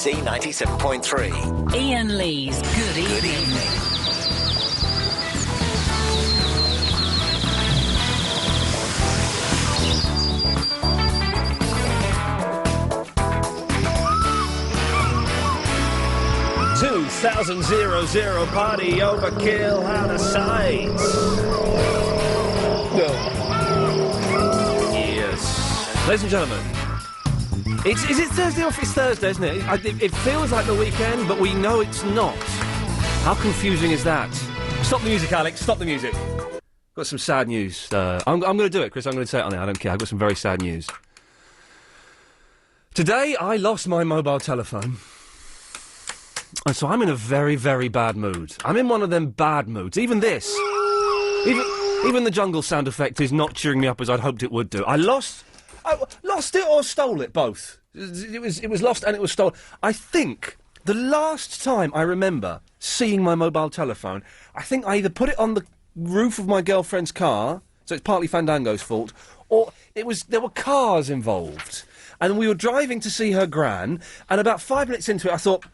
BBC 97.3. Iain Lee's Good Evening. Good evening. $2,000 party overkill out of sight. Yes. Ladies and gentlemen, is it Thursday or it's Thursday, isn't it? It feels like the weekend, but we know it's not. How confusing is that? Stop the music, Alex. Stop the music. Got some sad news. I'm going to do it, Chris. I'm going to say it on it. I don't care. I've got some very sad news. Today, I lost my mobile telephone. And so I'm in a very, very bad mood. I'm in one of them bad moods. Even this. Even the jungle sound effect is not cheering me up as I'd hoped it would do. I lost it or stole it, both. It was lost and it was stolen. I think the last time I remember seeing my mobile telephone, I think I either put it on the roof of my girlfriend's car, so it's partly Fandango's fault, or there were cars involved. And we were driving to see her gran, and about 5 minutes into it I thought,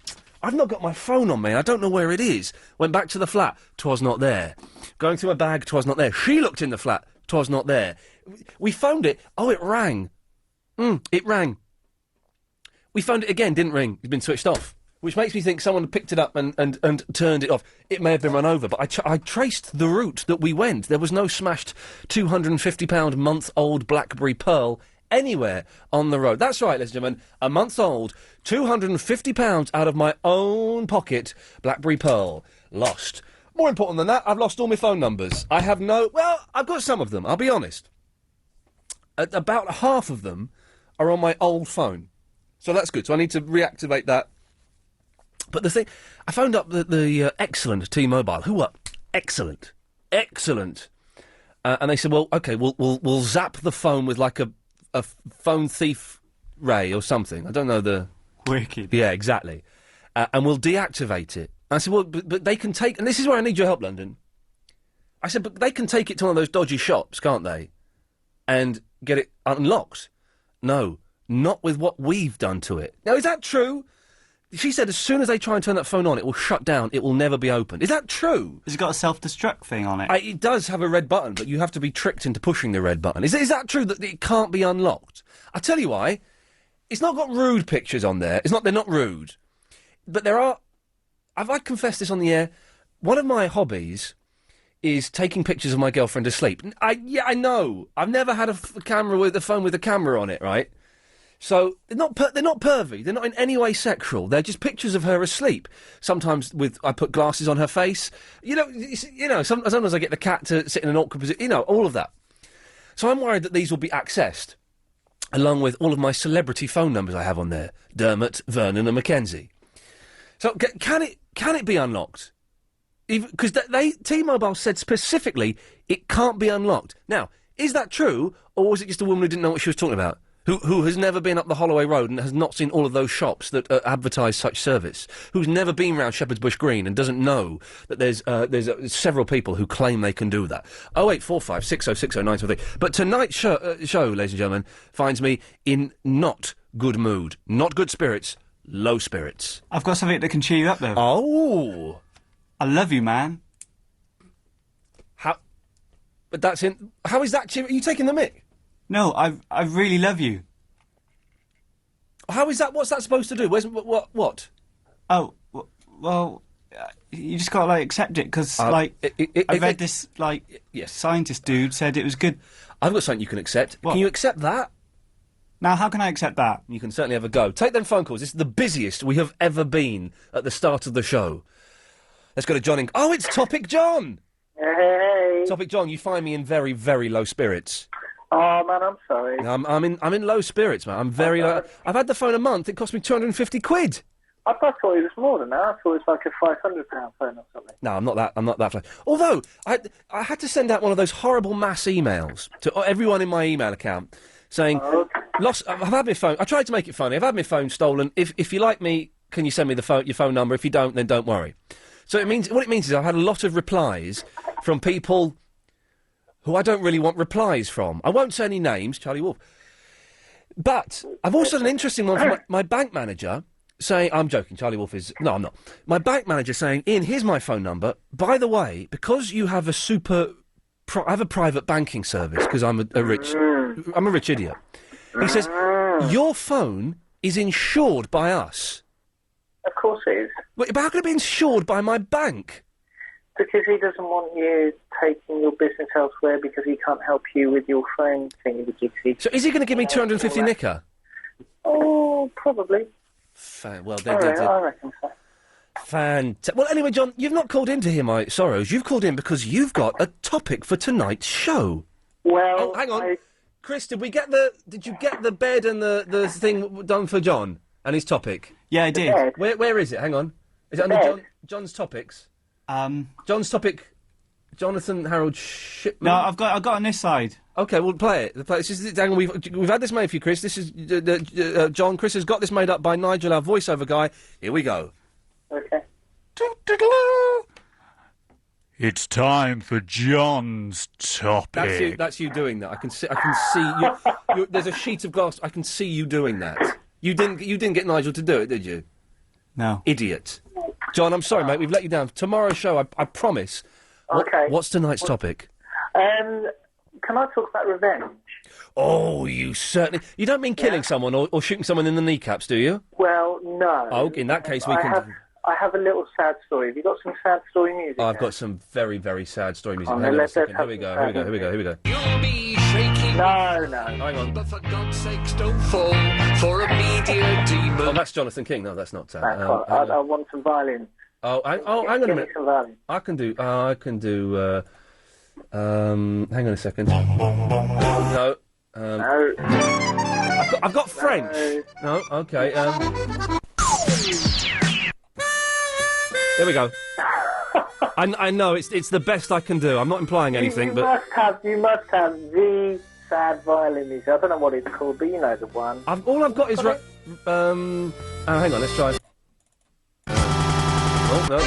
I've not got my phone on me, I don't know where it is. Went back to the flat, 'twas not there. Going through my bag, 'twas not there. She looked in the flat, 'twas not there. We phoned it, oh, it rang. It rang. We phoned it again, didn't ring, it's been switched off. Which makes me think someone picked it up and turned it off. It may have been run over, but I traced the route that we went. There was no smashed £250 month-old BlackBerry Pearl anywhere on the road. That's right, ladies and gentlemen, a month old, £250 out of my own pocket, BlackBerry Pearl, lost. More important than that, I've lost all my phone numbers. I've got some of them, I'll be honest. About half of them are on my old phone. So that's good, so I need to reactivate that. But the thing, I phoned up the excellent T-Mobile, who were excellent. And they said, well, OK, we'll zap the phone with like a phone thief ray or something. I don't know the... Wicked. Yeah, exactly. And we'll deactivate it. And I said, well, but they can take... And this is where I need your help, London. I said, but they can take it to one of those dodgy shops, can't they? And get it unlocked. No, not with what we've done to it. Now, is that true? She said as soon as they try and turn that phone on, it will shut down, it will never be opened. Is that true? Has it got a self-destruct thing on it? It does have a red button, but you have to be tricked into pushing the red button. Is that true that it can't be unlocked? I'll tell you why. It's not got rude pictures on there. They're not rude. But there are... Have I confessed this on the air? One of my hobbies is taking pictures of my girlfriend asleep. I know. I've never had a phone with a camera on it, right? So they're not pervy. They're not in any way sexual. They're just pictures of her asleep. Sometimes I put glasses on her face. Sometimes I get the cat to sit in an awkward position. All of that. So I'm worried that these will be accessed, along with all of my celebrity phone numbers I have on there: Dermot, Vernon, and Mackenzie. So can it be unlocked? Because T-Mobile said specifically it can't be unlocked. Now, is that true, or was it just a woman who didn't know what she was talking about? Who has never been up the Holloway Road and has not seen all of those shops that advertise such service? Who's never been round Shepherd's Bush Green and doesn't know that there's several people who claim they can do that? 0845 6060 923. But tonight's show, ladies and gentlemen, finds me in not good mood, not good spirits, low spirits. I've got something that can cheer you up, though. Oh! I love you, man. But that's in... How is that cheering? Are you taking the mick? No, I really love you. How is that? What's that supposed to do? What? Oh, well, you just gotta, accept it, because, I read this, yes. scientist dude said it was good. I've got something you can accept. What? Can you accept that? Now, how can I accept that? You can certainly have a go. Take them phone calls. This is the busiest we have ever been at the start of the show. Let's go to John. Oh, it's Topic John! Hey. Topic John, you find me in very, very low spirits. Oh, man, I'm sorry. I'm in low spirits, man. I'm very low. I've had the phone a month. It cost me £250. I thought it was more than that. I thought it was like a £500 phone or something. No, I'm not that flat. Although, I had to send out one of those horrible mass emails to everyone in my email account saying, I've had my phone... I tried to make it funny. I've had my phone stolen. If you like me, can you send me your phone number? If you don't, then don't worry. So what it means is I've had a lot of replies from people who I don't really want replies from. I won't say any names, Charlie Wolf. But I've also had an interesting one from my bank manager saying, I'm joking, Charlie Wolf is, no, I'm not. My bank manager saying, Ian, here's my phone number. By the way, because you have I have a private banking service, because I'm a rich idiot. He says, your phone is insured by us. Of course it is. But how can it be insured by my bank? Because he doesn't want you taking your business elsewhere because he can't help you with your phone thing with GT. So is he going to give me 250 nicker? Oh, probably. Well, I reckon so. Fantastic. Well, anyway, John, you've not called in to hear my sorrows. You've called in because you've got a topic for tonight's show. Well, hang on. Chris, did you get the bed and the thing done for John and his topic? Yeah, I did. Where is it? Hang on. Is it under John's topics? John's topic, Jonathan Harold Shipman. No, I've got on this side. Okay, well, play it. Hang on, we've had this made for you, Chris. This is John. Chris has got this made up by Nigel, our voiceover guy. Here we go. Okay. It's time for John's topic. That's you doing that. I can see you. There's a sheet of glass. I can see you doing that. You didn't get Nigel to do it, did you? No. Idiot. John, I'm sorry, mate. We've let you down. Tomorrow's show, I promise. Okay. What's tonight's topic? Can I talk about revenge? Oh, you certainly... You don't mean killing someone or shooting someone in the kneecaps, do you? Well, no. Oh, in that case, we can... I have a little sad story. Have you got some sad story music? I've got some very, very sad story music. Oh, Hang on a second. Here we go. You'll be shaking. No. Hang on. But for God's sakes, don't fall for a media demon. Oh, that's Jonathan King. No, that's not... I want some violin. Hang on a minute. Some violin. I can do... hang on a second. No. No. I've got French. No, okay. There we go. I know it's the best I can do. I'm not implying anything, but you must have the sad violin music. I don't know what it's called, but you know the one. All I've got is hang on, let's try. Oh no.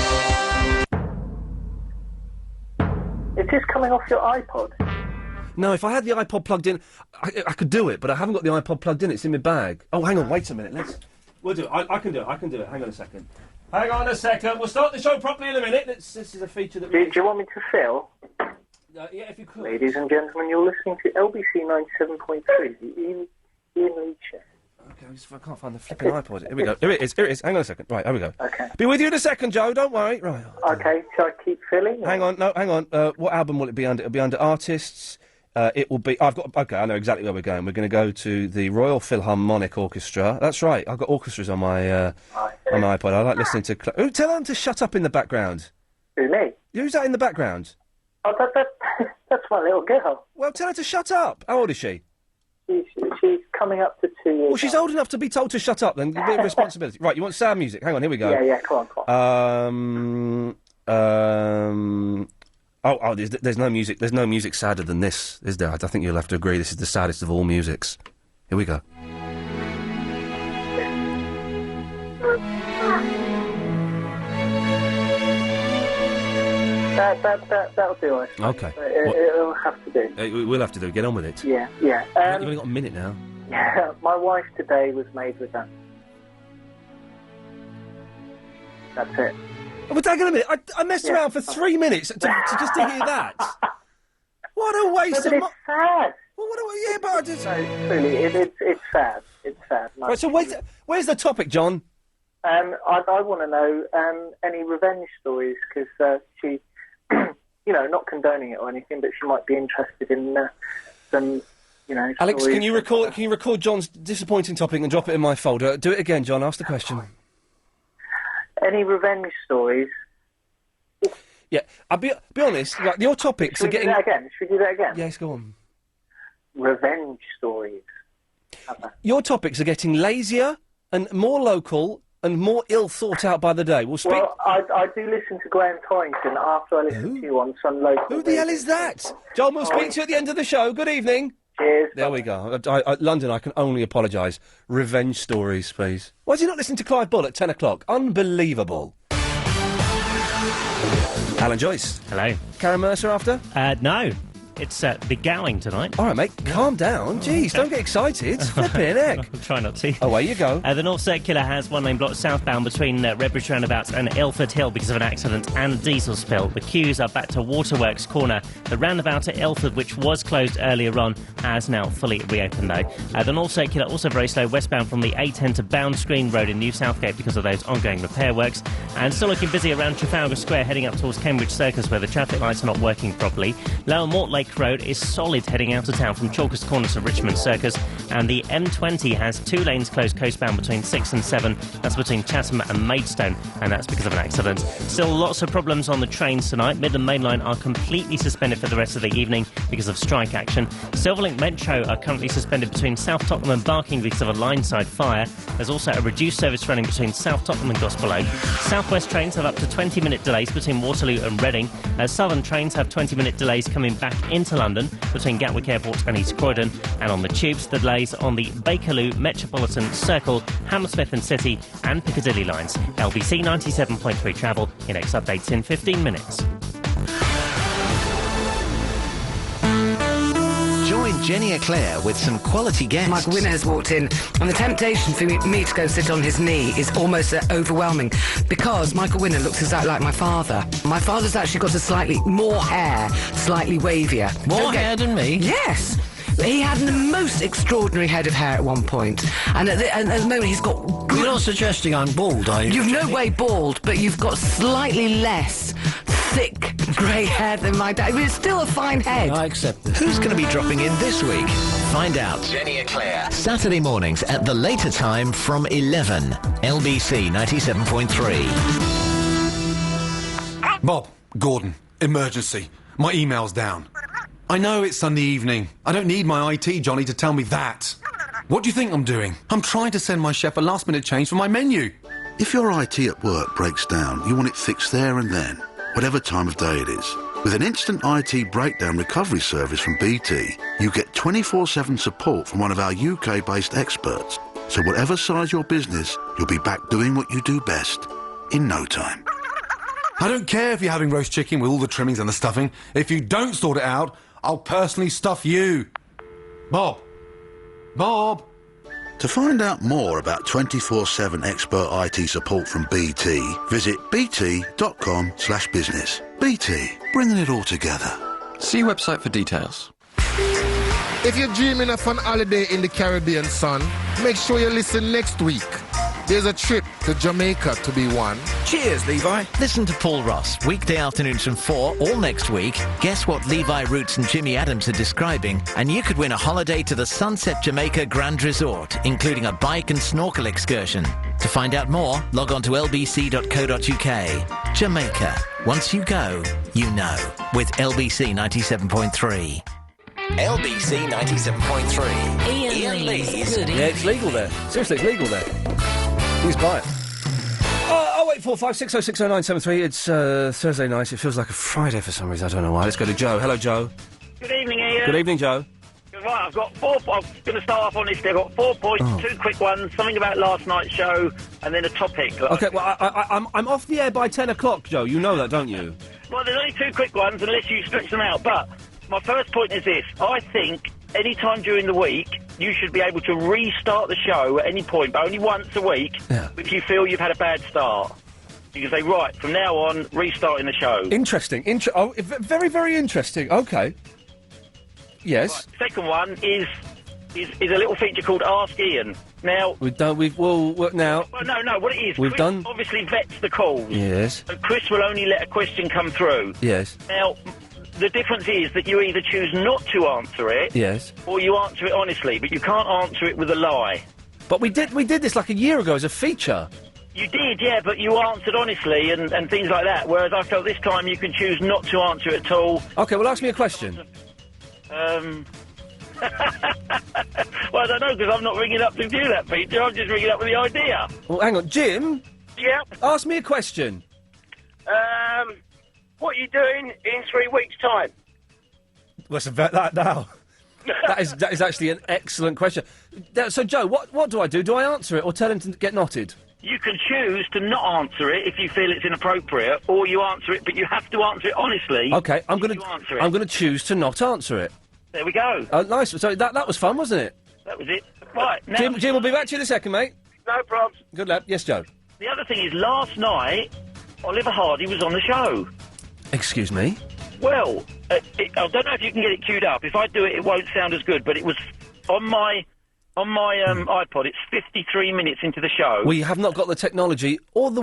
Is this coming off your iPod? No, if I had the iPod plugged in, I could do it, but I haven't got the iPod plugged in. It's in my bag. Oh, hang on, wait a minute. We'll do it. I can do it. Hang on a second. We'll start the show properly in a minute. This is a feature that... Do you want me to fill? Yeah, if you could. Ladies and gentlemen, you're listening to LBC 97.3, the Ian Lee Show. Okay, I can't find the flipping iPod. Here we go. Here it is. Hang on a second. Right, here we go. Okay. Be with you in a second, Joe. Don't worry. Right. Okay, shall I keep filling? Hang on. What album will it be under? It'll be under artists. It will be... Okay, I know exactly where we're going. We're going to go to the Royal Philharmonic Orchestra. That's right. I've got orchestras on my iPod. I like listening to... tell them to shut up in the background. Who, me? Who's that in the background? Oh, that's my little girl. Well, tell her to shut up. How old is she? She's coming up to 2 years. Well, she's old enough to be told to shut up, then. A bit of responsibility. Right, you want sad music? Hang on, here we go. Yeah, come on. There's no music. There's no music sadder than this, is there? I think you'll have to agree. This is the saddest of all musics. Here we go. That'll do, I think. Okay. It'll have to do. We'll have to do. Get on with it. Yeah. You've only got a minute now. Yeah, my wife today was made with that. That's it. Oh, but hang on a minute. I messed around for 3 minutes to just to hear that. What a waste of... It's sad. Well, but I just... No, truly, it's sad. It's sad. Right, so where's the topic, John? I want to know any revenge stories, because she, not condoning it or anything, but she might be interested in some, Alex, stories. can you record John's disappointing topic and drop it in my folder? Do it again, John. Ask the question. Any revenge stories? Yeah, I'll be honest. Like, your topics are getting... Should we do that again? Yes, go on. Revenge stories. Your topics are getting lazier and more local and more ill thought out by the day. Well, I do listen to Graham Torrington after I listen to you on some local... Who the hell is that? John, we'll speak to you at the end of the show. Good evening. Cheers. There we go. London, I can only apologise. Revenge stories, please. Why is he not listening to Clive Bull at 10 o'clock? Unbelievable. Alan Joyce. Hello. Karen Mercer after? No. it's begowing tonight. All right, mate, calm down. Jeez, don't get excited. Flipping heck. I'll try not to. Away you go. The North Circular has one lane blocked southbound between Redbridge Roundabout and Ilford Hill because of an accident and a diesel spill. The queues are back to Waterworks Corner. The roundabout at Ilford, which was closed earlier on, has now fully reopened, though. The North Circular also very slow westbound from the A10 to Bound Screen Road in New Southgate because of those ongoing repair works. And still looking busy around Trafalgar Square heading up towards Cambridge Circus where the traffic lights are not working properly. Lower Mortlake Road is solid heading out of town from Chalkers Corner to Richmond Circus. And the M20 has 2 lanes closed coastbound between 6 and 7. That's between Chatham and Maidstone, and that's because of an accident. Still lots of problems on the trains tonight. Midland Main Line are completely suspended for the rest of the evening because of strike action. Silverlink Metro are currently suspended between South Tottenham and Barking because of a line-side fire. There's also a reduced service running between South Tottenham and Gospel Oak. Southwest trains have up to 20-minute delays between Waterloo and Reading. Southern trains have 20-minute delays coming back into London between Gatwick Airport and East Croydon. And on the tubes, the delays on the Bakerloo, Metropolitan, Circle, Hammersmith and City and Piccadilly lines. LBC 97.3 travel. Your next update's in 15 minutes. Join Jenny Eclair with some quality guests. Michael Winner has walked in, and the temptation for me to go sit on his knee is almost overwhelming because Michael Winner looks exactly like my father. My father's actually got a slightly more hair, slightly wavier. More hair than me? Yes. He had the most extraordinary head of hair at one point, and at the moment he's got... You're not suggesting I'm bald, are you? You're no way bald, but you've got slightly less thick grey hair than my dad. I mean, it's still a fine head. I accept this. Who's going to be dropping in this week? Find out. Jenny Eclair. Saturday mornings at the later time from 11. LBC 97.3. Bob, Gordon, emergency. My email's down. I know it's Sunday evening. I don't need my IT Johnny to tell me that. What do you think I'm doing? I'm trying to send my chef a last-minute change for my menu. If your IT at work breaks down, you want it fixed there and then, whatever time of day it is. With an instant IT breakdown recovery service from BT, you get 24/7 support from one of our UK-based experts. So whatever size your business, you'll be back doing what you do best in no time. I don't care if you're having roast chicken with all the trimmings and the stuffing. If you don't sort it out, I'll personally stuff you. Bob. To find out more about 24/7 expert IT support from BT, visit bt.com/business. BT, bringing it all together. See website for details. If you're dreaming of an holiday in the Caribbean, son, make sure you listen next week. There's a trip to Jamaica to be won. Cheers, Levi. Listen to Paul Ross, weekday afternoons from 4, all next week. Guess what Levi Roots and Jimmy Adams are describing, and you could win a holiday to the Sunset Jamaica Grand Resort, including a bike and snorkel excursion. To find out more, log on to lbc.co.uk. Jamaica. Once you go, you know. With LBC 97.3. LBC 97.3. Iain Lee's. Yeah, it's legal there. Seriously, it's legal there. Please buy it. 0845 60 973. It's Thursday night. It feels like a Friday for some reason. I don't know why. Let's go to Joe. Hello, Joe. Good evening, Iain. Good evening, Joe. Right, I've got 4... I'm going to start off on this. I've got 4 points, 2 quick ones, something about last night's show, and then a topic. OK, well, I'm off the air by 10 o'clock, Joe. You know that, don't you? Well, there's only 2 quick ones, unless you stretch them out. But my first point is this. I think any time during the week, you should be able to restart the show at any point, but only once a week, if you feel you've had a bad start. You can say, right, from now on, restarting the show. Interesting. Very, very interesting. OK. Yes. Right, second one is a little feature called Ask Iain. Now... What it is, Chris obviously vets the calls. Yes. So Chris will only let a question come through. Yes. Now, the difference is that you either choose not to answer it... Yes. ...or you answer it honestly, but you can't answer it with a lie. But we did this like a year ago as a feature. You did, yeah, but you answered honestly and things like that, whereas I felt this time you can choose not to answer it at all. OK, well, ask me a question. Well, I don't know, because I'm not ringing up to do that feature. I'm just ringing up with the idea. Well, hang on. Jim? Yeah? Ask me a question. What are you doing in 3 weeks' time? Listen, that now. that is actually an excellent question. So, Joe, what do I do? Do I answer it or tell him to get knotted? You can choose to not answer it if you feel it's inappropriate, or you answer it, but you have to answer it honestly. Okay, I'm going answer it. to choose to not answer it. There we go. Nice. So that was fun, wasn't it? That was it. Right, now... Jim, we'll be back to you in a second, mate. No probs. Good lad. Yes, Joe. The other thing is, last night, Oliver Hardy was on the show. Excuse me? Well, I don't know if you can get it queued up. If I do it, it won't sound as good, but it was on my iPod. It's 53 minutes into the show. We have not got the technology or the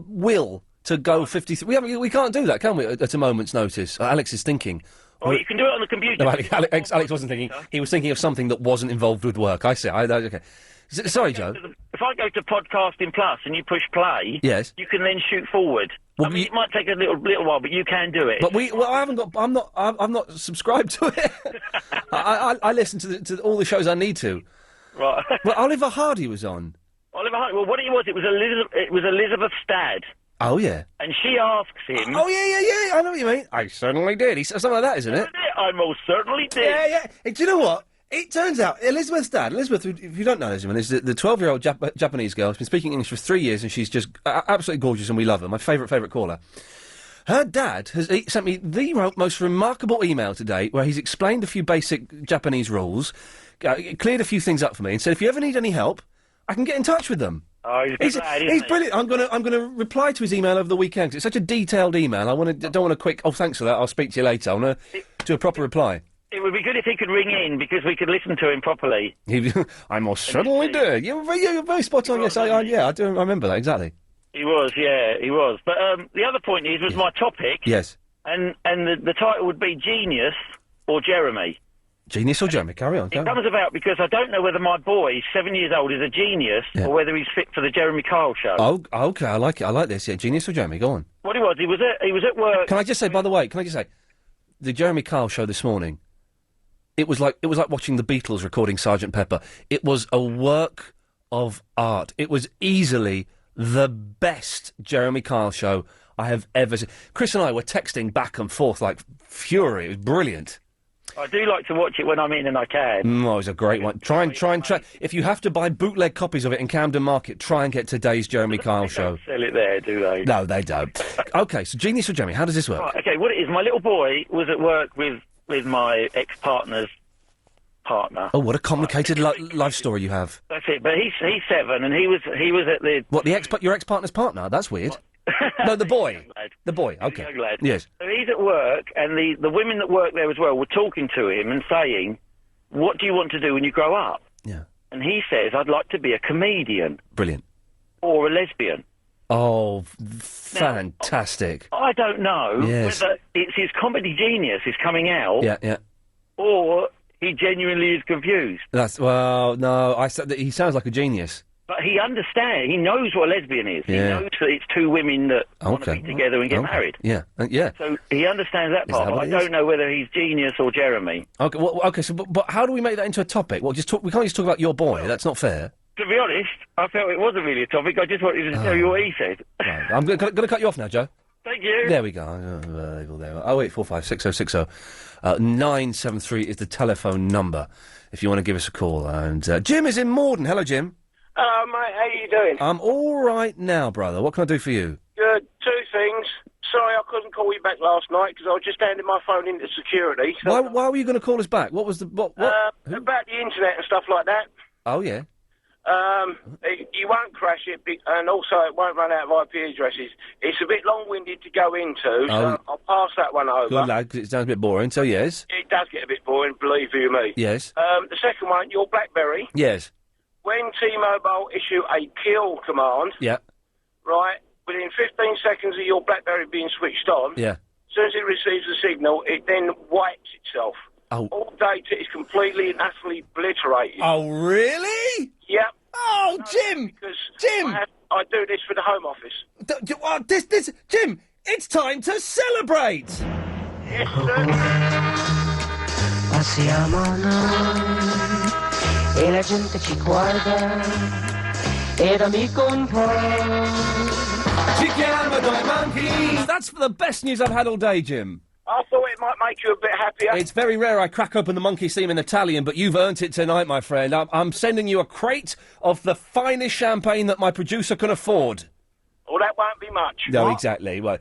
will to go 53. We can't do that, can we? At a moment's notice. Alex is thinking. Oh, you can do it on the computer. No, Alex wasn't thinking. He was thinking of something that wasn't involved with work. I see. Okay. Sorry, Joe. If I go to Podcasting Plus and you push play, yes, you can then shoot forward. Well, it might take a little while, but you can do it. But I haven't got. I'm not subscribed to it. I listen to all the shows I need to. Right. Well, Oliver Hardy was on. Oliver Hardy. Well, what it was Elizabeth Stadd. Oh yeah. And she asks him. Oh yeah. I know what you mean. I certainly did. Something like that, isn't it? I most certainly did. Yeah. Hey, do you know what? It turns out Elizabeth's dad, Elizabeth, if you don't know Elizabeth, is the 12-year-old Japanese girl who's been speaking English for 3 years, and she's just absolutely gorgeous, and we love her. My favourite caller. Her dad has sent me the most remarkable email today, where he's explained a few basic Japanese rules, cleared a few things up for me, and said if you ever need any help, I can get in touch with them. Oh, he's brilliant. I'm gonna reply to his email over the weekend. 'Cause it's such a detailed email. Don't want a quick. Oh, thanks for that. I'll speak to you later. I want to do a proper reply. It would be good if he could ring in, because we could listen to him properly. I most certainly did. You're very spot on. Yes, I do. I remember that exactly. He was. But the other point was my topic. Yes. And the title would be Genius or Jeremy. Genius or Jeremy? Carry on. It comes about because I don't know whether my boy, 7 years old, is a genius or whether he's fit for the Jeremy Kyle show. Oh, okay. I like it. I like this. Yeah, Genius or Jeremy? Go on. What he was at work. Can I just say, by the way, the Jeremy Kyle show this morning? It was like watching the Beatles recording Sgt. Pepper. It was a work of art. It was easily the best Jeremy Kyle show I have ever seen. Chris and I were texting back and forth like fury. It was brilliant. I do like to watch it when I'm in and I can. It was a great one. Try. If you have to buy bootleg copies of it in Camden Market, try and get today's Jeremy Kyle show. Sell it there, do they? No, they don't. Okay, so Genius or Jeremy, how does this work? Right, okay, what it is, my little boy was at work with my ex-partner's partner. Oh, what a complicated life story you have. That's it. But he's 7, and he was at the. What, your ex-partner's partner? That's weird. No, the boy. The boy. Okay. Young lad. Yes. So he's at work, and the women that work there as well were talking to him and saying, "What do you want to do when you grow up?" Yeah. And he says, "I'd like to be a comedian." Brilliant. Or a lesbian. Oh, fantastic. Now, I don't know yes. whether it's his comedy genius is coming out. Yeah. Or he genuinely is confused. No, I said that he sounds like a genius. But he understands. He knows what a lesbian is. Yeah. He knows that it's two women that want to be together and get married. Yeah. So he understands that part. But I don't know whether he's Genius or Jeremy. Okay. Okay. So, but how do we make that into a topic? Well, we can't just talk about your boy. That's not fair. To be honest, I felt it wasn't really a topic. I just wanted to tell you what he said. Right. I'm going to cut you off now, Joe. Thank you. There we go. 0845 6060 973 is the telephone number if you want to give us a call. And Jim is in Morden. Hello, Jim. Hello, mate. How you doing? I'm all right now, brother. What can I do for you? Good. Two things. Sorry I couldn't call you back last night because I was just handing my phone into security. So why were you going to call us back? What was the... What? About the internet and stuff like that. Oh, yeah. You won't crash it, and also it won't run out of IP addresses. It's a bit long-winded to go into, so I'll pass that one over. Good lad, 'cause it sounds a bit boring, so yes. It does get a bit boring, believe you me. Yes. The second one, your BlackBerry. Yes. When T-Mobile issue a kill command, yeah, right, within 15 seconds of your BlackBerry being switched on, yeah, as soon as it receives the signal, it then wipes itself. Oh. All data is completely and utterly obliterated. Oh, really? Yep. Oh, Jim! Jim! I do this for the Home Office. Jim, it's time to celebrate! Yes, sir. Passiamo noi e la gente ci guarda ed amico un po'. Ci chiamano i monkeys! That's the best news I've had all day, Jim. I thought it might make you a bit happier. It's very rare I crack open the monkey steam in Italian, but you've earned it tonight, my friend. I'm sending you a crate of the finest champagne that my producer can afford. Well, that won't be much. No, What? exactly. Well,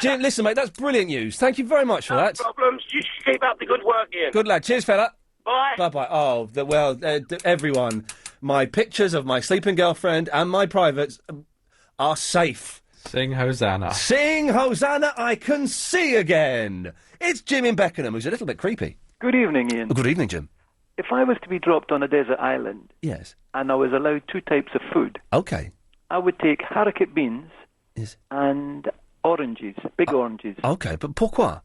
Jim, listen, mate, that's brilliant news. Thank you very much for No that. problems. You should keep up the good work, Ian. Good lad. Cheers, fella. Bye. Bye-bye. Oh, everyone, my pictures of my sleeping girlfriend and my privates are safe. Sing Hosanna. Sing Hosanna, I can see again. It's Jim in Beckenham, who's a little bit creepy. Good evening, Ian. Good evening, Jim. If I was to be dropped on a desert island... Yes. ...and I was allowed 2 types of food... Okay. I would take haricot beans... and oranges, big oranges. Okay, but pourquoi?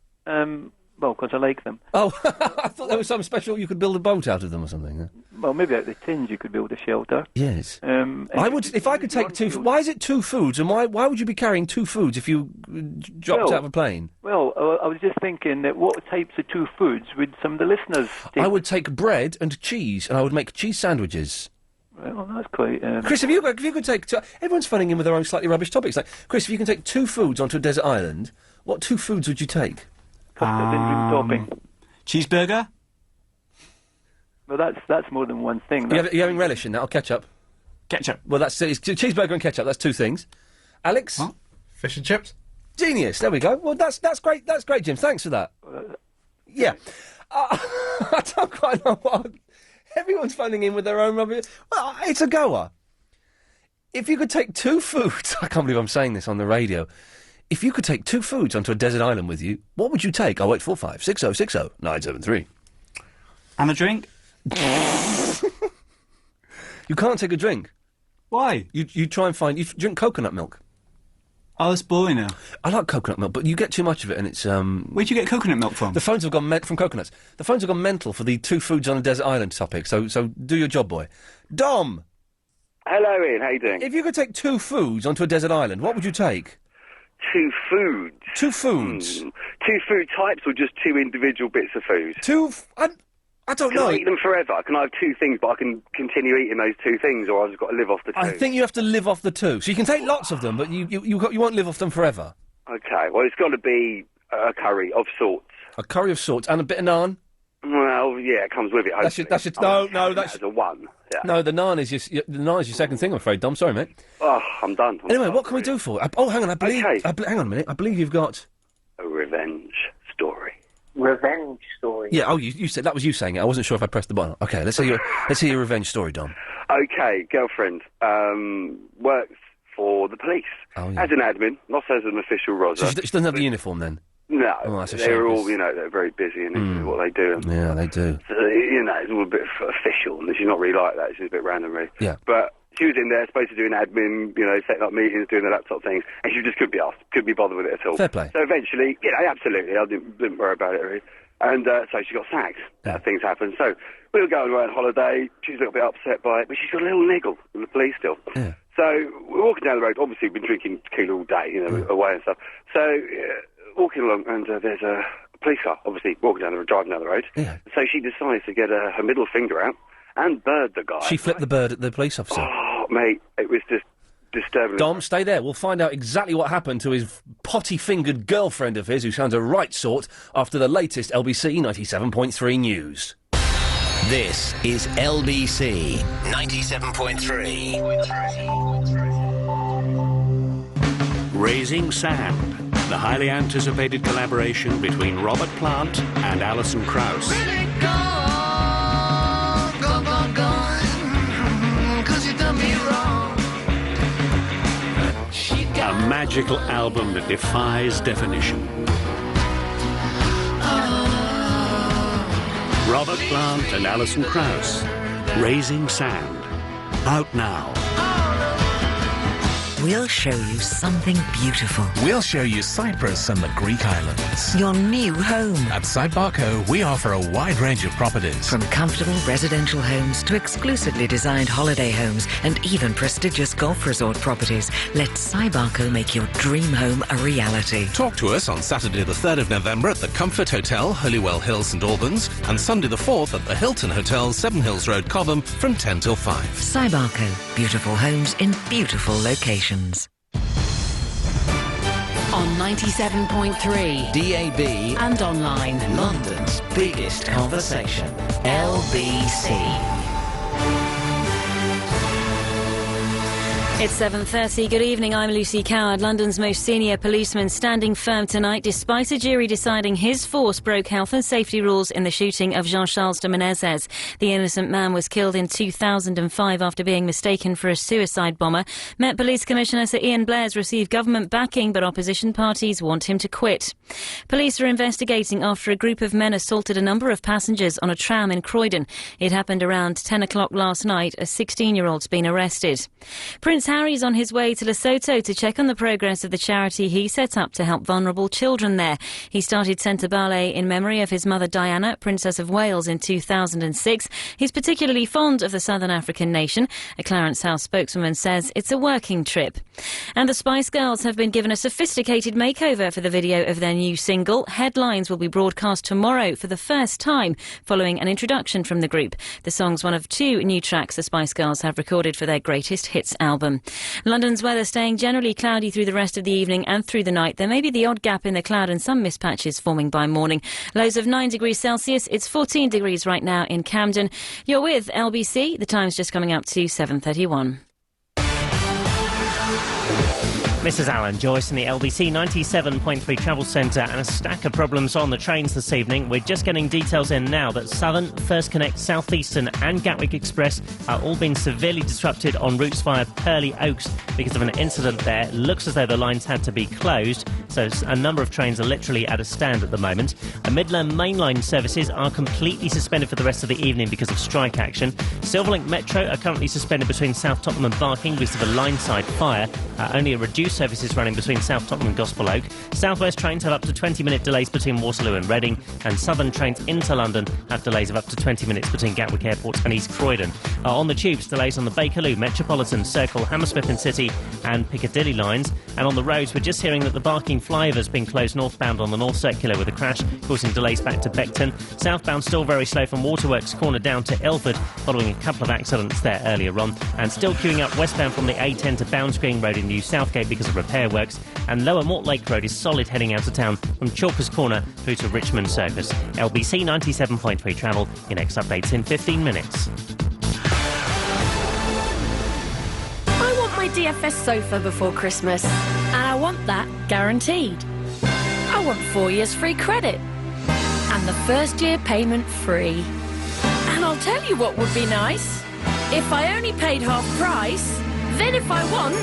Well, because I like them. Oh, I thought there was something special, you could build a boat out of them or something. Well, maybe out of the tins you could build a shelter. Yes. I would, if I could take 2... Why is it 2 foods, and why would you be carrying 2 foods if you dropped out of a plane? Well, I was just thinking that what types of 2 foods would some of the listeners take? I would take bread and cheese, and I would make cheese sandwiches. Well, that's quite... Chris, if you could take... everyone's phoning in with their own slightly rubbish topics. Like, Chris, if you can take 2 foods onto a desert island, what 2 foods would you take? Topping. Cheeseburger? Well, that's more than one thing. You're having relish in that, or ketchup? Ketchup. Well, it's cheeseburger and ketchup, that's 2 things. Alex? What? Fish and chips? Genius, there we go. Well, that's great, Jim, thanks for that. Yeah. I don't quite know what... Everyone's phoning in with their own rubbish. Well, it's a goer. If you could take 2 foods... I can't believe I'm saying this on the radio. If you could take 2 foods onto a desert island with you, what would you take? 0845 6060 973. And a drink? You can't take a drink. Why? You try and find... You drink coconut milk. Oh, that's boring now. I like coconut milk, but you get too much of it and it's... Where'd you get coconut milk from? The phones have gone... from coconuts. The phones have gone mental for the 2 foods on a desert island topic, so do your job, boy. Dom! Hello, Ian, how you doing? If you could take 2 foods onto a desert island, what would you take? 2 foods? 2 foods. 2 food types or just 2 individual bits of food? I don't know. Can I eat them forever? Can I have 2 things, but I can continue eating those 2 things, or I've just got to live off the 2? I think you have to live off the 2. So you can take lots of them, but you won't live off them forever. Okay, well, it's got to be a curry of sorts. A curry of sorts and a bit of naan? Well, yeah, it comes with it, hopefully. That's a 1. Yeah. No, the naan is your second thing, I'm afraid, Dom. Sorry, mate. Oh, I'm done. Anyway, what can we do for it? Hang on, I believe... hang on a minute. I believe you've got... A revenge story. Revenge story? Yeah, you said... That was you saying it. I wasn't sure if I pressed the button. Okay, let's hear your revenge story, Dom. Okay, girlfriend, works for the police. Oh, yeah. As an admin, not as an official roser. So she doesn't have the uniform, then? No, oh, that's a shame, they're all, they're very busy and what they do. And yeah, they do. So, it's all a bit official, and she's not really like that. She's a bit random, really. Yeah. But she was in there, supposed to do an admin, setting up meetings, doing the laptop things, and she just couldn't be asked, couldn't be bothered with it at all. Fair play. So eventually, absolutely, I didn't worry about it, really. And so she got sacked. Things happen. So we were going away on holiday. She's a little bit upset by it, but she's got a little niggle with the police still. Yeah. So we're walking down the road. Obviously, we've been drinking tequila all day, away and stuff. So walking along, and there's a police car, obviously, driving down the road. Yeah. So she decides to get her middle finger out and bird the guy. She flipped the bird at the police officer. Oh, mate, it was just disturbing. Dom, stay there. We'll find out exactly what happened to his potty-fingered girlfriend of his, who sounds a right sort, after the latest LBC 97.3 news. This is LBC 97.3. Raising Sand, the highly anticipated collaboration between Robert Plant and Alison Krauss. A magical album that defies definition. Robert Plant and Alison Krauss, Raising Sand, out now. We'll show you something beautiful. We'll show you Cyprus and the Greek islands. Your new home. At Cybarco, we offer a wide range of properties. From comfortable residential homes to exclusively designed holiday homes and even prestigious golf resort properties, let Cybarco make your dream home a reality. Talk to us on Saturday the 3rd of November at the Comfort Hotel, Holywell Hill, St Albans, and Sunday the 4th at the Hilton Hotel, Seven Hills Road, Cobham, from 10 till 5. Cybarco, beautiful homes in beautiful locations. On 97.3 DAB and online. London's biggest conversation. LBC. It's 7:30. Good evening, I'm Lucy Coward. London's most senior policeman standing firm tonight despite a jury deciding his force broke health and safety rules in the shooting of Jean-Charles de Menezes. The innocent man was killed in 2005 after being mistaken for a suicide bomber. Met Police Commissioner Sir Iain Blair's received government backing, but opposition parties want him to quit. Police are investigating after a group of men assaulted a number of passengers on a tram in Croydon. It happened around 10 o'clock last night. A 16-year-old's been arrested. Prince Harry's on his way to Lesotho to check on the progress of the charity he set up to help vulnerable children there. He started Centre Ballet in memory of his mother Diana, Princess of Wales, in 2006. He's particularly fond of the Southern African nation. A Clarence House spokeswoman says it's a working trip. And the Spice Girls have been given a sophisticated makeover for the video of their new single. Headlines will be broadcast tomorrow for the first time, following an introduction from the group. The song's one of 2 new tracks the Spice Girls have recorded for their greatest hits album. London's weather staying generally cloudy through the rest of the evening and through the night. There may be the odd gap in the cloud and some mist patches forming by morning. Lows of 9 degrees Celsius. It's 14 degrees right now in Camden. You're with LBC. The time's just coming up to 7:31. Mrs. Alan Joyce in the LBC 97.3 Travel Centre, and a stack of problems on the trains this evening. We're just getting details in now that Southern, First Connect, South Eastern and Gatwick Express are all being severely disrupted on routes via Purley Oaks because of an incident there. It looks as though the lines had to be closed, so a number of trains are literally at a stand at the moment. Midland mainline services are completely suspended for the rest of the evening because of strike action. Silverlink Metro are currently suspended between South Tottenham and Barking because of a line-side fire. Only a reduced services running between South Tottenham and Gospel Oak. Southwest trains have up to 20-minute delays between Waterloo and Reading, and Southern trains into London have delays of up to 20 minutes between Gatwick Airport and East Croydon. On the tubes, delays on the Bakerloo, Metropolitan, Circle, Hammersmith and City and Piccadilly lines. And on the roads, we're just hearing that the Barking flyover has been closed northbound on the North Circular with a crash, causing delays back to Beckton. Southbound still very slow from Waterworks Corner down to Ilford, following a couple of accidents there earlier on. And still queuing up westbound from the A10 to Bounds Green Road in New Southgate because of repair works, and Lower Mortlake Road is solid heading out of town from Chalkers Corner through to Richmond Circus. LBC 97.3 Travel. Your next update's in 15 minutes. I want my DFS sofa before Christmas, and I want that guaranteed. I want 4 years free credit, and the first year payment free. And I'll tell you what would be nice. If I only paid half price, then if I want,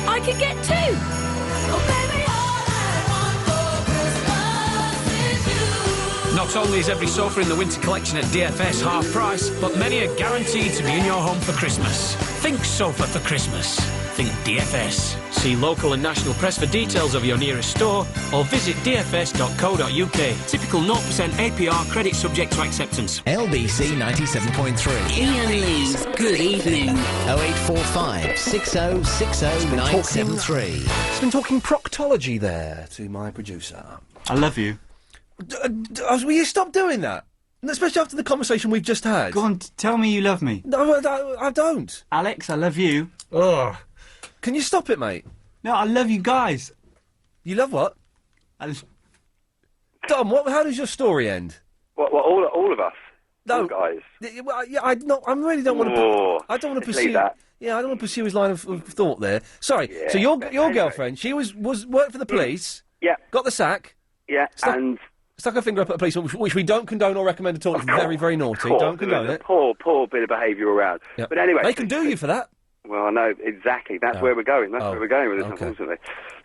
I could get 2. Oh, baby, all I want for Christmas is you. Not only is every sofa in the winter collection at DFS half price, but many are guaranteed to be in your home for Christmas. Think sofa for Christmas. Think DFS. See local and national press for details of your nearest store, or visit dfs.co.uk. Typical 0% APR, credit subject to acceptance. LBC 97.3. Iain Lee's Good Evening. 0845 6060 973. It's been talking proctology there to my producer. I love you. Will you stop doing that? Especially after the conversation we've just had. Go on, tell me you love me. No, I don't. Alex, I love you. Ugh. Can you stop it, mate? No, I love you guys. You love what? Dom, how does your story end? What all of us? No, all guys. Yeah, I really don't want to. I don't want to pursue that. Yeah, I don't want to pursue his line of thought there. Sorry. Yeah, so your girlfriend, she was worked for the police. Yeah. Got the sack. Yeah, stuck her finger up at the police, which we don't condone or recommend at all. It's very, very naughty. Don't condone it. Poor bit of behaviour around. Yep. But anyway, they can do you for that. Well, I know exactly. That's where we're going. That's where we're going with this, unfortunately.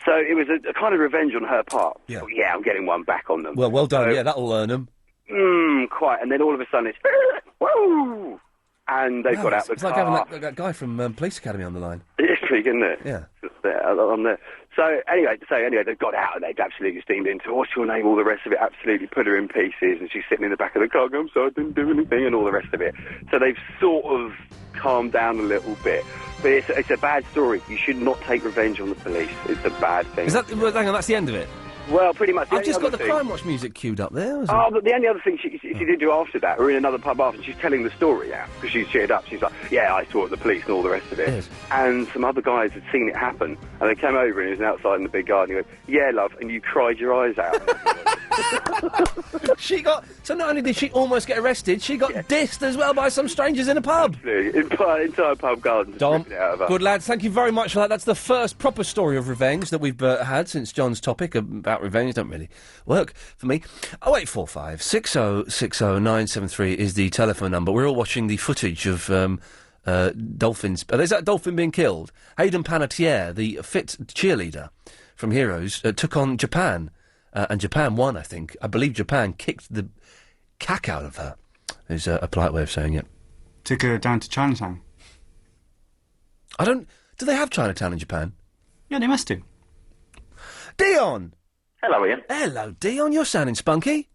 So it was a kind of revenge on her part. Yeah. So, I'm getting one back on them. Well done. So, that'll learn them. Quite. And then all of a sudden it's whoa, and they've got out the car. It's like having that guy from Police Academy on the line. It's big, isn't it? Yeah. I'm there. So anyway, they've got out and they've absolutely steamed into what's your name, all the rest of it, absolutely put her in pieces, and she's sitting in the back of the car going, so I didn't do anything, and all the rest of it. So they've sort of calmed down a little bit. But it's a bad story. You should not take revenge on the police. It's a bad thing. Hang on, that's the end of it? Well, pretty much. I've just got the Crime Watch music queued up there. But the only other thing she did do after that, we're in another pub after, and she's telling the story now, because she's cheered up. She's like, yeah, I saw it, the police and all the rest of it. Yes. And some other guys had seen it happen, and they came over, and he was outside in the big garden, and he went, yeah, love, and you cried your eyes out. So not only did she almost get arrested, she got dissed as well by some strangers in a pub. Absolutely. Entire pub garden just Dom, ripping it out of her. good lad, thank you very much for that. That's the first proper story of revenge that we've had since John's topic about revenge. Don't really work for me. 0845 6060 973 is the telephone number. We're all watching the footage of dolphins. There's that dolphin being killed. Hayden Panettiere, the fit cheerleader from Heroes, took on Japan. And Japan won, I think. I believe Japan kicked the cack out of her, is a polite way of saying it. Took her down to Chinatown. Do they have Chinatown in Japan? Yeah, they must do. Dion! Hello, Ian. Hello, Dion. You're sounding spunky.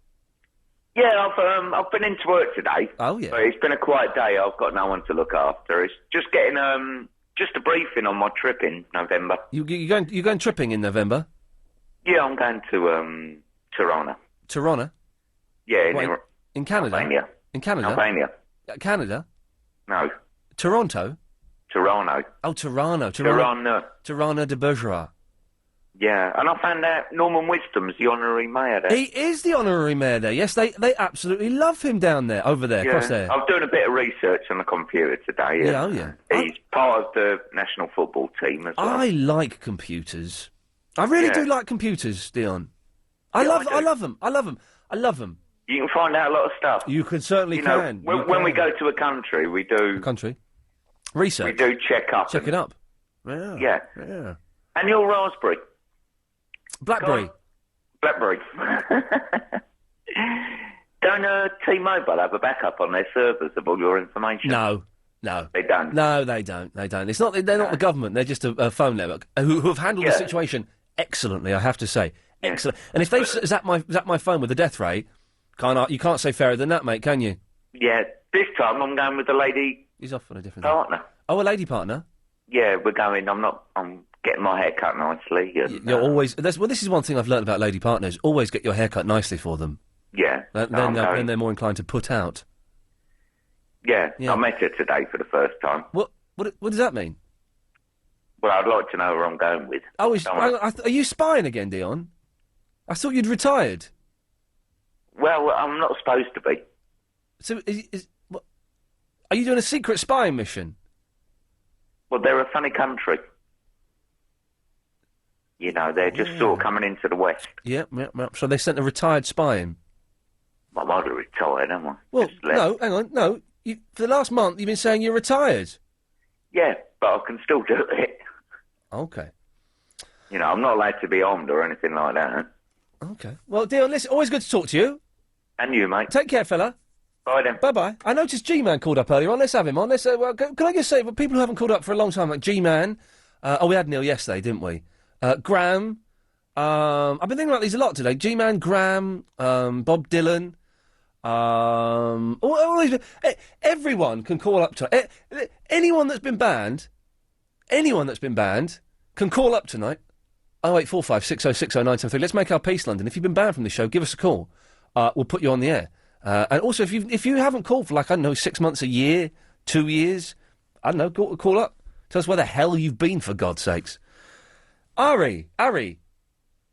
Yeah, I've been into work today. Oh, yeah. But it's been a quiet day. I've got no one to look after. It's just getting just a briefing on my trip in November. You going tripping in November? Yeah, I'm going to Toronto. Toronto? Yeah, in Canada? Albania. In Canada? Albania. Canada? No. Toronto? Toronto. Oh, Toronto. Toronto de Bourgeois. Yeah, and I found out Norman Wisdom's the honorary mayor there. He is the honorary mayor there. Yes, they absolutely love him down there, over there, across there. I'm doing a bit of research on the computer today. Yeah, oh yeah. He's part of the national football team as well. I like computers. I really do like computers, Dion. I love them. I love them. You can find out a lot of stuff. You can certainly can. When we go to a country, we do... Research? We do check up. Check it up. Yeah. Yeah. And your Raspberry? Blackberry. Blackberry. Don't T-Mobile have a backup on their servers of all your information? No. They don't? No, they don't. It's not. They're not the government. They're just a phone network who have handled the situation excellently, I have to say. Excellent. And if they've zapped my phone with a death ray, you can't say fairer than that, mate, can you? Yeah. This time I'm going with the lady... He's off on a different partner. Oh, a lady partner? Yeah, we're going. I'm getting my hair cut nicely. You're always... This is one thing I've learned about lady partners. Always get your hair cut nicely for them. Yeah. Then they're more inclined to put out. Yeah. I met her today for the first time. What does that mean? Well, I'd like to know where I'm going with. Oh, are you spying again, Dion? I thought you'd retired. Well, I'm not supposed to be. So, are you doing a secret spying mission? Well, they're a funny country. You know, they're just sort of coming into the West. Yeah. So they sent a retired spy in. I'm already retired, am I? Well, no, hang on, no. For the last month, you've been saying you're retired. Yeah, but I can still do it. Okay. You know, I'm not allowed to be armed or anything like that. Okay. Well, Dion, listen, always good to talk to you. And you, mate. Take care, fella. Bye then. Bye-bye. I noticed G-Man called up earlier on. Let's have him on. Can I just say, for people who haven't called up for a long time, like G-Man... we had Neil yesterday, didn't we? Graham. I've been thinking about these a lot today. G-Man, Graham, Bob Dylan... all these, everyone can call up to anyone that's been banned can call up tonight. 0845 6060 973. Let's make our peace, London. If you've been banned from this show, give us a call. We'll put you on the air. And also, if you haven't called for, like, I don't know, 6 months, a year, 2 years, I don't know, call up. Tell us where the hell you've been, for God's sakes. Ari. Hello, mate.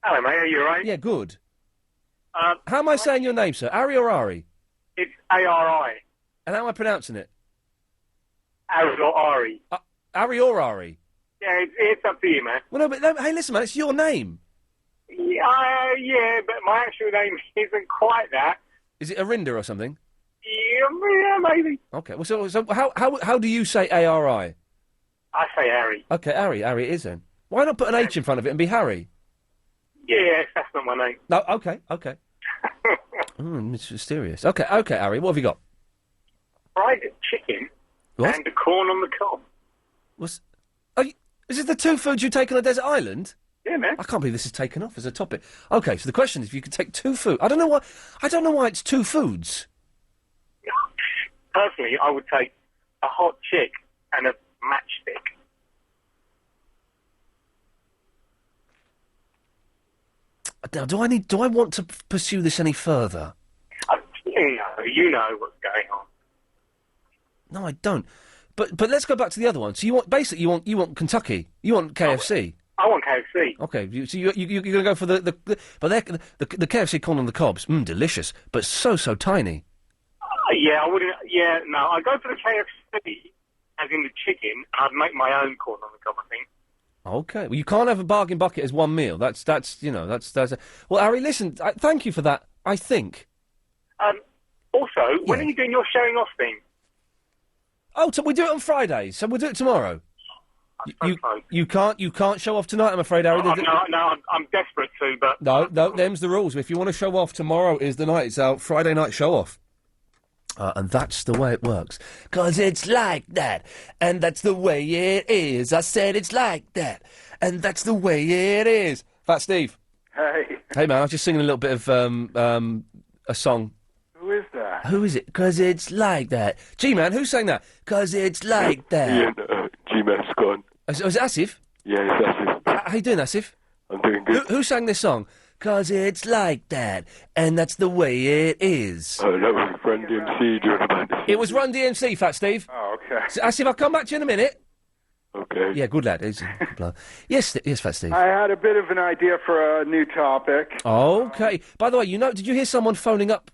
Are you all right? Yeah, good. How am I saying your name, sir? Ari or Ari? It's A-R-I. And how am I pronouncing it? Ari or Ari. Ari or Ari? Yeah, it's up to you, man. Well, no, hey, listen, man, it's your name. Yeah, but my actual name isn't quite that. Is it Arinda or something? Yeah, maybe. Okay, well, so how do you say A-R-I? I say Ari. Okay, Ari it is then. Why not put an H in front of it and be Harry? Yeah, that's not my name. No, okay. It's mysterious. Okay, Ari, what have you got? Fried chicken and the corn on the cob. Is this the two foods you take on a desert island? Yeah, man. I can't believe this is taken off as a topic. Okay, so the question is if you could take two food. I don't know why it's two foods. Personally, I would take a hot chick and a matchstick. Do I want to pursue this any further? You know what's going on. No, I don't. But let's go back to the other one. So you want Kentucky. You want KFC. I want KFC. Okay, so you're going to go for the KFC corn on the cobs. Delicious, but so tiny. Yeah, I wouldn't. Yeah, no, I'd go for the KFC, as in the chicken, and I'd make my own corn on the cob, I think. Okay, well, you can't have a bargain bucket as one meal. That's. Well, Harry, listen, thank you for that. I think. Also, when are you doing your showing off thing? Oh, so we do it on Fridays. So we'll do it tomorrow. You can't show off tonight. I'm afraid, Harry. No, I'm desperate to, but no, them's the rules. If you want to show off, tomorrow is the night. It's our Friday night show off. And that's the way it works. 'Cause it's like that. And that's the way it is. I said it's like that. And that's the way it is. Fat Steve. Hey. Hey, man, I was just singing a little bit of a song. Who is that? Who is it? 'Cause it's like that. G-Man, who sang that? 'Cause it's like that. Iain, G-Man's gone. Was it Asif? Yeah, it's Asif. How you doing, Asif? I'm doing good. Who sang this song? 'Cause it's like that, and that's the way it is. Oh, that was Run DMC doing about this. It was Run DMC, Fat Steve. Oh, okay. So, Asif, I'll come back to you in a minute. Okay. Yeah, good lad. Yes, Fat Steve. I had a bit of an idea for a new topic. Okay. By the way, did you hear someone phoning up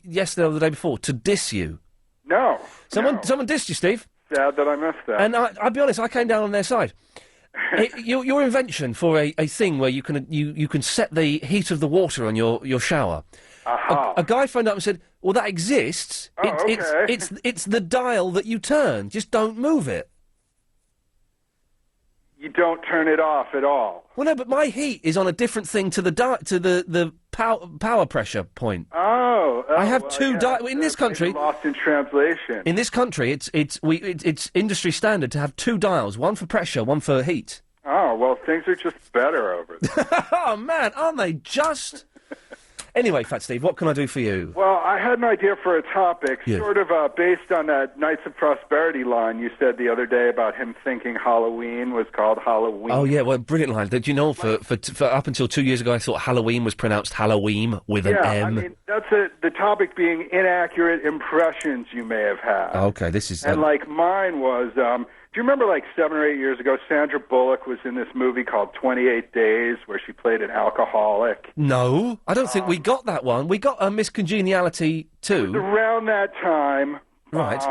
yesterday or the day before to diss you? No. Someone dissed you, Steve. Sad that I missed that. And I'll be honest, I came down on their side. Your invention for a thing where you can set the heat of the water on your shower. A guy phoned up and said, "Well, that exists. It's the dial that you turn. Just don't move it." You don't turn it off at all. Well, no, but my heat is on a different thing to the power pressure point. Oh, I have two in this country. Lost in translation. In this country, it's industry standard to have two dials, one for pressure, one for heat. Oh, well, things are just better over there. Oh man, aren't they just? Anyway, Fat Steve, what can I do for you? Well, I had an idea for a topic, Yeah. sort of based on that Knights of Prosperity line you said the other day about him thinking Halloween was called Halloween. Oh yeah, well, brilliant line. Did you know for up until 2 years ago, I thought Halloween was pronounced Halloween with an M. I mean, that's the topic being inaccurate impressions you may have had. Okay, this is. And like mine was, do you remember like 7 or 8 years ago, Sandra Bullock was in this movie called 28 Days where she played an alcoholic? No, I don't think we got that one. We got Miss Congeniality too. It was around that time. Right.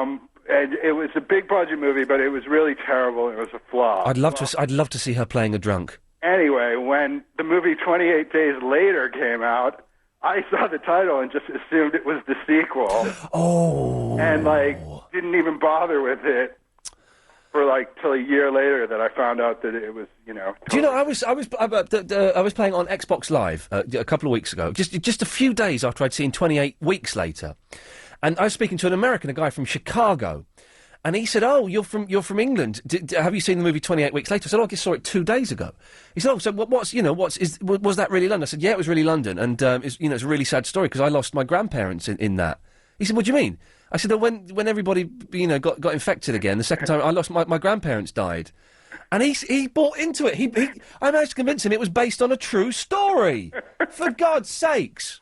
And it was a big budget movie, but it was really terrible. It was a flop. I'd love to see her playing a drunk. Anyway, when the movie 28 Days Later came out, I saw the title and just assumed it was the sequel. Oh. And didn't even bother with it. For till a year later, that I found out that it was, Do you know I was playing on Xbox Live a couple of weeks ago, just a few days after I'd seen 28 Weeks Later, and I was speaking to an American, a guy from Chicago, and he said, "Oh, you're from England. Have you seen the movie 28 Weeks Later?" I said, "Oh, I just saw it 2 days ago." He said, "Oh, so was that really London?" I said, "Yeah, it was really London, and it's a really sad story because I lost my grandparents in that." He said, "What do you mean?" I said, when everybody, got infected again, the second time I lost my grandparents died. And he bought into it. I managed to convince him it was based on a true story. For God's sakes.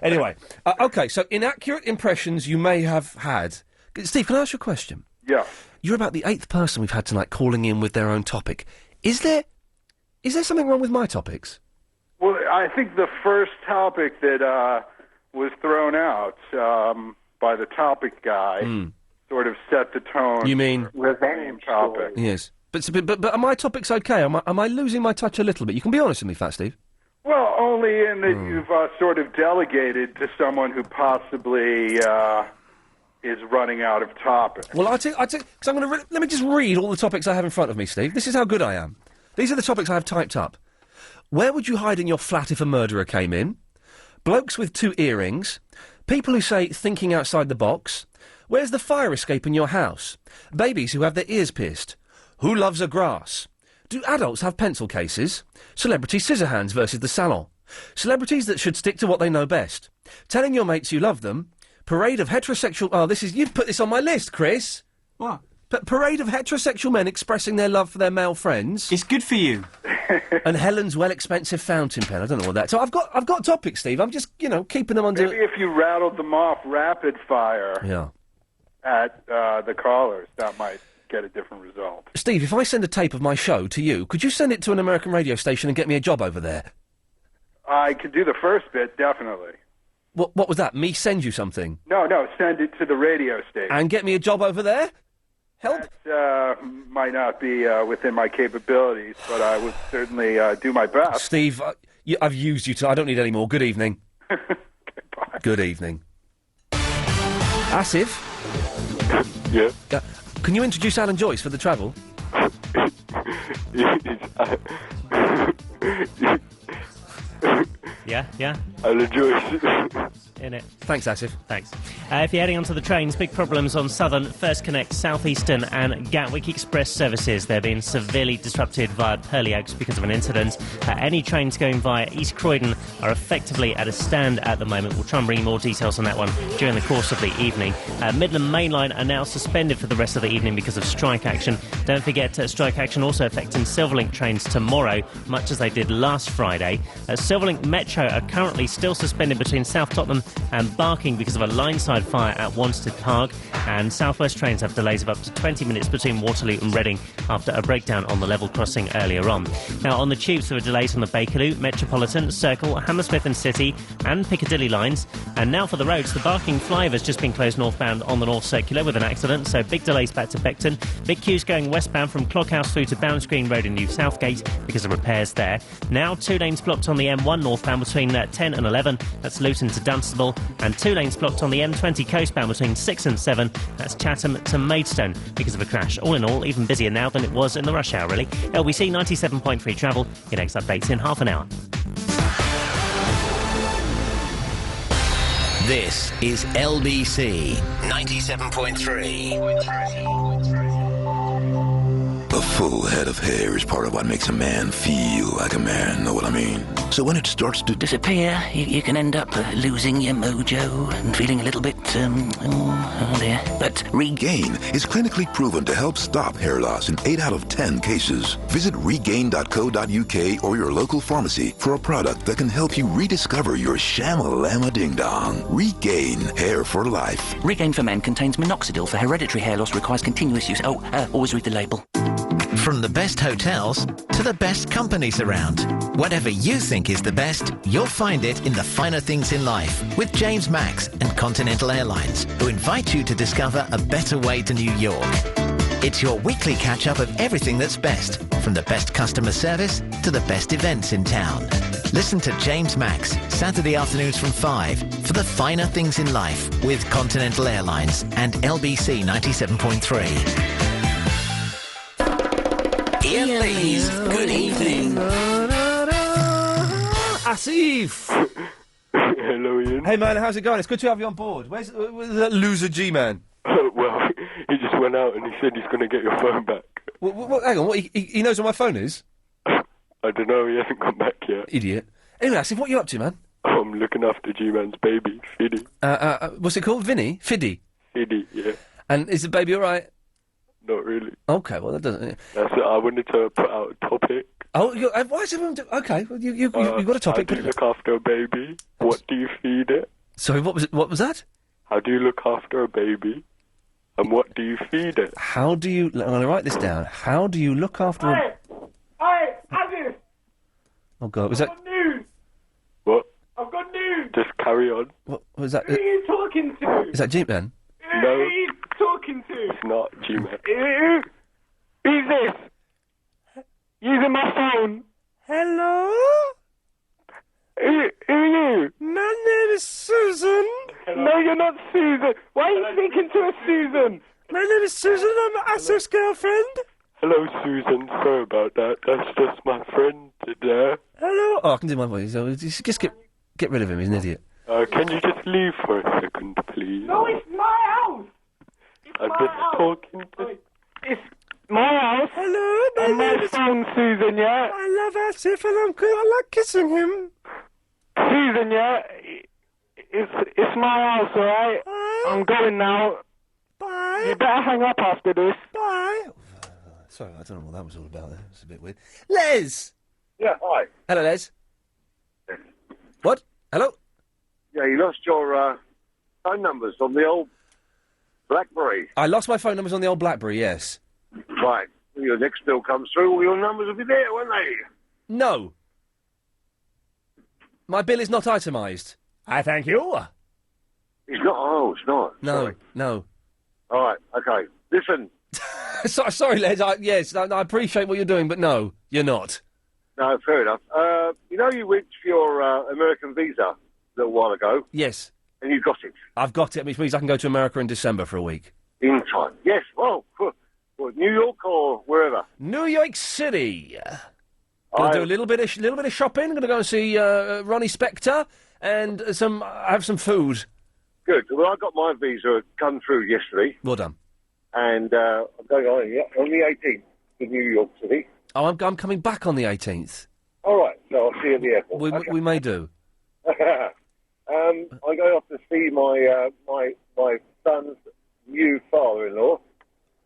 Anyway, okay, so inaccurate impressions you may have had. Steve, can I ask you a question? Yeah. You're about the 8th person we've had tonight calling in with their own topic. Is there something wrong with my topics? Well, I think the first topic that was thrown out by the topic guy sort of set the tone. You mean revenge topic? Yes, but are my topics okay? Am I losing my touch a little bit? You can be honest with me, Fat Steve. Well, only in that you've sort of delegated to someone who possibly is running out of topics. Well, I take. So I'm going to let me just read all the topics I have in front of me, Steve. This is how good I am. These are the topics I have typed up. Where would you hide in your flat if a murderer came in? Blokes with 2 earrings. People who say thinking outside the box. Where's the fire escape in your house? Babies who have their ears pierced. Who loves a grass? Do adults have pencil cases? Celebrity scissor hands versus the salon. Celebrities that should stick to what they know best. Telling your mates you love them. Parade of heterosexual... Oh, you've put this on my list, Chris. What? Parade of heterosexual men expressing their love for their male friends. It's good for you. And Helen's well-expensive fountain pen. I don't know what that... So I've got topics, Steve. I'm just, keeping them under... Maybe if you rattled them off rapid fire at the callers, that might get a different result. Steve, if I send a tape of my show to you, could you send it to an American radio station and get me a job over there? I could do the first bit, definitely. What was that? Me send you something? No, send it to the radio station. And get me a job over there? Help? That might not be within my capabilities, but I would certainly do my best. Steve, I've used you I don't need any more. Good evening. Bye. Good evening. Asif? Yeah? Can you introduce Alan Joyce for the travel? Yeah. Alan Joyce. In it. Thanks, Asif. Thanks. If you're heading onto the trains, big problems on Southern, First Connect, Southeastern and Gatwick Express services. They're being severely disrupted via Purley-Oaks because of an incident. Any trains going via East Croydon are effectively at a stand at the moment. We'll try and bring more details on that one during the course of the evening. Midland Main Line are now suspended for the rest of the evening because of strike action. Don't forget, strike action also affecting Silverlink trains tomorrow, much as they did last Friday. Silverlink Metro are currently still suspended between South Tottenham and Barking because of a line-side fire at Wanstead Park, and South West trains have delays of up to 20 minutes between Waterloo and Reading after a breakdown on the level crossing earlier on. Now, on the tubes, there are delays on the Bakerloo, Metropolitan, Circle, Hammersmith and City and Piccadilly lines. And now for the roads, the Barking flyover has just been closed northbound on the North Circular with an accident, so big delays back to Beckton. Big queues going westbound from Clockhouse through to Bounds Green Road in New Southgate because of repairs there. Now 2 lanes blocked on the M1 northbound between 10 and 11, that's Luton to Dunstable, and 2 lanes blocked on the M20 coastbound between 6 and 7, that's Chatham to Maidstone because of a crash. All in all, even busier now than it was in the rush hour, really. LBC 97.3 travel. Your next update's in half an hour. This is LBC 97.3. A full head of hair is part of what makes a man feel like a man, know what I mean? So when it starts to disappear, you can end up losing your mojo and feeling a little bit, oh dear. But Regain is clinically proven to help stop hair loss in 8 out of 10 cases. Visit regain.co.uk or your local pharmacy for a product that can help you rediscover your shamalama ding-dong. Regain, hair for life. Regain for men contains minoxidil for hereditary hair loss, requires continuous use. Always read the label. From the best hotels to the best companies around. Whatever you think is the best, you'll find it in the finer things in life with James Max and Continental Airlines, who invite you to discover a better way to New York. It's your weekly catch-up of everything that's best, from the best customer service to the best events in town. Listen to James Max, Saturday afternoons from 5, for the finer things in life with Continental Airlines and LBC 97.3. Iain Lee's Good Evening. Asif! Hello, Ian. Hey, man, how's it going? It's good to have you on board. Where's that loser G-man? Well, he just went out and he said he's going to get your phone back. Hang on, he knows where my phone is? I don't know, he hasn't come back yet. Idiot. Anyway, Asif, what are you up to, man? I'm looking after G-man's baby, Fiddy. What's it called? Vinny? Fiddy? Fiddy, yeah. And is the baby all right? Not really. Okay, well, that doesn't... That's it. I wanted to put out a topic. Oh, why is everyone... Okay, well, you've got a topic. How do you look after a baby? What do you feed it? Sorry, what was that? How do you look after a baby? And what do you feed it? How do you... I'm going to write this down. How do you look after a... Hey, Asif! Oh, God, was that... I've got news! What? I've got news! Just carry on. What was that? Who are you talking to? Is that G-Man? Who are you talking to? It's not G-Man. Who's this? Using my phone. Hello? Who are you? My name is Susan. Hello. No, you're not Susan. Why are you speaking to a Susan? My name is Susan. I'm Asif's girlfriend. Hello, Susan. Sorry about that. That's just my friend there. Hello. Oh, I can do my voice. So just get rid of him. He's an idiot. Can you just leave for a second, please? No, it's my house. I'm just talking to... It's my house. Hello, my phone, Susan, yeah? I love Asif and I like kissing him. Susan, yeah? It's my house, alright? I'm going now. Bye. You better hang up after this. Bye. Sorry, I don't know what that was all about there. It's a bit weird. Les! Yeah, hi. Hello, Les. What? Hello? Yeah, you lost your phone numbers on the old BlackBerry. I lost my phone numbers on the old BlackBerry, yes. Right. When your next bill comes through, all your numbers will be there, won't they? No. My bill is not itemised. I thank you. It's not. Oh, it's not. No, Sorry. no. All right, okay. Listen. Sorry, Les. Yes, I appreciate what you're doing, but no, you're not. No, fair enough. You know you went for your American visa a little while ago, Yes. and you got it I've got it, which means I can go to America in December for a week. in time. Yes. Well, New York or wherever. New York City. Gonna do a little bit of shopping. Gonna go and see Ronnie Spector and have some food. Good. Well, I got my visa come through yesterday, Well done. and I'm going on the 18th to New York City. Oh, I'm coming back on the 18th. All right, so I'll see you at the airport. We may do. I'm going off to see my my son's new father-in-law.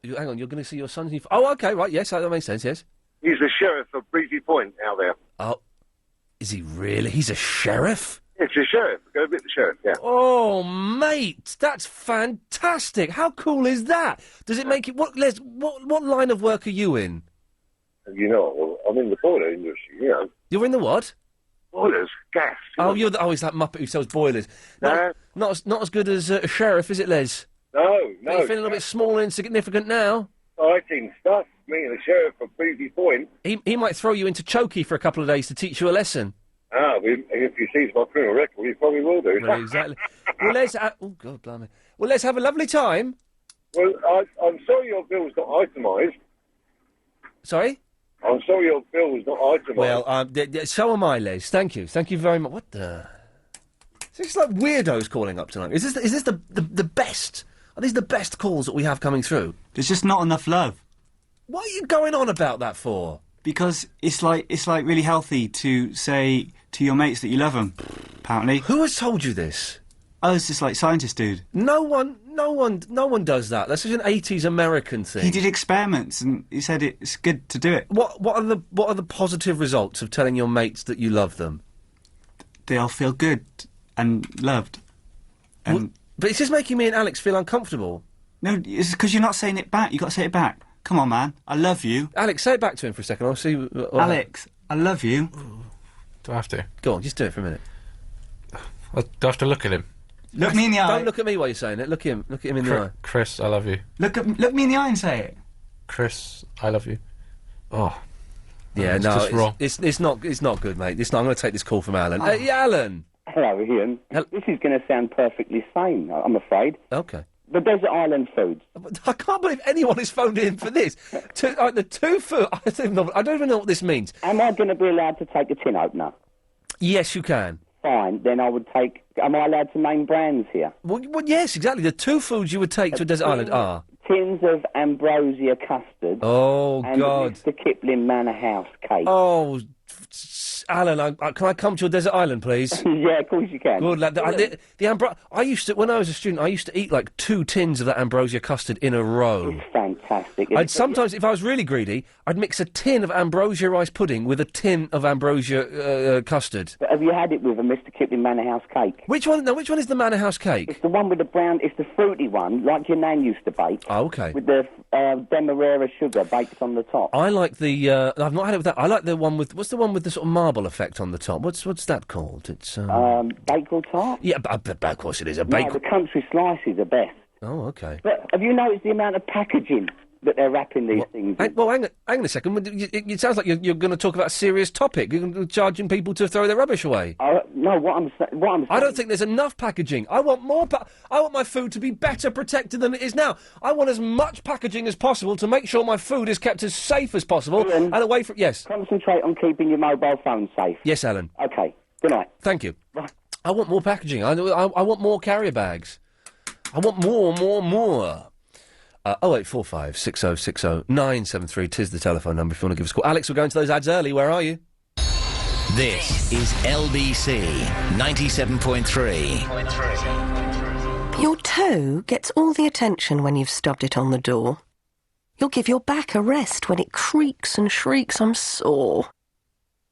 Hang on, you're going to see your son's new... Oh, OK, right, yes, that makes sense, yes. He's the sheriff of Breezy Point out there. Oh, is he really? He's a sheriff? It's a sheriff. Go with the sheriff, yeah. Oh, mate, that's fantastic. How cool is that? Does it make it... Les, what line of work are you in? You know, well, I'm in the boiler industry, you know. You're in the what? Boilers, gas. It's that muppet who sells boilers. Not as good as a sheriff, is it, Les? No. Are you feeling a little bit small and insignificant now? Exciting stuff. Me and the sheriff of Breezy Point. He might throw you into chokey for a couple of days to teach you a lesson. If he sees my criminal record, he probably will do. Well, exactly. Well, Les... oh, God, blimey. Well, let's have a lovely time. Well, I'm sorry your bill's not itemised. Sorry? I'm sorry your bill's not itemised. Well, so am I, Les. Thank you. Thank you very much. What the... It's like weirdos calling up tonight. Is this the best... Are these the best calls that we have coming through? There's just not enough love. What are you going on about that for? Because it's like really healthy to say to your mates that you love them. Apparently. Who has told you this? Oh, it's just like scientist dude. No one does that. That's such an 80s American thing. He did experiments and he said it's good to do it. What are the positive results of telling your mates that you love them? They'll feel good and loved. And but it's just making me and Alex feel uncomfortable. No, it's because you're not saying it back. You've got to say it back. Come on, man. I love you. Alex, say it back to him for a second. I'll see. Alex, I love you. Do I have to? Go on, just do it for a minute. Do I have to look at him? Look me in the eye. Don't look at me while you're saying it. Look him in the eye. Chris, I love you. Look me in the eye and say it. Chris, I love you. Oh. Yeah, it's no, just wrong. It's not good, mate. I'm going to take this call from Alan. Alan. Hello, Ian. This is going to sound perfectly sane, I'm afraid. Okay. The Desert Island Foods. I can't believe anyone has phoned in for this. The 2 food... I don't even know what this means. Am I going to be allowed to take a tin opener? Yes, you can. Fine, then I would take... Am I allowed to name brands here? Well, yes, exactly. The 2 foods you would take to a desert island are... Tins of ambrosia custard. Oh, and God. Mr. Kipling Manor House cake. Oh, Alan, can I come to your desert island, please? Yeah, of course you can. Good lad. I used to, when I was a student, I used to eat like 2 tins of that ambrosia custard in a row. It's fantastic. I'd sometimes, if I was really greedy, I'd mix a tin of ambrosia rice pudding with a tin of ambrosia custard. But have you had it with a Mr. Kipling Manor House cake? Which one? No, which one is the Manor House cake? It's the one with the brown. It's the fruity one, like your nan used to bake. Oh, okay. With the demerara sugar baked on the top. I like the. I've not had it with that. I like the one with. What's the one with the sort of marble effect on the top? What's that called? It's Bakewell tart. Yeah, of course it is a No, bakewell. the country slice is the best. Oh, okay. But have you noticed the amount of packaging that they're wrapping these things in? Hang on a second. It sounds like you're going to talk about a serious topic. You're charging people to throw their rubbish away. No, what I'm saying... I don't think there's enough packaging. I want more. I want my food to be better protected than it is now. I want as much packaging as possible to make sure my food is kept as safe as possible and away from. Yes. Concentrate on keeping your mobile phone safe. Yes, Alan. Okay. Good night. Thank you. Right. I want more packaging. I want more carrier bags. I want more. 0845 6060 973. 'Tis the telephone number if you want to give us a call. Alex, we're going to those ads early. Where are you? This is LBC 97.3. Your toe gets all the attention when you've stubbed it on the door. You'll give your back a rest when it creaks and shrieks, I'm sore.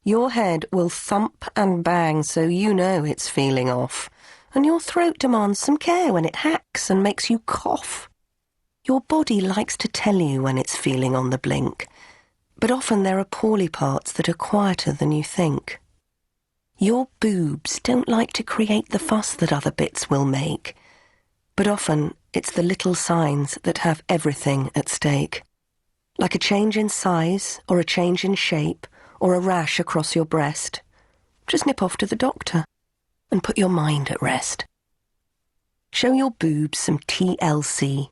Your head will thump and bang so you know it's feeling off, and your throat demands some care when it hacks and makes you cough. Your body likes to tell you when it's feeling on the blink, but often there are poorly parts that are quieter than you think. Your boobs don't like to create the fuss that other bits will make, but often it's the little signs that have everything at stake. Like a change in size, or a change in shape, or a rash across your breast. Just nip off to the doctor and put your mind at rest. Show your boobs some TLC.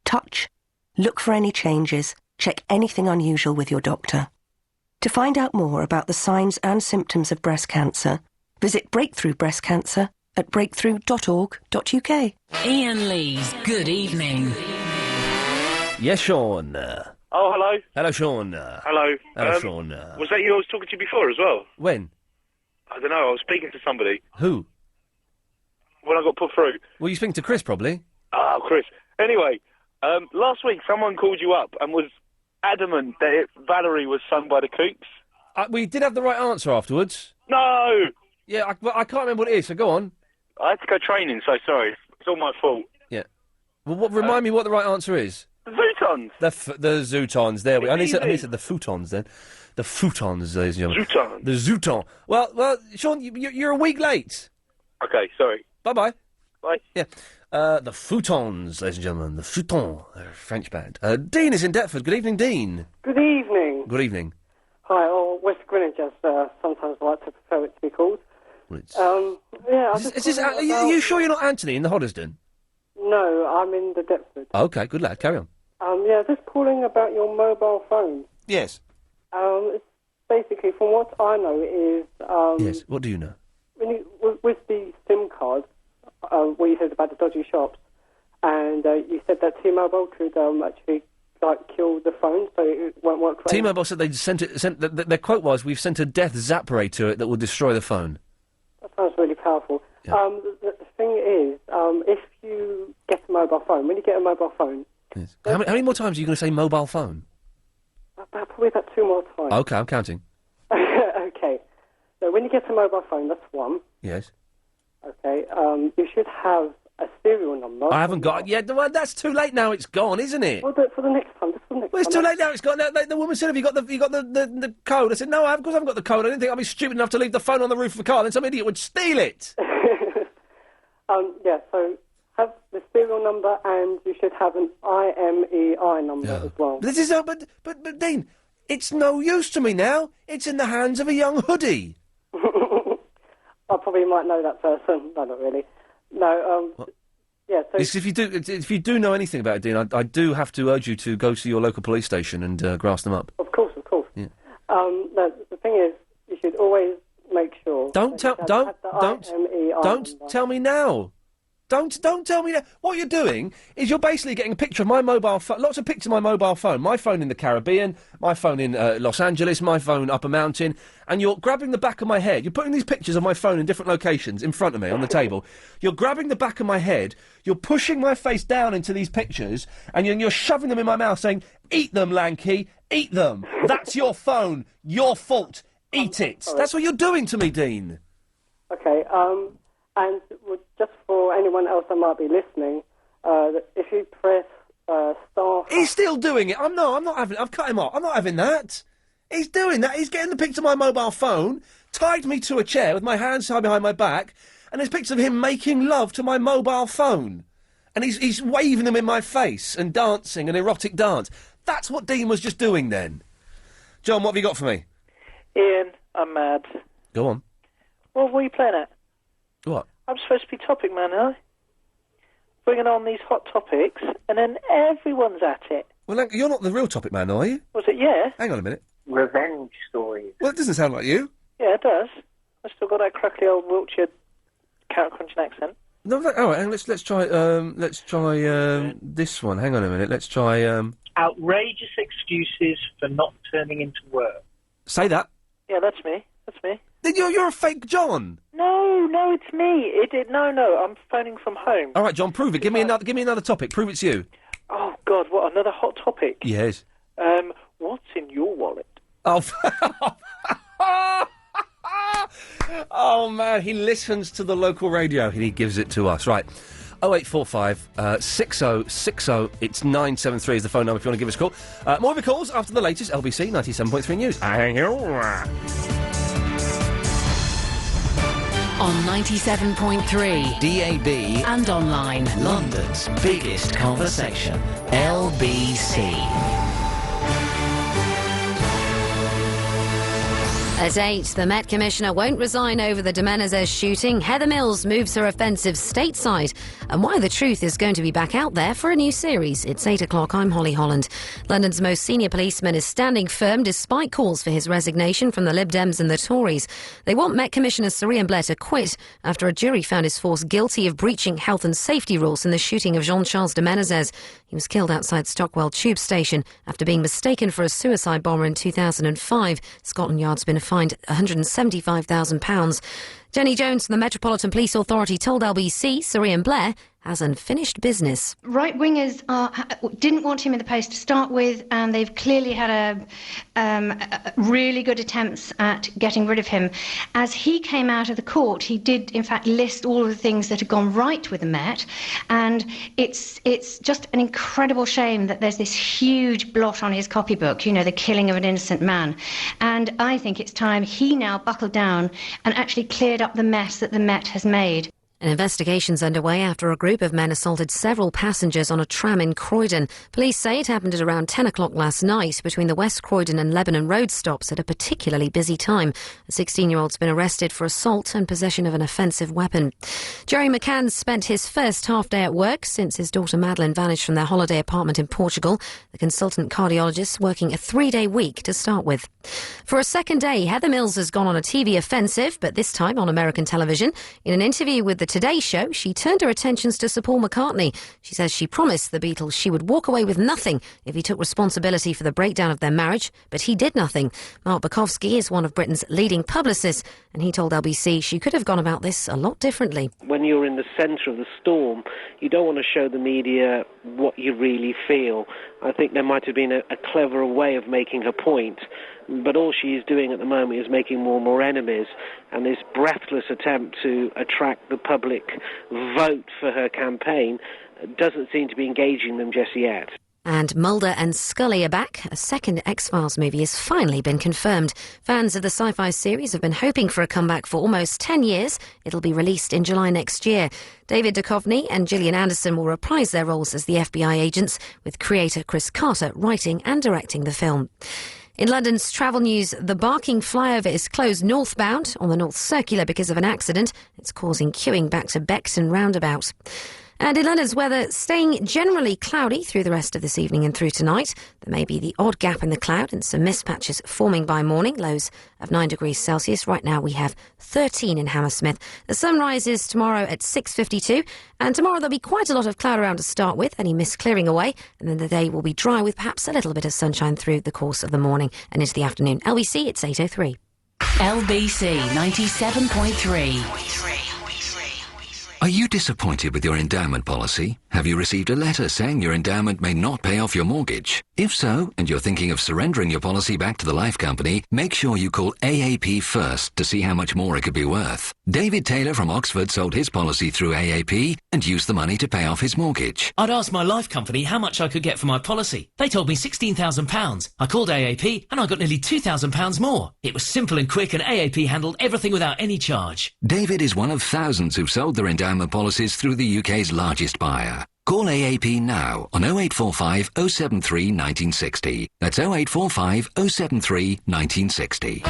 Touch, look for any changes, check anything unusual with your doctor. To find out more about the signs and symptoms of breast cancer, visit Breakthrough Breast Cancer at breakthrough.org.uk. Iain Lee's Good Evening. Yes, Sean. Oh, hello. Hello, Sean. Hello. Hello, Sean. Was that you I was talking to before as well? When? I don't know. I was speaking to somebody Who? when I got put through. Well, you speaking to Chris, probably. Oh, Chris. Anyway, last week someone called you up and was adamant that Valerie was sung by the Coops. We did have the right answer afterwards. No! Yeah, I can't remember what it is, so go on. I had to go training, so sorry. It's all my fault. Yeah. Well, remind me what the right answer is. The Zootons. The Zootons. There we. I It's need easy. said the Futons then. The Futons, ladies and gentlemen. Zooton. The Zooton. Well, Sean, you're a week late. Okay, sorry. Bye. Bye. Yeah. The Futons, ladies and gentlemen. The Futons. They're a French band. Dean is in Deptford. Good evening, Dean. Good evening. Good evening. Hi, or West Greenwich, as sometimes I like to prefer it to be called. Yeah, Are you sure you're not Anthony in the Hoddesdon? No, I'm in the Deptford. Okay, good lad. Carry on. Yeah, just calling about your mobile phone. Yes. It's basically, from what I know, is Yes. What do you know? when with the SIM card, what you said about the dodgy shops, and you said that T-Mobile could actually kill the phone, so it won't work. For T-Mobile said they'd their quote was, "We've sent a death zap ray to it that will destroy the phone." That sounds really powerful. Yeah. The thing is, if you get a mobile phone, when you get a mobile phone, Yes. How many more times are you going to say mobile phone? probably about 2 more times. Okay, I'm counting. Okay. So when you get a mobile phone, that's one. Yes. Okay. You should have a serial number. I haven't got. Yeah, well, that's too late now. It's gone, isn't it? Well, for the next time. Just for the next Well, it's time. too late now. It's gone. The woman said, "Have you got the code?" I said, "No, of course I haven't got the code. I didn't think I'd be stupid enough to leave the phone on the roof of a car. Then some idiot would steal it." Yeah. So have the serial number, and you should have an IMEI number as well. This is but Dean, it's no use to me now. It's in the hands of a young hoodie. I probably might know that person. No, not really. No. Yeah. So It's if you do know anything about it, Dean, I do have to urge you to go to your local police station and grass them up. Of course. Yeah. No, the thing is, you should always make sure. Don't tell me now. Don't tell me that. What you're doing is you're basically getting a picture of my mobile phone, lots of pictures of my mobile phone, my phone in the Caribbean, my phone in Los Angeles, my phone up a mountain, and you're grabbing the back of my head. You're putting these pictures of my phone in different locations in front of me on the table. You're grabbing the back of my head, you're pushing my face down into these pictures, and you're shoving them in my mouth saying, "Eat them, Lanky, eat them. That's your phone. Your fault. Eat it." That's what you're doing to me, Dean. Okay. And just for anyone else that might be listening, if you press star... He's still doing it. I'm not having... I've cut him off. I'm not having that. He's doing that. He's getting the picture of my mobile phone, tied me to a chair with my hands tied behind my back, and there's pictures of him making love to my mobile phone. And he's waving them in my face and dancing an erotic dance. That's what Dean was just doing then. John, what have you got for me? Ian, I'm mad. Go on. What were you playing at? What? I'm supposed to be topic man, aren't I? Bringing on these hot topics, and then everyone's at it. Well, you're not the real topic man, are you? Was it? Yeah. Hang on a minute. Revenge stories. Well, it doesn't sound like you. Yeah, it does. I still got that crackly old Wiltshire carrot crunching accent. No, all right. Let's try this one. Hang on a minute. Let's try. Outrageous excuses for not turning into work. Say that. Yeah, that's me. That's me. Then you're a fake John. No, it's me. No, I'm phoning from home. All right, John, prove it. Give me another topic. Prove it's you. Oh God, what another hot topic? Yes. What's in your wallet? Oh. Oh, man, he listens to the local radio and he gives it to us. Right. 0845 6060. It's 973 is the phone number if you want to give us a call. More of your calls after the latest LBC 97.3 News. On 97.3 DAB and online. London's biggest conversation. LBC. At 8, the Met Commissioner won't resign over the de Menezes shooting. Heather Mills moves her offensive stateside. And why the truth is going to be back out there for a new series. It's 8 o'clock. I'm Holly Holland. London's most senior policeman is standing firm despite calls for his resignation from the Lib Dems and the Tories. They want Met Commissioner Sir Iain Blair to quit after a jury found his force guilty of breaching health and safety rules in the shooting of Jean-Charles de Menezes. He was killed outside Stockwell Tube Station after being mistaken for a suicide bomber in 2005. Scotland Yard's been fined £175,000. Jenny Jones from the Metropolitan Police Authority told LBC Sir Iain Blair has unfinished business. Right-wingers didn't want him in the post to start with, and they've clearly had a really good attempts at getting rid of him. As he came out of the court, he did, in fact, list all of the things that had gone right with the Met, and it's just an incredible shame that there's this huge blot on his copybook, you know, the killing of an innocent man. And I think it's time he now buckled down and actually cleared up the mess that the Met has made. An investigation's underway after a group of men assaulted several passengers on a tram in Croydon. Police say it happened at around 10 o'clock last night between the West Croydon and Lebanon Road stops at a particularly busy time. A 16-year-old's been arrested for assault and possession of an offensive weapon. Jerry McCann spent his first half-day at work since his daughter Madeline vanished from their holiday apartment in Portugal. The consultant cardiologist working a 3-day week to start with. For a second day, Heather Mills has gone on a TV offensive, but this time on American television. In an interview with the Today Show, she turned her attentions to Sir Paul McCartney. She says she promised the Beatles she would walk away with nothing if he took responsibility for the breakdown of their marriage, but he did nothing. Mark Bukowski is one of Britain's leading publicists, and he told LBC she could have gone about this a lot differently. When you're in the centre of the storm, you don't want to show the media what you really feel. I think there might have been a cleverer way of making her point, but all she is doing at the moment is making more and more enemies, and this breathless attempt to attract the public vote for her campaign doesn't seem to be engaging them just yet. And Mulder and Scully are back. A second X-Files movie has finally been confirmed. Fans of the sci-fi series have been hoping for a comeback for almost 10 years. It'll be released in July next year. David Duchovny and Gillian Anderson will reprise their roles as the FBI agents, with creator Chris Carter writing and directing the film. In London's travel news, the Barking flyover is closed northbound on the North Circular because of an accident. It's causing queuing back to Beckton roundabout. And in London's weather, staying generally cloudy through the rest of this evening and through tonight. There may be the odd gap in the cloud and some mist patches forming by morning, lows of 9 degrees Celsius. Right now we have 13 in Hammersmith. The sun rises tomorrow at 6:52, and tomorrow there'll be quite a lot of cloud around to start with, any mist clearing away, and then the day will be dry with perhaps a little bit of sunshine through the course of the morning and into the afternoon. LBC, it's 8:03. LBC 97.3. Are you disappointed with your endowment policy? Have you received a letter saying your endowment may not pay off your mortgage? If so, and you're thinking of surrendering your policy back to the life company, make sure you call AAP first to see how much more it could be worth. David Taylor from Oxford sold his policy through AAP and used the money to pay off his mortgage. I'd asked my life company how much I could get for my policy. They told me £16,000. I called AAP and I got nearly £2,000 more. It was simple and quick, and AAP handled everything without any charge. David is one of thousands who've sold their endowment policies through the UK's largest buyer. Call AAP now on 0845 073 1960. That's 0845 073 1960.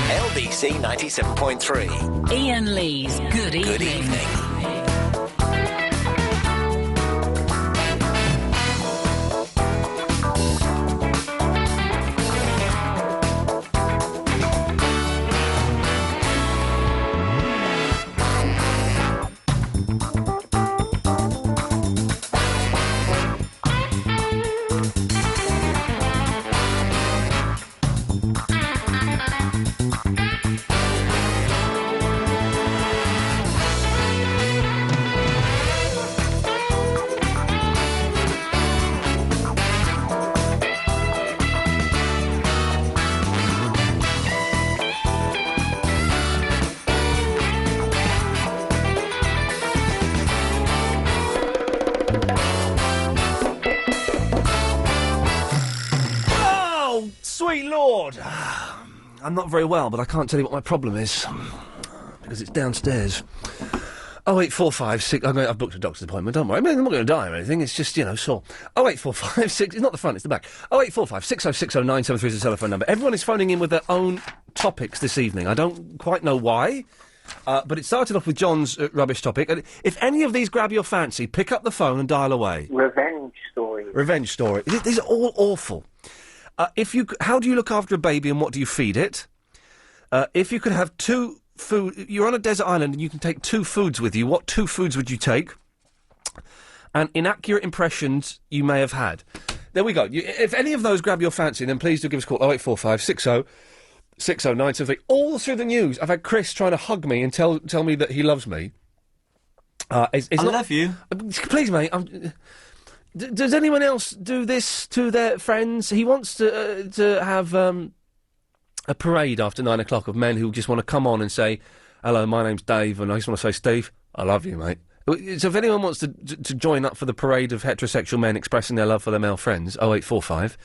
LBC 97.3. Iain Lee's Good Evening. Good evening. sweet Lord! I'm not very well, but I can't tell you what my problem is. Because it's downstairs. 08456... I've booked a doctor's appointment, don't worry. I mean, I'm not going to die or anything, it's just, sore. 08456... It's not the front, it's the back. 08456 6060 973 is the telephone number. Everyone is phoning in with their own topics this evening. I don't quite know why, but it started off with John's rubbish topic. And if any of these grab your fancy, pick up the phone and dial away. Revenge story. Revenge story. These are all awful. How do you look after a baby and what do you feed it? If you could have two food, you're on a desert island and you can take two foods with you. What two foods would you take? And inaccurate impressions you may have had. There we go. If any of those grab your fancy, then please do give us a call. 0845 60 60 973. All through the news, I've had Chris trying to hug me and tell me that he loves me. I love you. Please, mate. Does anyone else do this to their friends? He wants to have a parade after 9 o'clock of men who just want to come on and say, hello, my name's Dave, and I just want to say, Steve, I love you, mate. So if anyone wants to join up for the parade of heterosexual men expressing their love for their male friends, 0845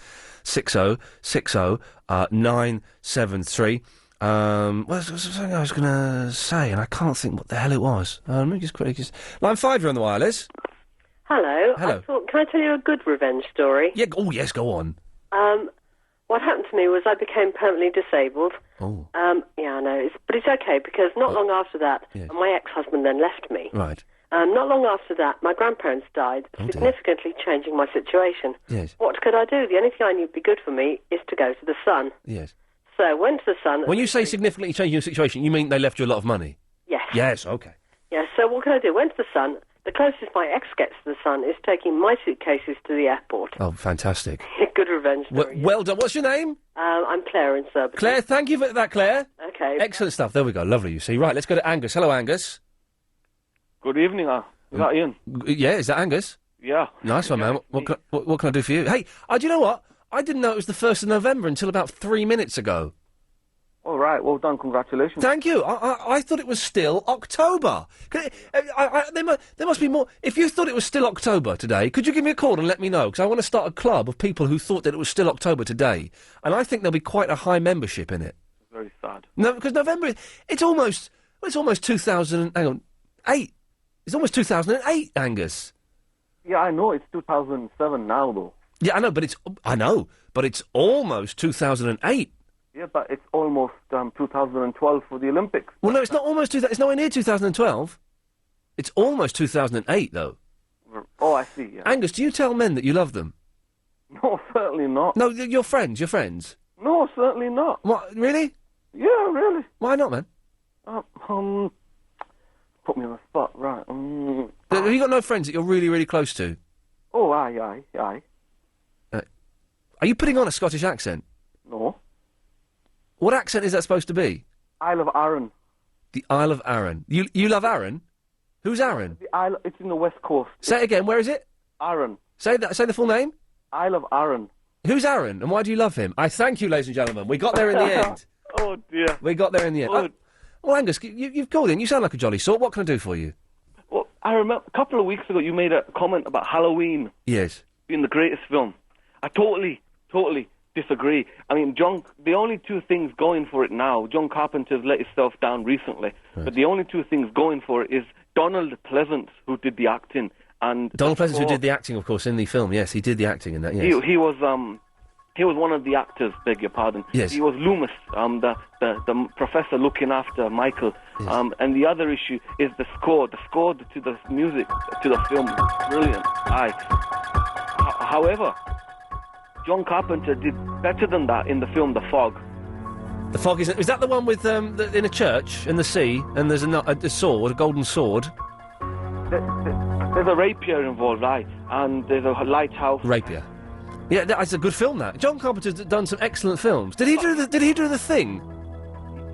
60 60 973. What was something I was going to say, and I can't think what the hell it was. Let me just quickly... Line 5, you're on the wireless. Hello. Hello. Can I tell you a good revenge story? Yeah. Oh, yes, go on. What happened to me was I became permanently disabled. Oh. Yeah, I know. But it's okay, because not long after that, my ex-husband then left me. Right. Not long after that, my grandparents died, significantly changing my situation. Yes. What could I do? The only thing I knew would be good for me is to go to the Sun. Yes. So I went to the Sun. When you say significantly changing your situation, you mean they left you a lot of money? Yes. Yes, okay. Yeah, so what can I do? Went to the Sun. The closest my ex gets to the Sun is taking my suitcases to the airport. Oh, fantastic. Good revenge story. Well done. What's your name? I'm Claire in Surbiton. Claire, thank you for that, Claire. Okay. Excellent stuff. There we go. Lovely, you see. Right, let's go to Angus. Hello, Angus. Good evening, is that Ian? Yeah, is that Angus? Yeah. Nice one, man. What can I do for you? Hey, do you know what? I didn't know it was the 1st of November until about 3 minutes ago. All right, well done, congratulations. Thank you. I thought it was still October. There must be more. If you thought it was still October today, could you give me a call and let me know? Because I want to start a club of people who thought that it was still October today. And I think there'll be quite a high membership in it. Very sad. No, because November, it's almost 2000, hang on, 8. It's almost 2008, Angus. Yeah, I know, it's 2007 now, though. Yeah, I know, but it's almost 2008. Yeah, but it's almost 2012 for the Olympics. Well, no, it's not almost it's nowhere near 2012. It's almost 2008, though. Oh, I see, yeah. Angus, do you tell men that you love them? No, certainly not. No, your friends. No, certainly not. What, really? Yeah, really. Why not, man? Put me on the spot, right. Have you got no friends that you're really, really close to? Oh, aye. Are you putting on a Scottish accent? No. What accent is that supposed to be? Isle of Arran. The Isle of Arran. You love Arran? Who's Arran? It's in the west coast. Say it again, where is it? Arran. Say the full name? Isle of Arran. Who's Arran, and why do you love him? I thank you, ladies and gentlemen. We got there in the end. Oh, dear. We got there in the end. Well, Angus, you've called in. You sound like a jolly sort. What can I do for you? Well, I remember a couple of weeks ago you made a comment about Halloween. Yes. Being the greatest film. I totally disagree. I mean, the only two things going for it now, John Carpenter's let himself down recently, but the only two things going for it is Donald Pleasance, who did the acting, and... Donald Pleasance, who did the acting, of course, in the film. Yes, he did the acting in that, yes. He was one of the actors, beg your pardon. Yes. He was Loomis, the professor looking after Michael. Yes. And the other issue is the score. The score to the music, to the film, is brilliant. However, John Carpenter did better than that in the film The Fog. The Fog is that the one with in a church in the sea and there's a sword, a golden sword? There's a rapier involved, and there's a lighthouse. Rapier. Yeah, that's a good film. That John Carpenter's done some excellent films. Did he do the Thing?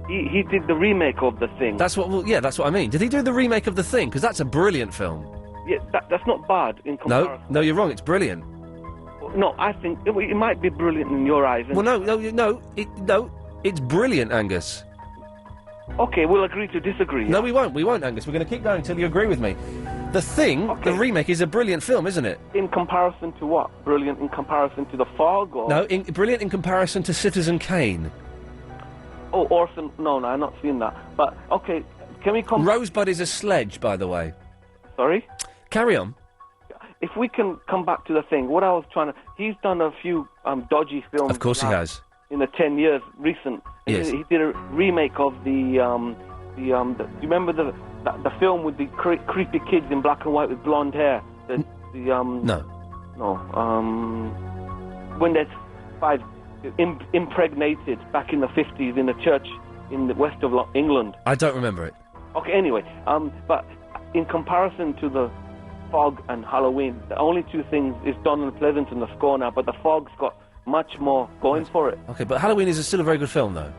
He did the remake of The Thing. That's what I mean. Did he do the remake of The Thing? Because that's a brilliant film. Yeah, that's not bad in comparison. No, you're wrong. It's brilliant. No, I think it might be brilliant in your eyes. Well, no, it's brilliant, Angus. Okay, we'll agree to disagree. No, we won't, Angus. We're going to keep going until you agree with me. The Thing, the remake, is a brilliant film, isn't it? In comparison to what? Brilliant in comparison to The Fog, or No, brilliant in comparison to Citizen Kane. oh, Orson? No, I've not seen that. But okay, can we come? Rosebud is a sledge, by the way. Sorry. Carry on. If we can come back to The Thing, what I was trying to... He's done a few dodgy films. Of course he has. In the 10 years recent. Yes. He did a remake of do you remember the film with the creepy kids in black and white with blonde hair? No. When there's 5 impregnated back in the 50s in a church in the west of England. I don't remember it. Okay, anyway, but in comparison to The Fog and Halloween, the only two things is Donald Pleasant and the score now, but The Fog's got much more going for it. Okay, but Halloween is still a very good film, though.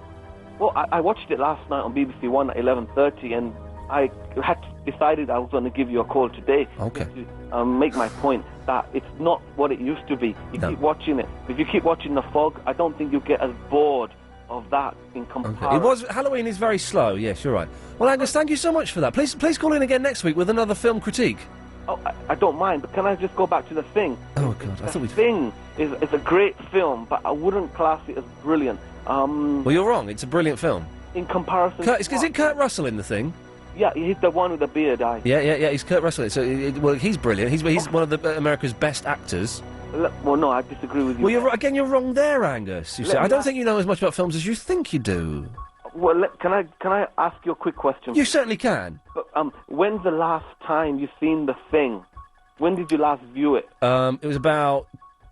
Well, I watched it last night on BBC One at 11:30, and I had decided I was going to give you a call today to make my point that it's not what it used to be. You keep watching it. If you keep watching The Fog, I don't think you get as bored of that in comparison. Halloween is very slow. Yes, you're right. Well, Angus, thank you so much for that. Please call in again next week with another film critique. Oh, I don't mind, but can I just go back to The Thing? Oh God, I thought The Thing is a great film, but I wouldn't class it as brilliant. Well, you're wrong. It's a brilliant film. In comparison, is it Kurt Russell in The Thing? Yeah, he's the one with the beard. Yeah. He's Kurt Russell. So, well, he's brilliant. He's one of America's best actors. Well, no, I disagree with you. Well, you're wrong there, Angus. You say I don't think you know as much about films as you think you do. Well, can I ask you a quick question? You certainly can. But, when's the last time you seen The Thing? When did you last view it? It was about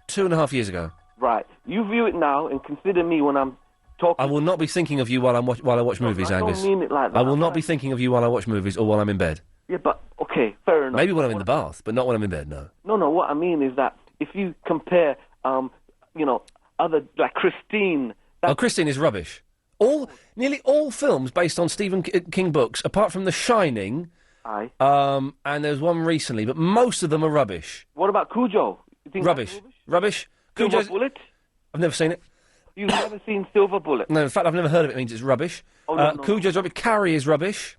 2.5 years ago. Right. You view it now and consider me when I'm talking. I will not be thinking of you while I watch movies, Angus. I don't mean it like that. I will not be thinking of you while I watch movies or while I'm in bed. Yeah, but okay, fair enough. Maybe when I'm in the bath, but not when I'm in bed. No. No. What I mean is that if you compare, other like Christine. Christine is rubbish. Nearly all films based on Stephen King books, apart from The Shining. Aye. And there's one recently, but most of them are rubbish. What about Cujo? You think rubbish. Rubbish. Silver Bullet? I've never seen it. You've never seen Silver Bullet? No, in fact, I've never heard of it. It means it's rubbish. Oh, no. Cujo's rubbish. Carrie is rubbish.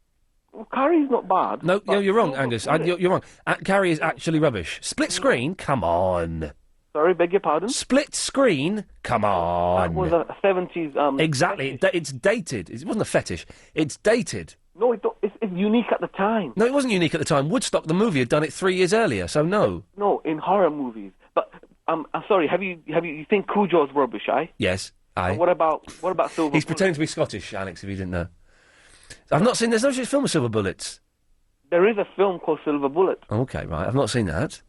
Well, Carrie's not bad. No, you're wrong, Angus. You're wrong. Carrie is actually rubbish. Split screen? Come on. Sorry, beg your pardon? Split screen? Come on. That was a 70s... Exactly. It's dated. It wasn't a fetish. It's dated. No, it's unique at the time. No, it wasn't unique at the time. Woodstock, the movie, had done it 3 years earlier, so no. No, in horror movies. But, I'm sorry, you think Cujo's rubbish, aye? Yes, aye. What about Silver He's pretending to be Scottish, Alex, if you didn't know. I've not seen... There's no such film as Silver Bullets. There is a film called Silver Bullet. Okay, right. I've not seen that.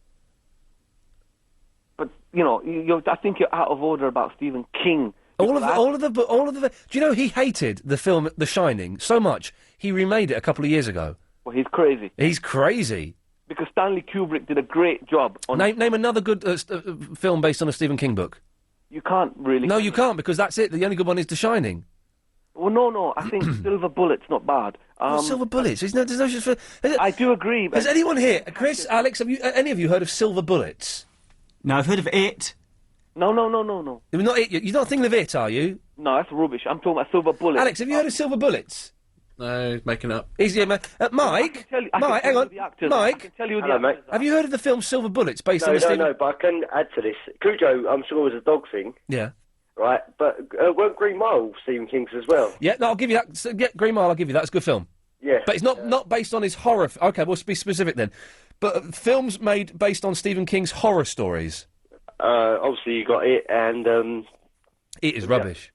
But, I think you're out of order about Stephen King. All of the. Do you know he hated the film The Shining so much he remade it a couple of years ago? Well, he's crazy. He's crazy. Because Stanley Kubrick did a great job on... Name another good film based on a Stephen King book. You can't really... No, you can't, because that's it. The only good one is The Shining. Well, no, I think Silver Bullet's not bad. Silver Bullets? There's no... I do agree. Has anyone here... Chris, Alex, have any of you heard of Silver Bullets? No, I've heard of It. No. Not It. You're not thinking of It, are you? No, that's rubbish. I'm talking about Silver Bullets. Alex, have you heard of Silver Bullets? No, he's making up. Mike, hang on. Mike, Hello, mate. Have you heard of the film Silver Bullets based on No, Stephen... no, but I can add to this. Cujo, I'm sure, was a dog thing. Yeah. Right, but weren't Green Mile Stephen King's as well? Yeah, no, I'll give you that. Green Mile, I'll give you that. It's a good film. Yeah. But it's not based on his horror... OK, we'll be specific then. But films made based on Stephen King's horror stories. Obviously, you got It and... It is rubbish.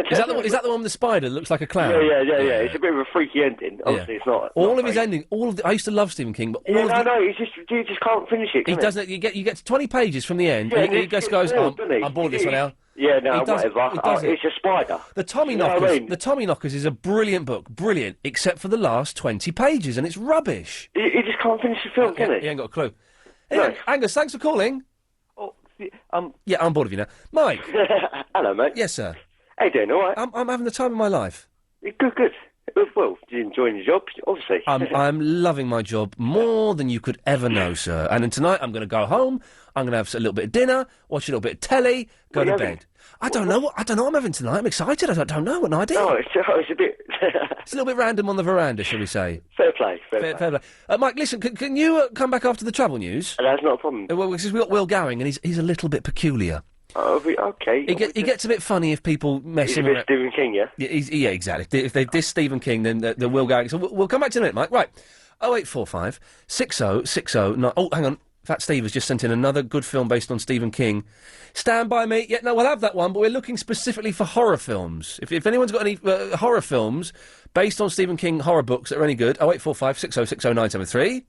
Is that the one with the spider that looks like a clown? Yeah. It's a bit of a freaky ending. Obviously, it's not. All of his ending. I used to love Stephen King, but you just can't finish it. He doesn't. You get to 20 pages from the end, and he just goes, "I'm bored of this one now." Yeah, no, whatever. It's a spider. The Tommy Knockers. The Tommy Knockers is a brilliant book, brilliant, except for the last 20 pages, and it's rubbish. He just can't finish the film, can he? He ain't got a clue. Anyway, Angus, thanks for calling. Yeah, I'm bored of you now, Mike. Hello, mate. Yes, sir. How you doing? All right. I'm having the time of my life. Good. Well, you're enjoying your job, obviously. I'm loving my job more than you could ever know, sir. And then tonight I'm going to go home. I'm going to have a little bit of dinner, watch a little bit of telly, go to bed. I don't know what I'm having tonight. I'm excited. I don't know. What an idea. Oh, it's a bit. It's a little bit random on the veranda, shall we say? Fair play. Fair play. Mike, listen. Can you come back after the travel news? That's not a problem. Well, because we've got Will Gowing, and he's a little bit peculiar. Oh, okay. He gets a bit funny if people mess He's him a bit around. Stephen King, yeah? Yeah, exactly. If they diss Stephen King, then the Will Gowing. So we'll come back to it in a minute, Mike. Right. 0845 6060. Oh, hang on. Fat Steve has just sent in another good film based on Stephen King. Stand By Me. Yeah, no, we'll have that one, but we're looking specifically for horror films. If anyone's got any horror films based on Stephen King horror books that are any good, 0845 6060 973.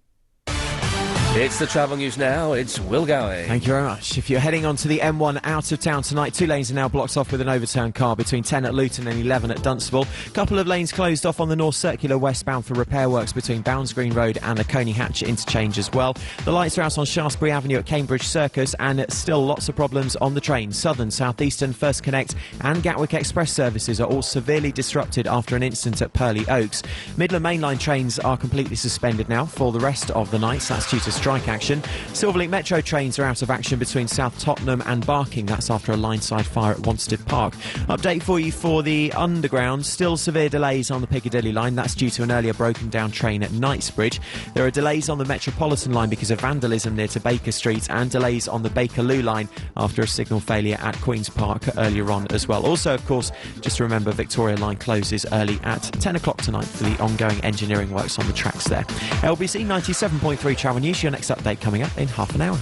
It's the travel news now. It's Will Gowing. Thank you very much. If you're heading onto the M1 out of town tonight, 2 lanes are now blocked off with an overturned car between 10 at Luton and 11 at Dunstable. A couple of lanes closed off on the North Circular westbound for repair works between Bounds Green Road and the Coney Hatch interchange as well. The lights are out on Shaftesbury Avenue at Cambridge Circus, and still lots of problems on the train. Southern, South Eastern, First Connect and Gatwick Express services are all severely disrupted after an incident at Purley Oaks. Midland Mainline trains are completely suspended now for the rest of the night. That's due to strike action. Silverlink Metro trains are out of action between South Tottenham and Barking. That's after a line-side fire at Wanstead Park. Update for you for the Underground. Still severe delays on the Piccadilly line. That's due to an earlier broken down train at Knightsbridge. There are delays on the Metropolitan line because of vandalism near to Baker Street, and delays on the Bakerloo line after a signal failure at Queen's Park earlier on as well. Also, of course, just remember Victoria line closes early at 10 o'clock tonight for the ongoing engineering works on the tracks there. LBC 97.3 Travel News. Your next update coming up in half an hour.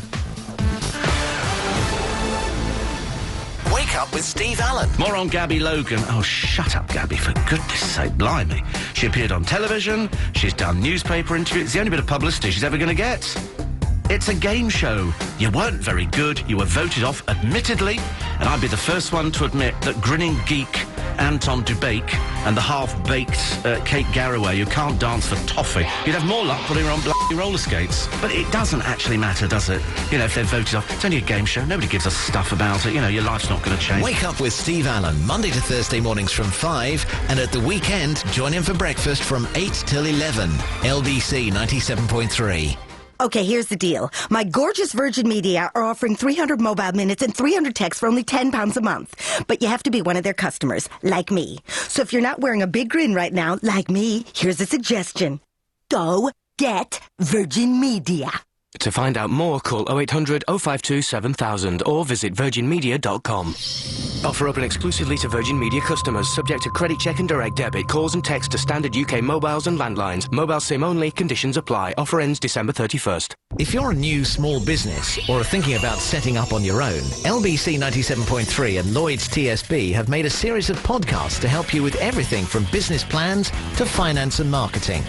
Wake up with Steve Allen. More on Gabby Logan. Oh, shut up, Gabby, for goodness sake, blimey. She appeared on television, she's done newspaper interviews. It's the only bit of publicity she's ever going to get. It's a game show. You weren't very good, you were voted off, admittedly, and I'd be the first one to admit that grinning geek Anton Dubake and the half-baked Kate Garraway who can't dance for toffee, you'd have more luck putting her on bloody roller skates. But it doesn't actually matter, does it? You know, if they're voted off, it's only a game show, nobody gives a stuff about it, you know, your life's not going to change. Wake up with Steve Allen, Monday to Thursday mornings from 5, and at the weekend, join him for breakfast from 8 till 11. LBC 97.3. Okay, here's the deal. My gorgeous Virgin Media are offering 300 mobile minutes and 300 texts for only £10 a month. But you have to be one of their customers, like me. So if you're not wearing a big grin right now, like me, here's a suggestion. Go get Virgin Media. To find out more, call 0800 052 7000 or visit virginmedia.com. Offer open exclusively to Virgin Media customers, subject to credit check and direct debit. Calls and texts to standard UK mobiles and landlines. Mobile SIM only. Conditions apply. Offer ends December 31st. If you're a new small business or are thinking about setting up on your own, LBC 97.3 and Lloyd's TSB have made a series of podcasts to help you with everything from business plans to finance and marketing.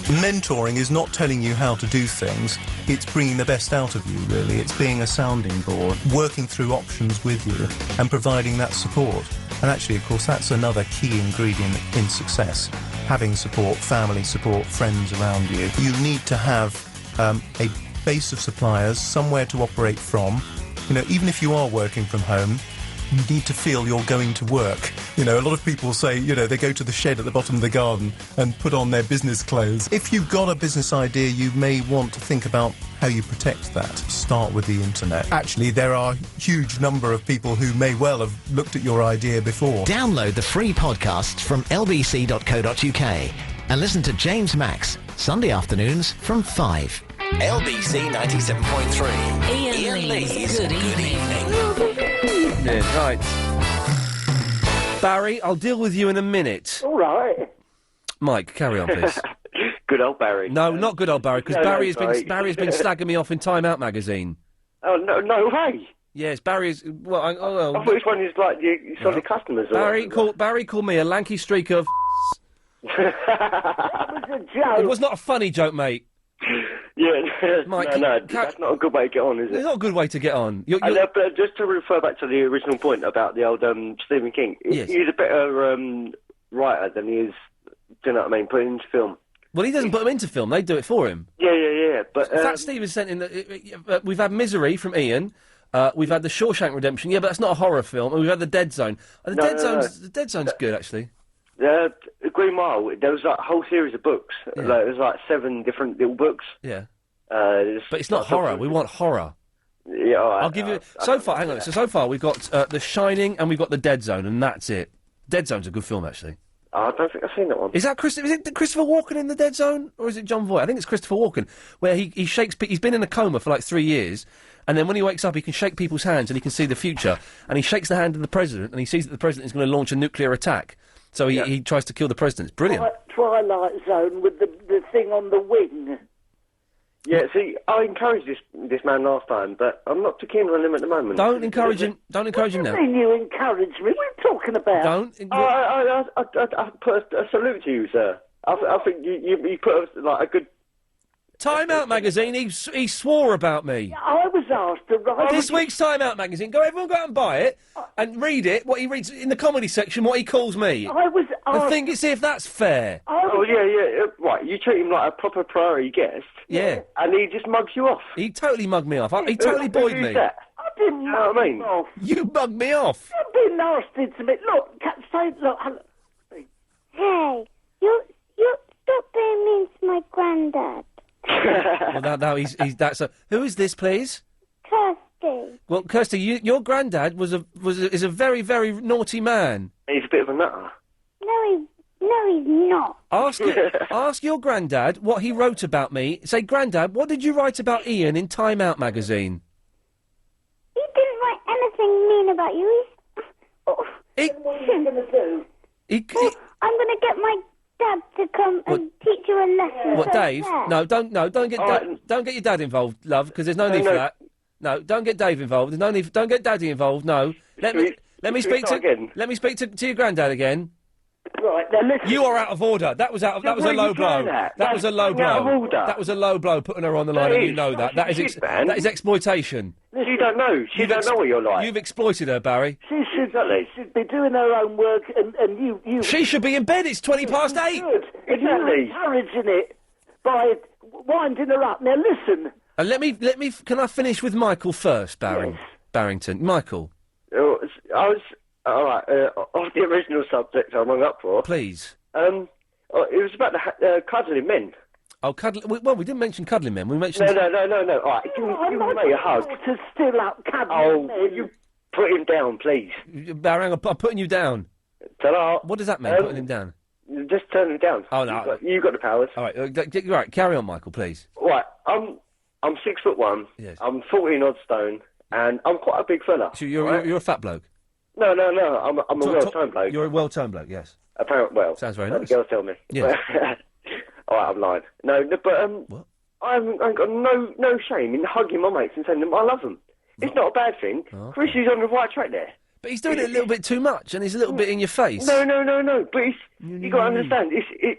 Mentoring is not telling you how to do things, it's bringing the best out of you, really. It's being a sounding board, working through options with you and providing that support. And actually, of course, that's another key ingredient in success. Having support, family support, friends around you. You need to have a base of suppliers, somewhere to operate from. You know, even if you are working from home, you need to feel you're going to work. You know, a lot of people say, you know, they go to the shed at the bottom of the garden and put on their business clothes. If you've got a business idea, you may want to think about how you protect that. Start with the internet. Actually, there are a huge number of people who may well have looked at your idea before. Download the free podcasts from lbc.co.uk and listen to James Max, Sunday afternoons from 5. LBC 97.3. Iain Lee's Good Evening. Yeah, right. Barry, I'll deal with you in a minute. All right. Mike, carry on, please. Good old Barry. No, not good old Barry, because No, Barry sorry. has been slagging me off in Time Out magazine. Oh, no way. Yes, Barry is... Well, I thought which one is like your solid customers. Barry called me a lanky streak of... That was a joke. It was not a funny joke, mate. Yeah, Mike, that's not a good way to get on, is it? It's not a good way to get on. But just to refer back to the original point about the old Stephen King, Yes. he's a better writer than he is, do you know what I mean, put into film. Well, he doesn't put them into film. They do it for him. Yeah. But Fat Steve has sent in... we've had Misery from Iain. We've had The Shawshank Redemption. Yeah, but that's not a horror film. And we've had The Dead Zone. The Dead Zone's good, actually. Green Mile, there was like a whole series of books. Yeah. Like, there was like 7 different little books. Yeah. But it's not horror. We want horror. Yeah, all right, I'll give you... So far, hang on. So far, we've got The Shining and we've got The Dead Zone, and that's it. Dead Zone's a good film, actually. I don't think I've seen that one. Is it Christopher Walken in The Dead Zone, or is it John Voight? I think it's Christopher Walken, where he shakes... He's been in a coma for like 3 years, and then when he wakes up, he can shake people's hands and he can see the future, and he shakes the hand of the president, and he sees that the president is going to launch a nuclear attack. So he tries to kill the president. It's brilliant. Twilight Zone with the thing on the wing. Yeah, see, I encouraged this man last time, but I'm not too keen on him at the moment. Don't encourage him now. What do you mean you encourage me? What are you talking about? I put a salute to you, sir. I think you put a good... Time Out magazine, he swore about me. I was asked to write... This week's Time Out magazine, everyone go out and buy it, and read it, what he reads in the comedy section, what he calls me. I was asked... And think, see if that's fair. Oh, yeah. Right, you treat him like a proper priority guest. Yeah. And he just mugs you off. He totally mugged me off. He totally buoyed me. That? I didn't You know what I mean? off. You mugged me off. Don't be nasty to me. Look, look. Hey, you stop being mean to my granddad. Well, now he's that's a... Who is this, please? Kirsty. Well, Kirsty, your granddad is a very, very naughty man. He's a bit of a nutter. No, he's not. Ask your granddad what he wrote about me. Say, Grandad, what did you write about Iain in Time Out magazine? He didn't write anything mean about you. What are you going to do? I'm going to get my dad to come and teach you a lesson. What, So Dave? fair. No, don't get your dad involved, love, because there's no need for that. No, don't get Dave involved. There's no need. Don't get Daddy involved. No. Let me speak to your granddad again. Right, now listen. You are out of order. That was a low blow. That was a low blow. That was a low blow, putting her on the line, and you know that. That is exploitation. She don't know. She don't know what you're like. You've exploited her, Barry. She should be doing her own work, and you... She should be in bed. It's 20 past 8. Good. And you're encouraging it by winding her up. Now listen. Let me. Can I finish with Michael first, Barrington? Michael. I was... All right, off the original subject I hung up for. Please. It was about the cuddling men. Oh, cuddling... Well, we didn't mention cuddling men. We mentioned... No. All right, give me a hug. To still up cuddling men. You put him down, please. Barry, I'm putting you down. Ta-da. What does that mean, putting him down? Just turn him down. Oh, no. You've got the powers. All right, carry on, Michael, please. Right, I'm 6'1". Yes. I'm 14 odd stone, and I'm quite a big fella. So you're a fat bloke? No. I'm a well-toned bloke. You're a well-toned bloke, yes. Apparently, well. Sounds very nice. The girls tell me. Yes. All right, I'm lying. No, but what? I've got no shame in hugging my mates and telling them I love them. It's not a bad thing. Oh. Chris is on the right track there. But he's doing it a little bit too much, and he's a little bit in your face. No. But you got to understand.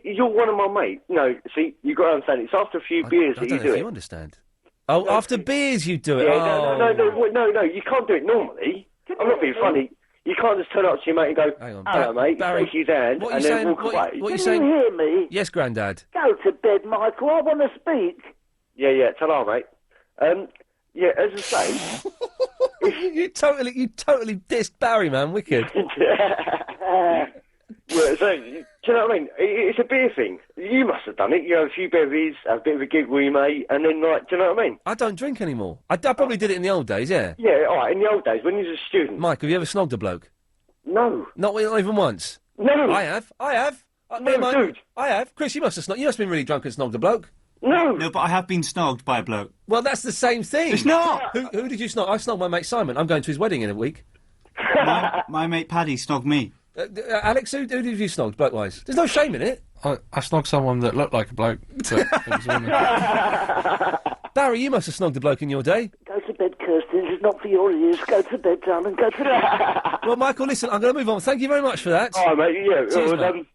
You're one of my mates. No, see, you got to understand. It's after a few beers that you do it. You understand? Oh, no, after beers you do it. Yeah, no. You can't do it normally. I'm not being funny. You can't just turn up to your mate and go, "Hello, mate," shake his hand, and then walk away. What are you Can saying? you hear me? Yes, Grandad. Go to bed, Michael. I want to speak. Yeah. Ta-ra, mate. Yeah, as I say, you totally dissed Barry, man. Wicked. Yeah, so, do you know what I mean? It's a beer thing. You must have done it. You have a few bevies, have a bit of a gig with your mate, and then, like, do you know what I mean? I don't drink anymore. I probably did it in the old days, yeah. Yeah, all right, in the old days, when you was a student. Mike, have you ever snogged a bloke? No. Not even once? No. I have. Dude. I have. Chris, you must have been really drunk and snogged a bloke. No, but I have been snogged by a bloke. Well, that's the same thing. It's not. Who did you snog? I snogged my mate Simon. I'm going to his wedding in a week. my mate Paddy snogged me. Alex, who did you snog, bloke-wise? There's no shame in it. I snogged someone that looked like a bloke. But it was a woman. Barry, you must have snogged a bloke in your day. Go to bed, Kirsty. This is not for your ears. Go to bed, darling. Go to bed. Well, Michael, listen, I'm going to move on. Thank you very much for that. All right, mate. Yeah. Cheers, mate.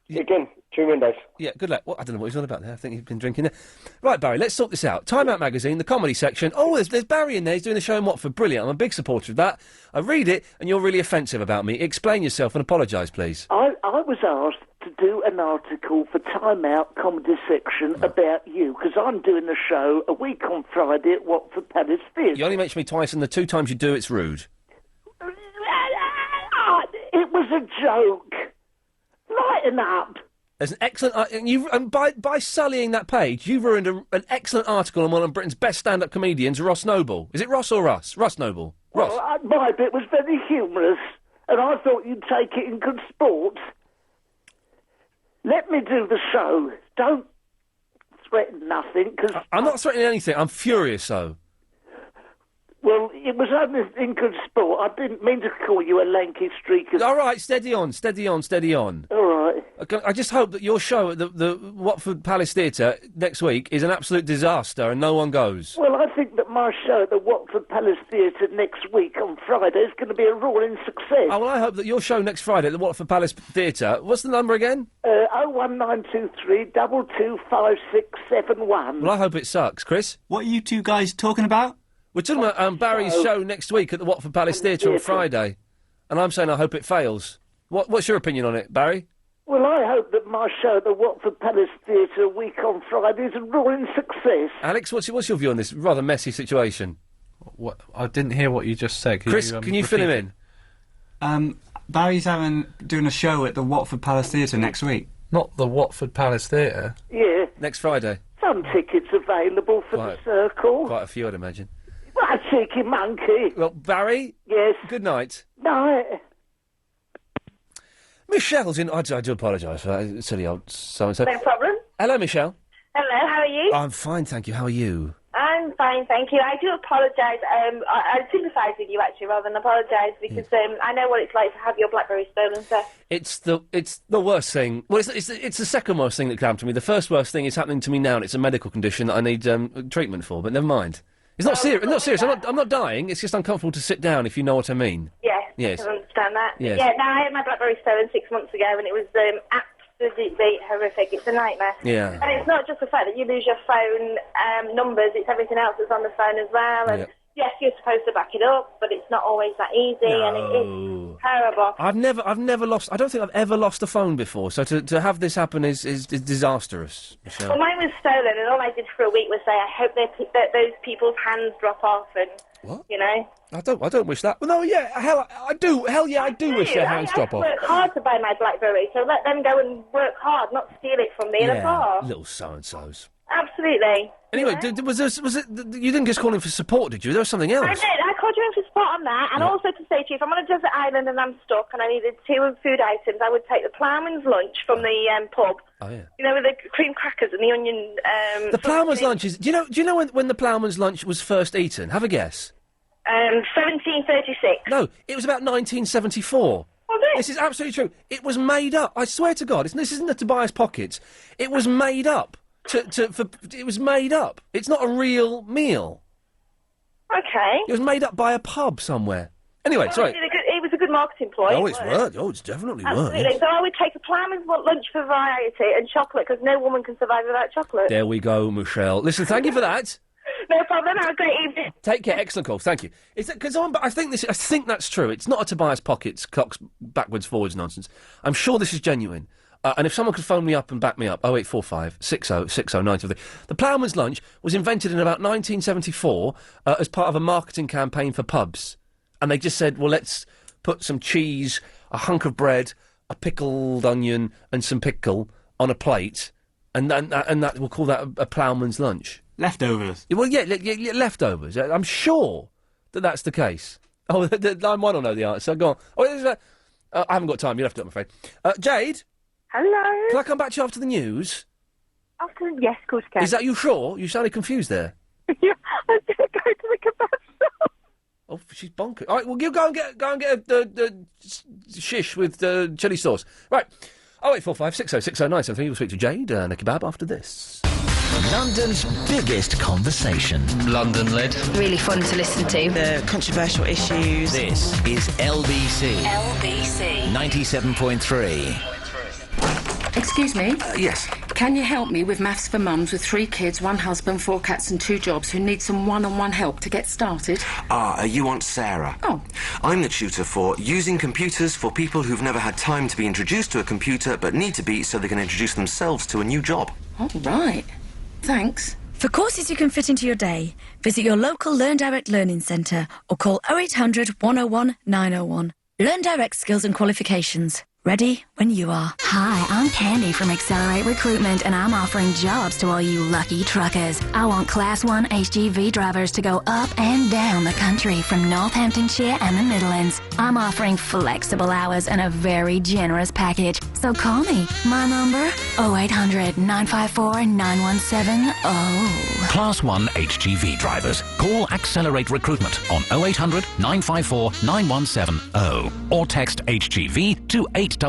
Again, 2 windows. Yeah, good luck. Well, I don't know what he's on about there. I think he's been drinking there. Right, Barry, let's sort this out. Time Out magazine, the comedy section. Oh, there's Barry in there. He's doing the show in Watford. Brilliant. I'm a big supporter of that. I read it, and you're really offensive about me. Explain yourself and apologise, please. I was asked to do an article for Time Out comedy section about you, because I'm doing a show a week on Friday at Watford Palace Theatre. You only mention me twice, and the 2 times you do, it's rude. It was a joke. lighten up. There's an excellent... and by sullying that page, you've ruined an excellent article on one of Britain's best stand-up comedians, Ross Noble. Is it Ross or Russ? Ross Noble. Ross. Well, my bit was very humorous, and I thought you'd take it in good sport. Let me do the show. Don't threaten nothing, because... I'm not threatening anything. I'm furious, though. Well, it was only in good sport. I didn't mean to call you a lanky streaker. All right, steady on, steady on, steady on. All right. I just hope that your show at the Watford Palace Theatre next week is an absolute disaster and no one goes. Well, I think that my show at the Watford Palace Theatre next week on Friday is going to be a roaring success. Oh, well, I hope that your show next Friday at the Watford Palace Theatre... What's the number again? 01923 225671. Well, I hope it sucks. Chris? What are you two guys talking about? We're talking about Barry's show next week at the Watford Palace Theatre on Friday. And I'm saying I hope it fails. What's your opinion on it, Barry? Well, I hope that my show at the Watford Palace Theatre a week on Friday is a roaring success. Alex, what's your view on this rather messy situation? What? I didn't hear what you just said. Chris, can you fill him in? Barry's doing a show at the Watford Palace Theatre next week. Not the Watford Palace Theatre? Yeah. Next Friday? Some tickets available for the circle. Quite a few, I'd imagine. What a cheeky monkey. Well, Barry? Yes? Good night. Night. Michelle's in... I do apologise for that silly old so-and-so. No problem. Hello, Michelle. Hello, how are you? I'm fine, thank you. How are you? I'm fine, thank you. I do apologise. I sympathise with you, actually, rather than apologise, because I know what it's like to have your BlackBerry stolen, so... It's the worst thing. Well, it's the second worst thing that could happen to me. The first worst thing is happening to me now, and it's a medical condition that I need treatment for, but never mind. It's not serious. Not serious. I'm not dying. It's just uncomfortable to sit down, if you know what I mean. Yes. I can understand that. Yes. Yeah, no, I had my BlackBerry stolen 6 months ago, and it was absolutely horrific. It's a nightmare. Yeah. And it's not just the fact that you lose your phone numbers, it's everything else that's on the phone as well. And yes, you're supposed to back it up, but it's not always that easy, and it is terrible. I've never lost... I don't think I've ever lost a phone before, so to have this happen is disastrous, Michelle. Well, mine was stolen, and all I did for a week was say, I hope that those people's hands drop off, and, you know... I don't wish that. Well, no, yeah, I do. Hell yeah, I do wish their hands drop off. I work hard to buy my BlackBerry, so let them go and work hard, not steal it from me in a car. Little so-and-sos. Absolutely. Anyway, was it... You didn't just call in for support, did you? There was something else. I did. I called you in for support on that, and also to say to you, if I'm on a desert island and I'm stuck and I needed 2 food items, I would take the ploughman's lunch from the pub. Oh, yeah. You know, with the cream crackers and the onion... the ploughman's lunch is... Do you know when the ploughman's lunch was first eaten? Have a guess. 1736. No, it was about 1974. This is absolutely true. It was made up. I swear to God, this isn't the Tobias Pockets. It was made up. It was made up. It's not a real meal. Okay. It was made up by a pub somewhere. Anyway, sorry. It was a good marketing ploy. Oh, it's worked. Oh, it's definitely worked. Absolutely. So I would take a ploughman's lunch for variety and chocolate, because no woman can survive without chocolate. There we go, Michelle. Listen, thank you for that. No problem. Have a great evening. Take care. Excellent call. Thank you. Because I think that's true. It's not a Tobias Pockets clocks backwards forwards nonsense. I'm sure this is genuine. And if someone could phone me up and back me up, 0845 60 60 923. The ploughman's lunch was invented in about 1974 as part of a marketing campaign for pubs. And they just said, well, let's put some cheese, a hunk of bread, a pickled onion, and some pickle on a plate, and that we'll call that a ploughman's lunch. Leftovers. Well, yeah, leftovers. I'm sure that that's the case. Oh, line 1 will know the answer. Go on. Oh, I haven't got time. You'll have to do it, I'm afraid. Jade? Hello? Can I come back to you after the news? Yes, of course you can. Is that you sure? You sounded confused there. Yeah, I'm going to go to the kebab shop. Oh, she's bonkers. All right, well, you go and get the shish with chilli sauce. Right. 0845 60 60 973. We'll speak to Jade and a kebab after this. London's biggest conversation. London-led. Really fun to listen to. The controversial issues. This is LBC. LBC. 97.3. Excuse me? Yes. Can you help me with maths for mums with 3 kids, 1 husband, 4 cats and 2 jobs who need some one-on-one help to get started? You want Sarah? Oh. I'm the tutor for using computers for people who've never had time to be introduced to a computer but need to be so they can introduce themselves to a new job. Oh, right. Thanks. For courses you can fit into your day, visit your local Learn Direct Learning Centre or call 0800 101 901. Learn Direct Skills and Qualifications. Ready when you are. Hi, I'm Candy from Accelerate Recruitment, and I'm offering jobs to all you lucky truckers. I want Class 1 HGV drivers to go up and down the country from Northamptonshire and the Midlands. I'm offering flexible hours and a very generous package. So call me. My number, 0800 954 9170. Class 1 HGV drivers. Call Accelerate Recruitment on 0800 954 9170 or text HGV to 80010. On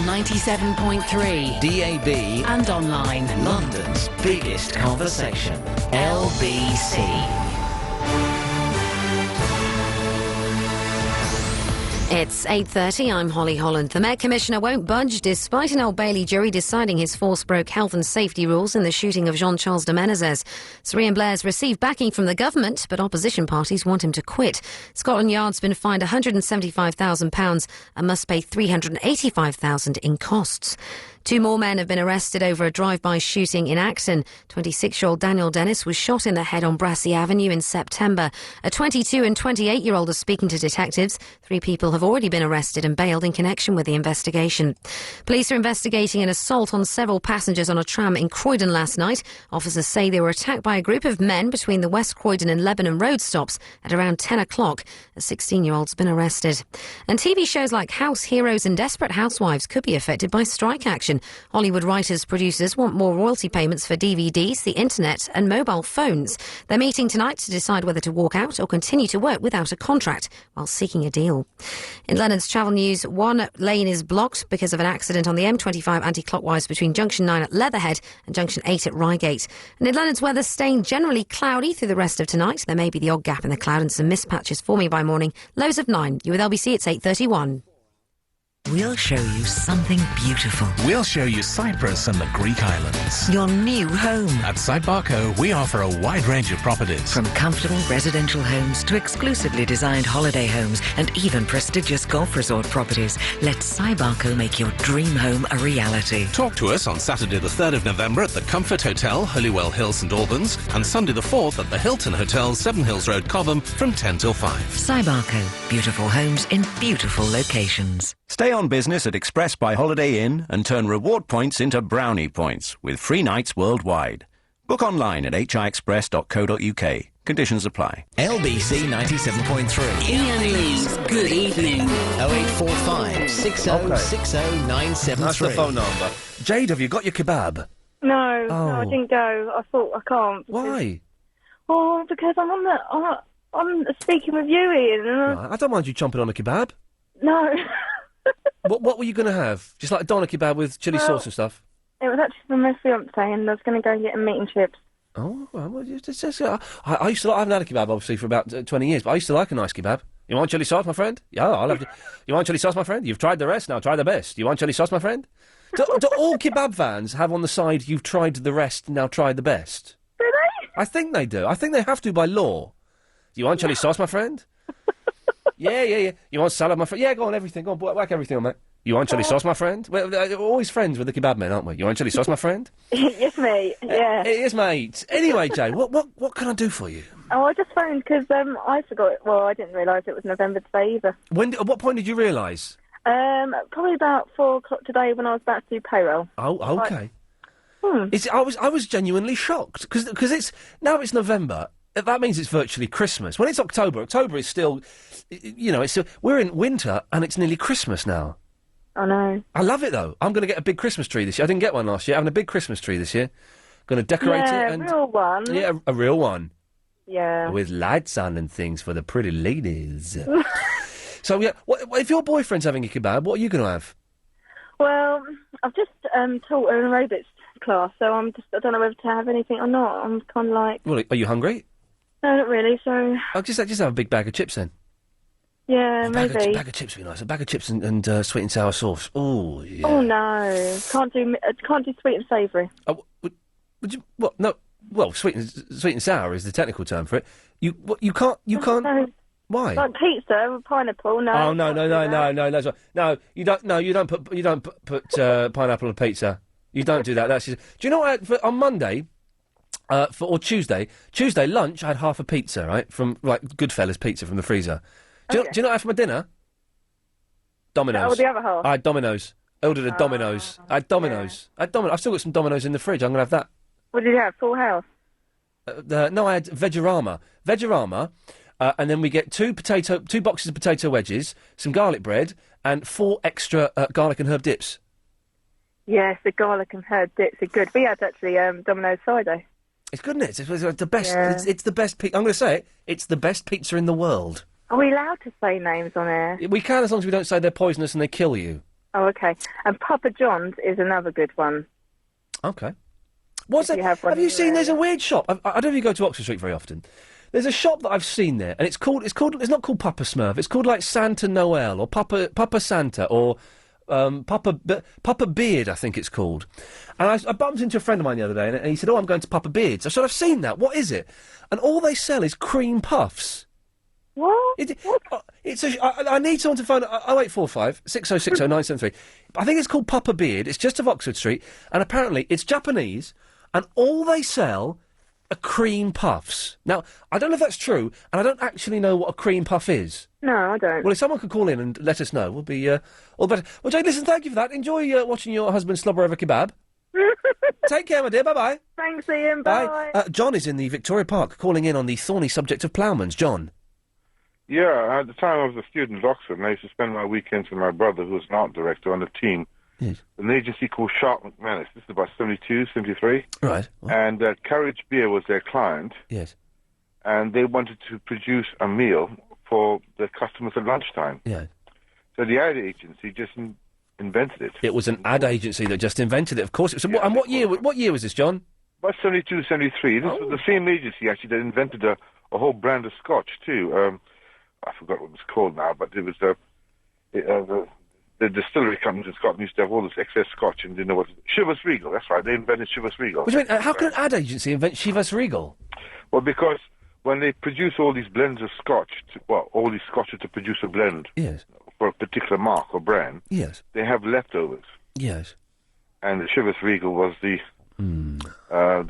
97.3 DAB and online. London's biggest conversation. LBC. It's 8:30. I'm Holly Holland. The Met Commissioner won't budge despite an Old Bailey jury deciding his force broke health and safety rules in the shooting of Jean-Charles de Menezes. Sir Ian Blair's received backing from the government, but opposition parties want him to quit. Scotland Yard's been fined £175,000 and must pay £385,000 in costs. 2 more men have been arrested over a drive-by shooting in Acton. 26-year-old Daniel Dennis was shot in the head on Brassey Avenue in September. A 22 and 28-year-old are speaking to detectives. 3 people have already been arrested and bailed in connection with the investigation. Police are investigating an assault on several passengers on a tram in Croydon last night. Officers say they were attacked by a group of men between the West Croydon and Lebanon road stops at around 10 o'clock. A 16-year-old's been arrested. And TV shows like House Heroes and Desperate Housewives could be affected by strike action. Hollywood writers, producers want more royalty payments for DVDs, the internet and mobile phones. They're meeting tonight to decide whether to walk out or continue to work without a contract while seeking a deal. In London's travel news, one lane is blocked because of an accident on the M25 anti-clockwise between Junction 9 at Leatherhead and Junction 8 at Reigate. And in London's weather, staying generally cloudy through the rest of tonight. There may be the odd gap in the cloud and some mist patches forming by morning. Lows of 9. You with LBC, it's 8:31. We'll show you something beautiful. We'll show you Cyprus and the Greek islands. Your new home. At Cybarco, we offer a wide range of properties. From comfortable residential homes to exclusively designed holiday homes and even prestigious golf resort properties, let Cybarco make your dream home a reality. Talk to us on Saturday the 3rd of November at the Comfort Hotel, Holywell Hill, St Albans, and Sunday the 4th at the Hilton Hotel, Seven Hills Road, Cobham, from 10 till 5. Cybarco. Beautiful homes in beautiful locations. Stay on business at Express by Holiday Inn and turn reward points into brownie points with free nights worldwide. Book online at hiexpress.co.uk. Conditions apply. LBC 97.3. Iain Lee's Good Evening. 0845 6060 973. That's the phone number. Jade, have you got your kebab? No, no, I didn't go. I thought I can't. Why? Oh, because I'm I'm speaking with you, Ian. And I don't mind you chomping on a kebab. No. What were you going to have? Just like a doner kebab with chilli sauce and stuff? It was actually from my fiance, and I was going to go and get him meat and chips. Oh, well, I used to. I haven't had a kebab obviously for about 20 years, but I used to like a nice kebab. You want chilli sauce, my friend? Yeah, I'll have. You want chilli sauce, my friend? You've tried the rest, now try the best. You want chilli sauce, my friend? Do all kebab vans have on the side, you've tried the rest, now try the best? Do they? I think they do. I think they have to by law. Do you want chilli sauce, my friend? Yeah. You want salad, my friend? Yeah, go on, everything. Go on, whack everything on, mate. You want chilli sauce, my friend? We're always friends with the kebab men, aren't we? You want chilli sauce, my friend? Yes, mate. Yeah. It is, mate. Anyway, Jay, what can I do for you? Oh, I just phoned because I forgot. Well, I didn't realise it was November today either. At what point did you realise? Probably about 4 o'clock today when I was about to do payroll. Oh, okay. I was genuinely shocked because it's November. That means it's virtually Christmas. When it's October is still, we're in winter and it's nearly Christmas now. I know. I love it though. I'm going to get a big Christmas tree this year. I didn't get one last year. I'm having a big Christmas tree this year. Going to decorate it. Yeah, a real one. Yeah, a real one. Yeah. With lights on and things for the pretty ladies. So yeah, if your boyfriend's having a kebab, what are you going to have? Well, I've just taught an aerobics class, so I don't know whether to have anything or not. I'm kind of like. Well, are you hungry? No, not really. So. I'll just have a big bag of chips then. Yeah, maybe. A bag of chips would be nice. A bag of chips and sweet and sour sauce. Oh, yeah. Oh no, can't do sweet and savoury. Would you? What? No. Well, sweet and sour is the technical term for it. You can't. No. Why? Like pizza with pineapple. No. Oh no. That's right. No, you don't. No, you don't put pineapple on pizza. You don't do that. That's just, do you know what? On Monday. Or Tuesday lunch, I had half a pizza, right, from like Goodfellas pizza from the freezer. Do you know what I had for my dinner? Domino's. Oh, the other half? I had Domino's. Ordered a Domino's. I had Domino's. I had Domino's. I've still got some Domino's in the fridge. I'm going to have that. What did you have? Full house? No, I had Vegorama. And then we get two boxes of potato wedges, some garlic bread, and 4 extra garlic and herb dips. Yes, the garlic and herb dips are good. We had actually Domino's Friday. It's good, isn't it? It's the best. Yeah. It's the best. I'm going to say it. It's the best pizza in the world. Are we allowed to say names on air? We can, as long as we don't say they're poisonous and they kill you. Oh, okay. And Papa John's is another good one. Okay. What's that? Have you seen? There's a weird shop. I don't know if you go to Oxford Street very often. There's a shop that I've seen there, and it's not called Papa Smurf. It's called like Santa Noel or Papa Santa or Papa Beard, I think it's called. And I bumped into a friend of mine the other day, and he said, "Oh, I'm going to Papa Beard's." I said, "I've seen that. What is it?" And all they sell is cream puffs. What? I need someone to phone 0845 6060 973. I think it's called Papa Beard. It's just off Oxford Street, and apparently it's Japanese, and all they sell are cream puffs. Now, I don't know if that's true, and I don't actually know what a cream puff is. No, I don't. Well, if someone could call in and let us know, we'll be all better. Well, Jane, listen, thank you for that. Enjoy watching your husband slobber over kebab. Take care, my dear. Bye-bye. Thanks, Ian. Bye. John is in the Victoria Park, calling in on the thorny subject of ploughmans. John. Yeah, at the time I was a student at Oxford, and I used to spend my weekends with my brother, who was an art director, on a team. Yes. An agency called Sharp McManus. This is about 72, 73. Right. And Courage Beer was their client. Yes. And they wanted to produce a meal for their customers at lunchtime. Yeah. So the ad agency just invented it. It was an ad agency that just invented it, of course. And what year was this, John? About 72, 73. This was the same agency, actually, that invented a whole brand of scotch, too. I forgot what it was called now, but it was the distillery companies in Scotland used to have all this excess scotch and didn't know what... Chivas Regal, that's right, they invented Chivas Regal. What do you mean, how can an ad agency invent Chivas Regal? Well, because when they produce all these blends of scotch, all these scotches to produce a blend yes. for a particular mark or brand, yes. they have leftovers. Yes. And the Chivas Regal was the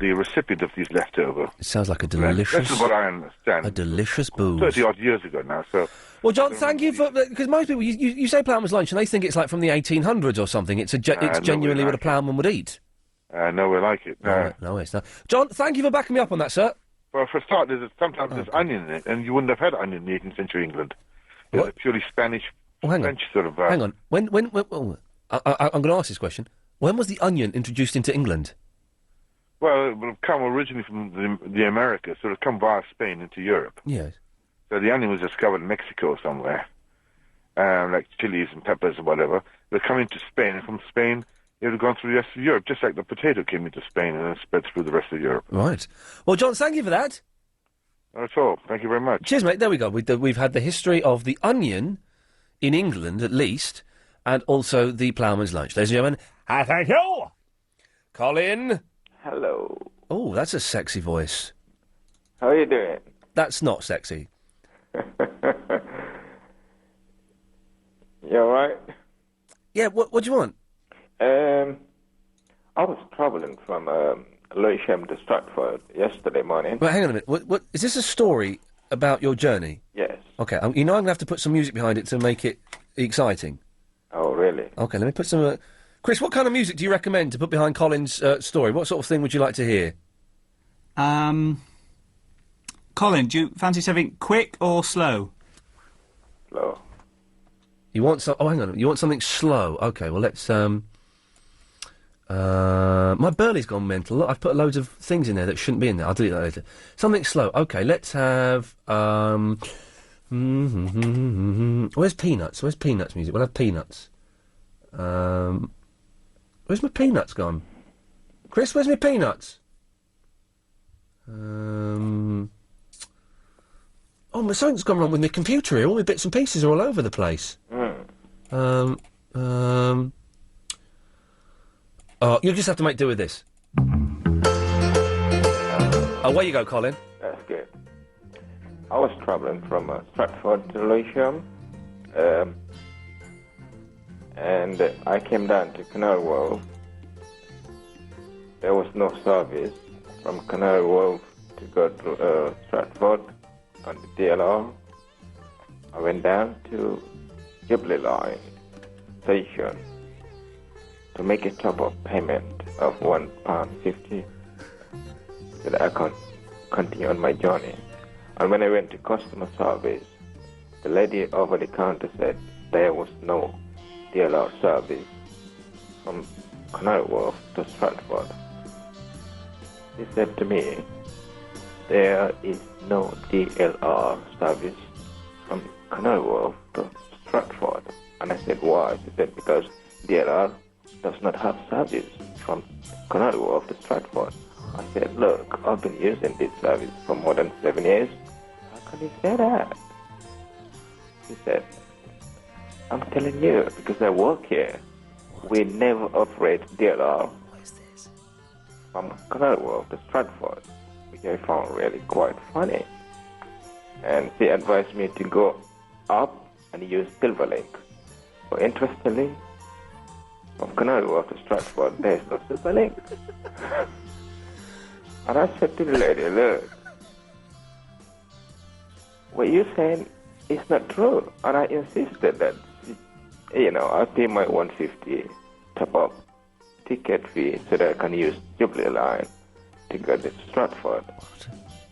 recipient of these leftovers. It sounds like a delicious... This is what I understand. A delicious booze. 30-odd years ago now, so... Well, John, thank you for... Because most people, you say ploughman's lunch, and they think it's like from the 1800s or something. It's genuinely what a ploughman would eat. Nowhere like it. No, it's not. John, thank you for backing me up on that, sir. Well, for a start, sometimes there's onion in it, and you wouldn't have had onion in the 18th century England. It's a purely Spanish, French sort of... Hang on. I'm going to ask this question. When was the onion introduced into England? Well, it would have come originally from the Americas, so it would come via Spain into Europe. Yes. So the onion was discovered in Mexico somewhere, like chilies and peppers or whatever. It would come into Spain, and from Spain, it would have gone through the rest of Europe, just like the potato came into Spain and then spread through the rest of Europe. Right. Well, John, thank you for that. That's all. Thank you very much. Cheers, mate. There we go. We've had the history of the onion in England, at least, and also the ploughman's lunch. Ladies and gentlemen, thank you! Colin. Hello. Oh, that's a sexy voice. How are you doing? That's not sexy. You alright? Yeah, what do you want? I was travelling from Lewisham to Stratford yesterday morning. Well, hang on a minute. What is this a story about your journey? Yes. Okay, I'm going to have to put some music behind it to make it exciting. Oh, really? Okay, let me put some... Chris, what kind of music do you recommend to put behind Colin's story? What sort of thing would you like to hear? Colin, do you fancy something quick or slow? Slow. You want some... Oh, hang on. You want something slow? Okay, well, let's... my Burley's gone mental. Look, I've put loads of things in there that shouldn't be in there. I'll delete that later. Something slow. Okay, let's have... Where's Peanuts? Where's Peanuts music? We'll have Peanuts. Where's my Peanuts gone? Chris, where's my Peanuts? Oh, something's gone wrong with my computer here. All my bits and pieces are all over the place. Oh, you'll just have to make do with this. Oh, where you go, Colin? That's good. I was travelling from Stratford to Lewisham, and I came down to Canary Wharf. There was no service from Canary Wharf to go to Stratford on the DLR. I went down to Jubilee Line, station to make a top-up payment of £1.50 so that I can continue on my journey. And when I went to customer service, the lady over the counter said there was no DLR service from Canary Wharf to Stratford. He said to me, there is no DLR service from Canary Wharf to Stratford. And I said, why? He said, because DLR does not have service from Canary Wharf to Stratford. I said, look, I've been using this service for more than 7 years. How can you say that? He said, I'm telling you, because I work here. We never operate DLR from Canary Wharf to Stratford, which I found really quite funny. And she advised me to go up and use Silverlink. But interestingly, from Canary Wharf to Stratford, there is no Silverlink. And I said to the lady, look, what you're saying is not true. And I insisted that, I pay my £150 top-up ticket fee so that I can use Jubilee line to go to Stratford.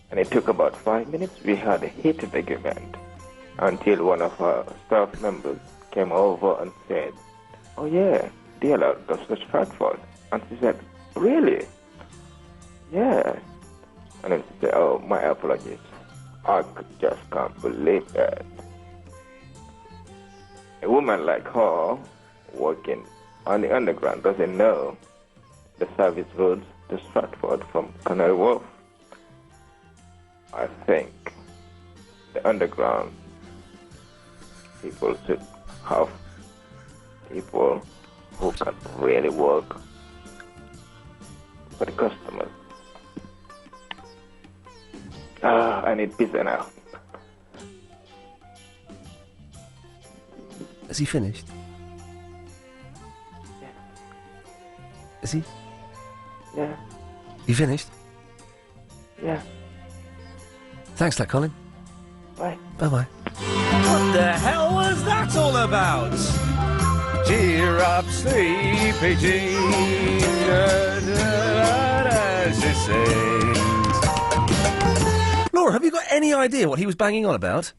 And it took about 5 minutes. We had a heated argument until one of our staff members came over and said, oh yeah, DLR goes to Stratford. And she said, really? Yeah. And then she said, oh, my apologies. I just can't believe that. A woman like her working on the underground doesn't know the service roads to Stratford from Canary Wharf. I think the underground people should have people who can really work for the customers. I need pizza now. Has he finished? Yeah. Is he? Yeah. You finished? Yeah. Thanks, that Colin. Bye. Bye-bye. What the hell was that all about? Cheer up, sleepy Jean, as it sings. Laura, have you got any idea what he was banging on about?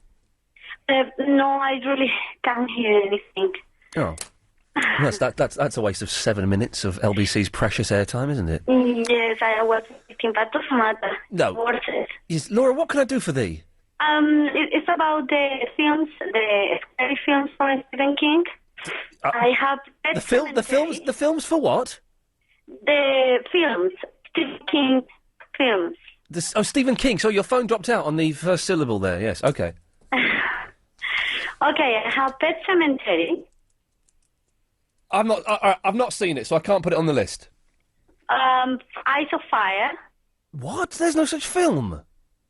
No, I really can't hear anything. Oh. That's a waste of 7 minutes of LBC's precious airtime, isn't it? Yes, I was thinking, but doesn't matter. No. Worth it. Yes, Laura, what can I do for thee? It's about the films, the scary films from Stephen King. I have the films for what? The films, Stephen King films. Stephen King. So your phone dropped out on the first syllable there. Yes. Okay. Okay, I have Pet Sematary. I've not seen it, so I can't put it on the list. Eyes of Fire. What? There's no such film.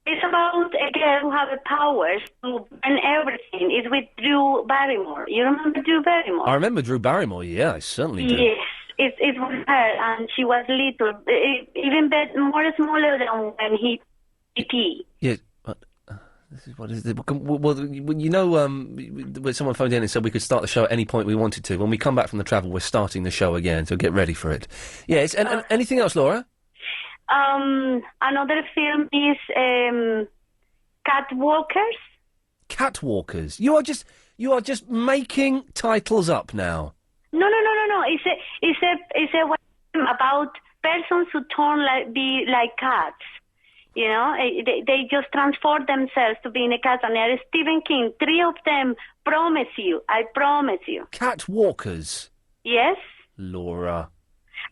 It's about a girl who has the powers to burn everything. It's with Drew Barrymore. You remember Drew Barrymore? I remember Drew Barrymore. Yeah, I certainly do. Yes, it's with her, and she was little, even more smaller than when he E.T. Yeah. This is what is it? Well, you know, when someone phoned in and said we could start the show at any point we wanted to. When we come back from the travel, we're starting the show again, so get ready for it. Yeah, and anything else, Laura? Another film is Catwalkers. Catwalkers. You are just making titles up now. No. It's a about persons who be like cats. You know, they just transform themselves to being a cat, and there is Stephen King. 3 of them. I promise you. Catwalkers. Yes. Laura.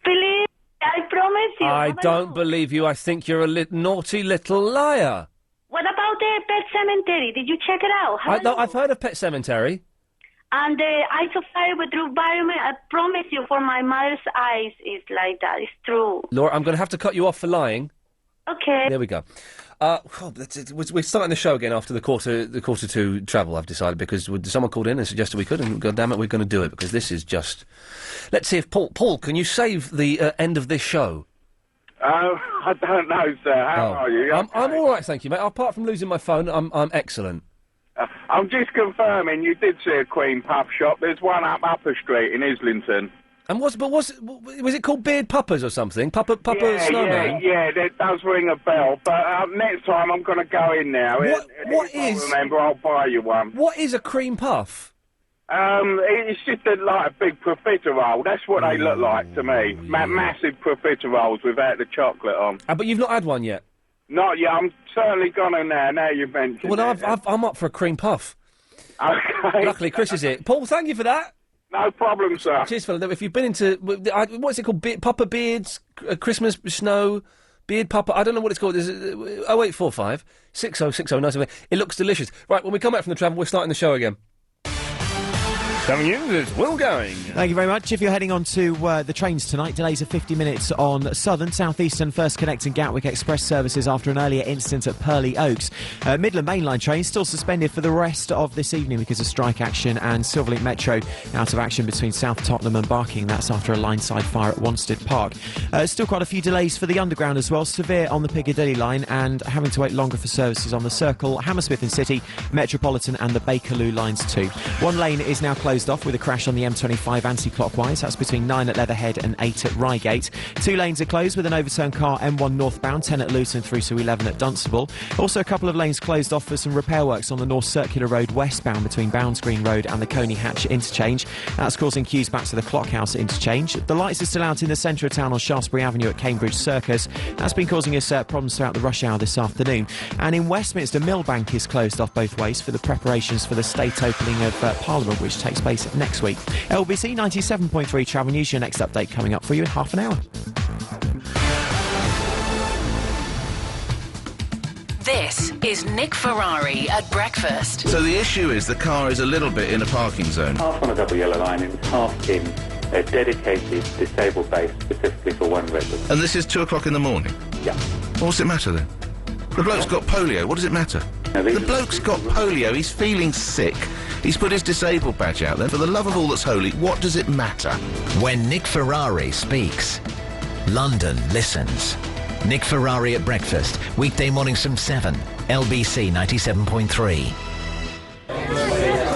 Believe. I promise you. I don't believe you. I think you're a naughty little liar. What about the Pet Sematary? Did you check it out? I've heard of Pet Sematary. And the Eyes of Fire with Drew Barrymore, I promise you, for my mother's eyes, it's like that. It's true. Laura, I'm going to have to cut you off for lying. Okay. There we go. We're starting the show again after the quarter to travel, I've decided, because someone called in and suggested we could, and God damn it, we're going to do it, because this is just... Let's see if Paul, can you save the end of this show? I don't know, sir. How are you? I'm all right, thank you, mate. Apart from losing my phone, I'm excellent. I'm just confirming you did see a Queen Puff shop. There's one up Upper Street in Islington. And was it called Beard Puppers or something? Pupper Snowman? Yeah, that does ring a bell. But next time I'm going to go in now. What if I remember, I'll buy you one. What is a cream puff? It's just like a big profiterole. That's what they look like to me. Massive profiteroles without the chocolate on. But you've not had one yet? Not yet. I'm certainly gonna now you've mentioned it. Well, I'm up for a cream puff. Okay. Luckily, Chris is here. Paul, thank you for that. No problem, sir. Cheers, fella. If you've been into... what's it called? Pupper Beards? Christmas Snow? Beard Pupper? I don't know what it's called. Is it 0845 6060 978. It looks delicious. Right, when we come back from the travel, we're starting the show again. Coming in, it's Will Going. Thank you very much. If you're heading on to the trains tonight, delays of 50 minutes on Southern, South Eastern, First Connect and Gatwick Express services after an earlier incident at Purley Oaks. Midland Mainline trains still suspended for the rest of this evening because of strike action, and Silverlink Metro out of action between South Tottenham and Barking. That's after a line-side fire at Wanstead Park. Still quite a few delays for the Underground as well. Severe on the Piccadilly line and having to wait longer for services on the Circle, Hammersmith and City, Metropolitan and the Bakerloo lines too. One lane is now closed off with a crash on the M25 anti-clockwise. That's between 9 at Leatherhead and 8 at Reigate. 2 lanes are closed with an overturned car M1 northbound, 10 at Luton through to 11 at Dunstable. Also a couple of lanes closed off for some repair works on the North Circular Road westbound between Bounds Green Road and the Coney Hatch interchange. That's causing queues back to the Clockhouse interchange. The lights are still out in the centre of town on Shaftesbury Avenue at Cambridge Circus. That's been causing us problems throughout the rush hour this afternoon. And in Westminster, Millbank is closed off both ways for the preparations for the state opening of Parliament, which takes place next week. LBC 97.3 Travel News, your next update coming up for you in half an hour. This is Nick Ferrari at breakfast. So the issue is the car is a little bit in a parking zone. Half on a double yellow line and half in a dedicated disabled base specifically for one resident. And this is 2 o'clock in the morning? Yeah. What's it matter then? The bloke's got polio, what does it matter? The bloke's got polio, he's feeling sick. He's put his disabled badge out there. For the love of all that's holy, what does it matter? When Nick Ferrari speaks, London listens. Nick Ferrari at breakfast, weekday mornings from 7, LBC 97.3.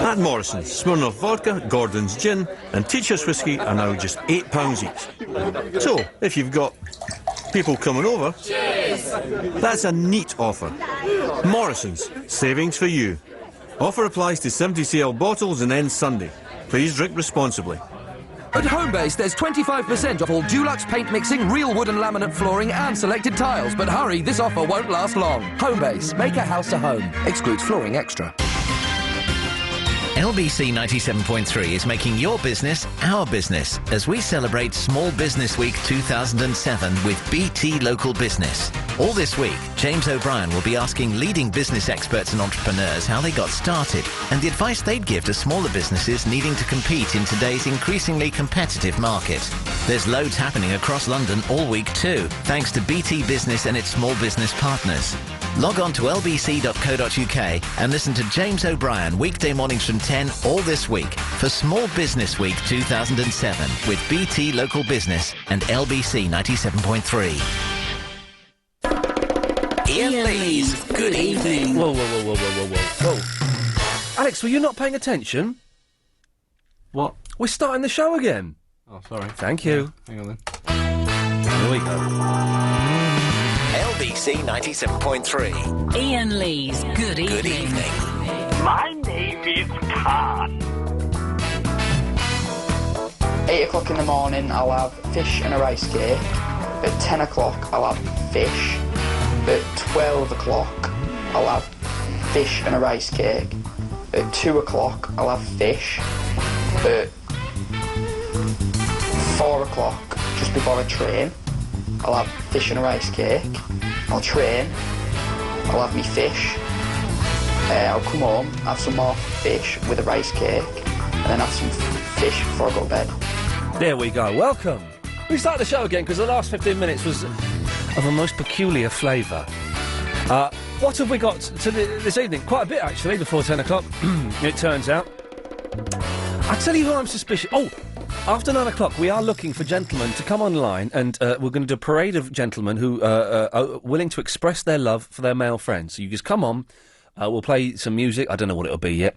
At Morrison's, Smirnoff Vodka, Gordon's Gin and Teacher's Whiskey are now just £8 each. So, if you've got people coming over, cheers! That's a neat offer. Morrison's, savings for you. Offer applies to 70cl bottles and ends Sunday. Please drink responsibly. At Homebase, there's 25% off all Dulux paint mixing, real wood and laminate flooring and selected tiles. But hurry, this offer won't last long. Homebase, make a house a home. Excludes flooring extra. LBC 97.3 is making your business our business as we celebrate Small Business Week 2007 with BT Local Business. All this week, James O'Brien will be asking leading business experts and entrepreneurs how they got started and the advice they'd give to smaller businesses needing to compete in today's increasingly competitive market. There's loads happening across London all week too, thanks to BT Business and its small business partners. Log on to lbc.co.uk and listen to James O'Brien weekday mornings from 10 all this week for Small Business Week 2007 with BT Local Business and LBC 97.3. Iain Lee's Good Evening. Whoa. Alex, were you not paying attention? What? We're starting the show again. Oh, sorry. Thank you. Hang on then. Here we go. LBC 97.3. Iain Lee's Good Evening. My name is Khan. 8 o'clock in the morning, I'll have fish and a rice cake. At 10 o'clock, I'll have fish. At 12 o'clock, I'll have fish and a rice cake. At 2 o'clock, I'll have fish. At 4 o'clock, just before I train, I'll have fish and a rice cake. I'll train. I'll have me fish. I'll come home, have some more fish with a rice cake, and then have some fish before I go to bed. There we go. Welcome. We start the show again because the last 15 minutes was of a most peculiar flavour. What have we got this evening? Quite a bit, actually, before 10 o'clock, it turns out. I tell you who I'm suspicious... Oh, after 9 o'clock, we are looking for gentlemen to come online, and we're going to do a parade of gentlemen who are willing to express their love for their male friends. So you just come on, We'll play some music. I don't know what it'll be yet.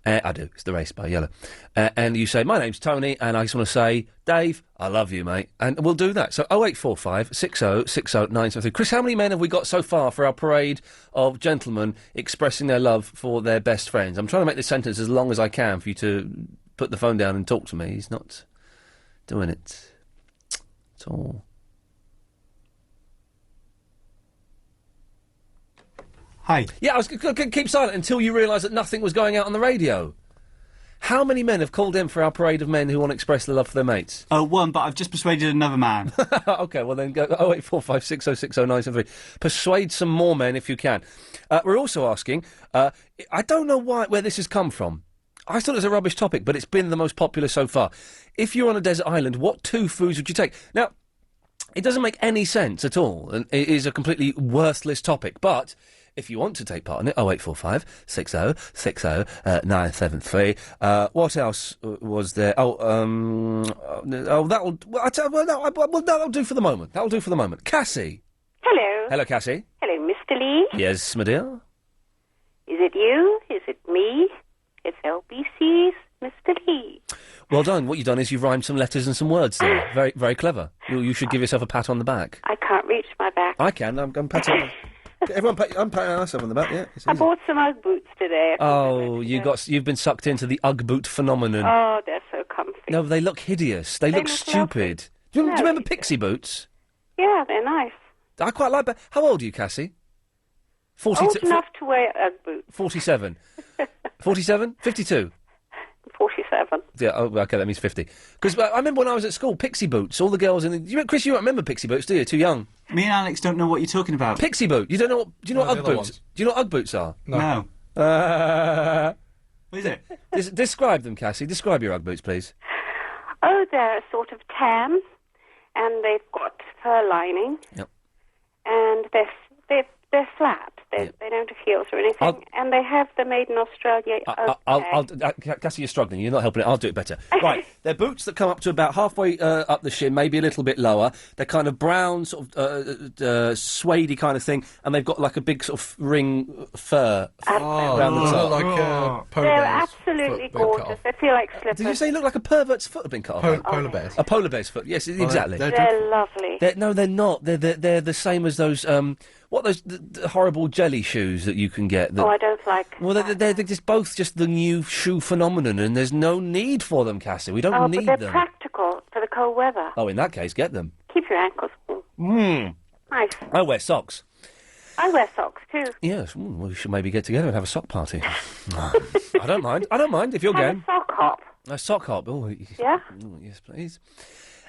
I do. It's The Race by Yellow. And you say, my name's Tony, and I just want to say, Dave, I love you, mate. And we'll do that. So 0845 60 60 973. Chris, how many men have we got so far for our parade of gentlemen expressing their love for their best friends? I'm trying to make this sentence as long as I can for you to put the phone down and talk to me. He's not doing it at all. Hi. Yeah, I was going to keep silent until you realise that nothing was going out on the radio. How many men have called in for our parade of men who want to express their love for their mates? One, but I've just persuaded another man. OK, well then go 0845 60 60 973. Persuade some more men if you can. We're also asking, I don't know where this has come from. I thought it was a rubbish topic, but it's been the most popular so far. If you're on a desert island, what 2 foods would you take? Now, it doesn't make any sense at all, and it is a completely worthless topic, but if you want to take part in it, 0845 60 60 973. What else was there? That'll do for the moment. That'll do for the moment. Cassie. Hello. Hello, Cassie. Hello, Mr. Lee. Yes, my dear. Is it you? Is it me? It's LBC's Mr. Lee. Well done. What you've done is you've rhymed some letters and some words there. Very, very clever. You should give yourself a pat on the back. I can't reach my back. I can. I'm patting. I'm patting myself on the back. Yeah. I bought some Ugg boots today. Oh, you've been sucked into the Ugg boot phenomenon. Oh, they're so comfy. No, they look hideous. They look stupid. Do you remember pixie boots? Yeah, they're nice. I quite like that. How old are you, Cassie? Old enough to wear Ugg boots. 47. 47? 52? 47. Yeah, OK, that means 50. Because I remember when I was at school, pixie boots, all the girls in Chris, you don't remember pixie boots, do you? Too young. Me and Alex don't know what you're talking about. Pixie boot. You don't know what... Do you know what Ugg boots... ones. Do you know what Ugg boots are? No. What is it? Describe them, Cassie. Describe your Ugg boots, please. Oh, they're a sort of tan, and they've got fur lining. Yep. And they're flat. They don't have heels or anything. And they have the Made in Australia Cassie, you're struggling. You're not helping it. I'll do it better. Right. They're boots that come up to about halfway up the shin, maybe a little bit lower. They're kind of brown, sort of suede-y kind of thing, and they've got like a big sort of ring fur around the top. Like polar They're bears absolutely gorgeous. They feel like slippers. Did you say look like a pervert's foot had been cut off? Polar bears. A polar bear's foot. Yes, exactly. They're lovely. No, they're not. They're the same as those. What those the horrible jelly shoes that you can get? I don't like. Well, they're just both just the new shoe phenomenon, and there's no need for them, Cassie. We don't need but they're them. practical for the cold weather. Oh, in that case, get them. Keep your ankles warm. Nice. I wear socks. I wear socks too. Yes, we should maybe get together and have a sock party. I don't mind if you're game. A sock hop. A sock hop. Oh, yeah. Oh, yes, please.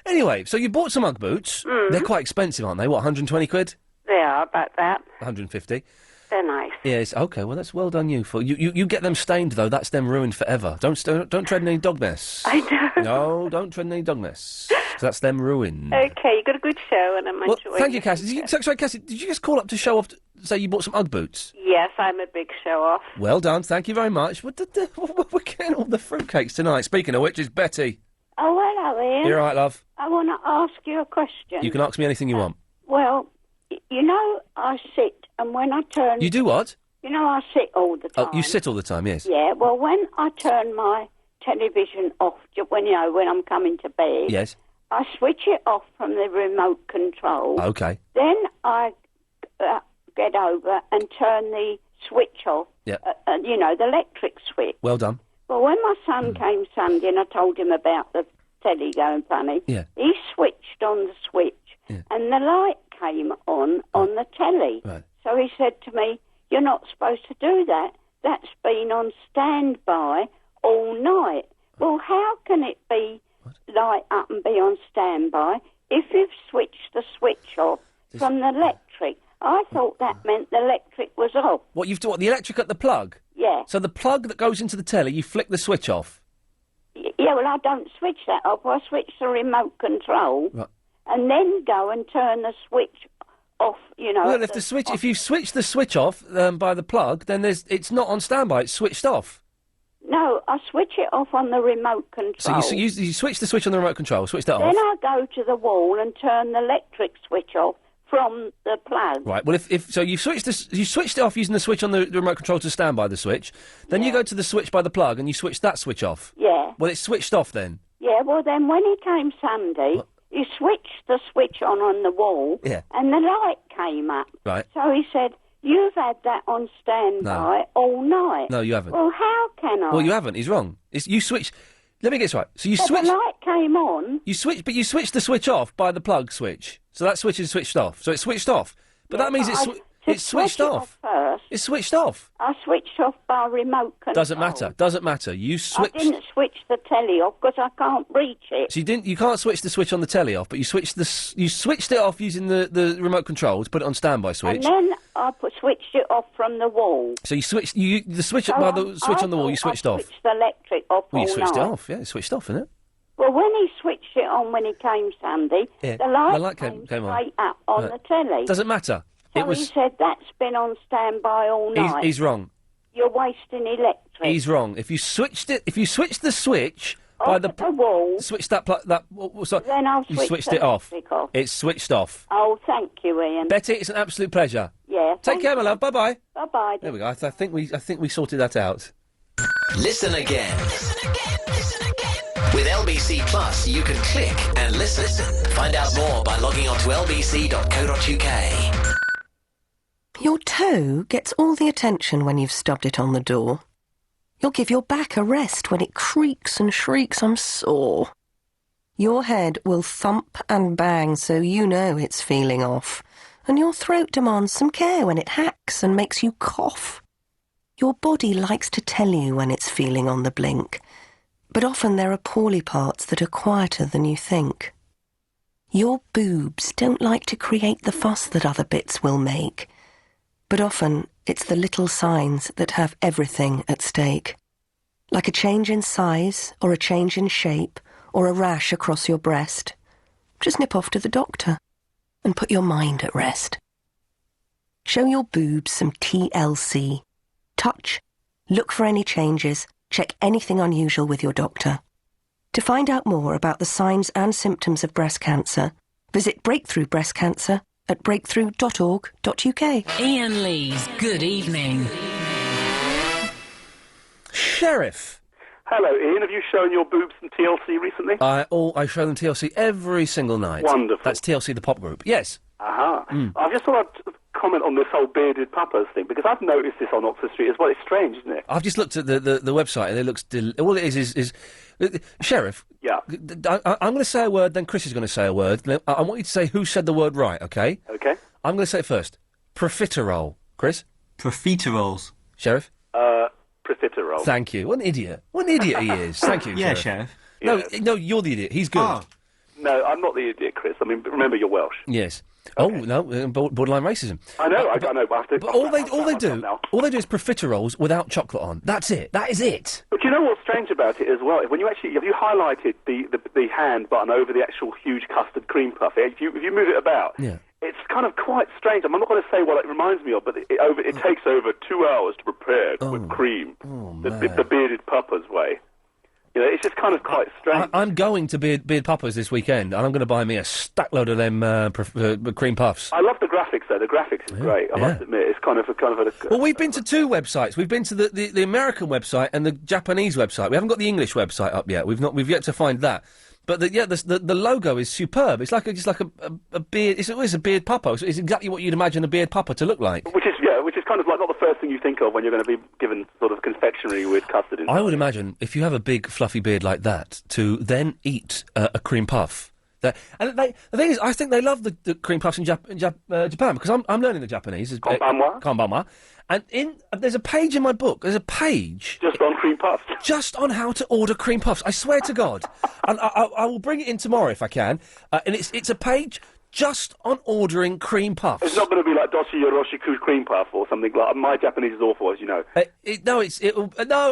Anyway, so you bought some Ugg boots. They're quite expensive, aren't they? What, 120 quid? They are about that. 150. They're nice. Yes. Okay. Well, that's well done. You get them stained though. That's them ruined forever. Don't tread in any dog mess. I know. No, don't tread in any dog mess. That's them ruined. Okay, you got a good show, and I'm enjoying. Thank you, Cassie. Sorry, Cassie. Did you just call up to show off? Say you bought some Ugg boots. Yes, I'm a big show off. Well done. Thank you very much. We're getting all the fruitcakes tonight. Speaking of which, is Betty. Oh, hello, Ian. You're right, love. I want to ask you a question. You can ask me anything you want. Well, you know, I sit, and when I turn... You do what? You know, I sit all the time. Oh, you sit all the time, yes. Yeah, well, when I turn my television off, when I'm coming to bed... Yes. I switch it off from the remote control. Okay. Then I get over and turn the switch off. Yeah. The electric switch. Well done. Well, when my son came Sunday and I told him about the telly going funny, he switched on the switch and the light came on the telly. Right. So he said to me, "You're not supposed to do that. That's been on standby all night." Well, how can it be light up and be on standby if you've switched the switch off from the electric? I thought that meant the electric was off. What, the electric at the plug? Yeah. So the plug that goes into the telly, you flick the switch off? Yeah, well, I don't switch that off. I switch the remote control and then go and turn the switch off, Well, if you switch the switch off by the plug, then it's not on standby, it's switched off. No, I switch it off on the remote control. So you switch the switch on the remote control, switch that off. Then I go to the wall and turn the electric switch off from the plug. Right. Well, if so, you switched it off using the switch on the remote control to stand by the switch. Then you go to the switch by the plug and you switch that switch off. Yeah. Well, it's switched off then. Yeah, well then when he came Sunday, he switched the switch on the wall, Yeah. and the light came up. Right. So he said, "You've had that on standby all night." No, you haven't. Well, how can I? Well, you haven't. He's wrong. You switch. Let me get this right. So you But switch. the light came on. You switch the switch off by the plug switch. So that switch is switched off. So it's switched off. But that means it's switched switch it off. First, It's switched off. I switched off by remote control. Doesn't matter. Doesn't matter. You switched. I didn't switch the telly off because I can't reach it. So you can't switch the switch on the telly off, but you switched it off using the remote control to put it on standby switch. And then I switched it off from the wall. So you switched the switch by the switch on the wall. You switched off. Switched the electric off Well, you all switched it night. off. Yeah, it's switched off, isn't it? Well, when he switched it on when he came Sunday, Yeah, the light, the light came on. straight up on Right. the telly. Doesn't matter. So It was. he said that's been on standby all night. He's wrong. You're wasting electric. He's wrong. If you switched the switch by the wall, switch that sorry, then I'll you switch switched the it off. electric off. It's switched off. Oh, thank you, Ian. Betty, it's an absolute pleasure. Yeah. Take care, my love. Bye bye. Bye bye. There we go. I think we sorted that out. Listen again. With LBC Plus, you can click and listen. Find out more by logging on to lbc.co.uk. Your toe gets all the attention when you've stubbed it on the door. You'll give your back a rest when it creaks and shrieks, "I'm sore." Your head will thump and bang so you know it's feeling off. And your throat demands some care when it hacks and makes you cough. Your body likes to tell you when it's feeling on the blink. But often there are poorly parts that are quieter than you think. Your boobs don't like to create the fuss that other bits will make. But often it's the little signs that have everything at stake. Like a change in size, or a change in shape, or a rash across your breast. Just nip off to the doctor and put your mind at rest. Show your boobs some TLC. Touch, look for any changes, check anything unusual with your doctor. To find out more about the signs and symptoms of breast cancer, visit Breakthrough Breast Cancer at breakthrough.org.uk. Iain Lee's Good Evening. Sheriff. Hello, Ian. Have you shown your boobs some TLC recently? I show them TLC every single night. Wonderful. That's TLC, the pop group. Yes. Aha. I just thought I'd comment on this whole bearded puppers thing, because I've noticed this on Oxford Street as well. It's strange, isn't it? I've just looked at the website and it looks... all it is Sheriff. Yeah. I'm going to say a word, then Chris is going to say a word. I want you to say who said the word right, OK? OK. I'm going to say it first. Profiterole. Chris? Profiteroles. Sheriff? Profiterole. Thank you. What an idiot. What an idiot he is. Thank you, Yeah, Sheriff. Sheriff. No, you're the idiot. He's good. Oh. No, I'm not the idiot, Chris. I mean, remember, you're Welsh. Yes. Oh, no, borderline racism. I know, I know, but I have to... But all they do is profiteroles without chocolate on. That's it. That is it. But you know what's strange about it as well? When you actually, if you highlighted the hand button over the actual huge custard cream puff, if you move it about, it's kind of quite strange. I'm not going to say what it reminds me of, but it takes over 2 hours to prepare with cream, the bearded pupper's way. You know, it's just kind of quite strange. I'm going to Beard Puppers this weekend, and I'm going to buy me a stack load of them cream puffs. I love the graphics, though. The graphics is great. I must admit, it's kind of a... Well, we've been to two websites. We've been to the American website and the Japanese website. We haven't got the English website up yet. We've yet to find that. But the logo is superb. It's just like a beard. It's a beard pupper. It's exactly what you'd imagine a beard pupper to look like. Which is kind of like not the first thing you think of when you're going to be given sort of confectionery with custard in. I would imagine if you have a big fluffy beard like that, to then eat a cream puff. The thing is, I think they love the cream puffs in Japan, because I'm learning the Japanese. Konbanwa. And there's a page in my book. There's a page just on cream puffs. Just on how to order cream puffs. I swear to God, and I will bring it in tomorrow if I can. And it's a page just on ordering cream puffs. It's not going to be like Doshi Yoroshiku cream puff or something like. My Japanese is awful, as you know. No,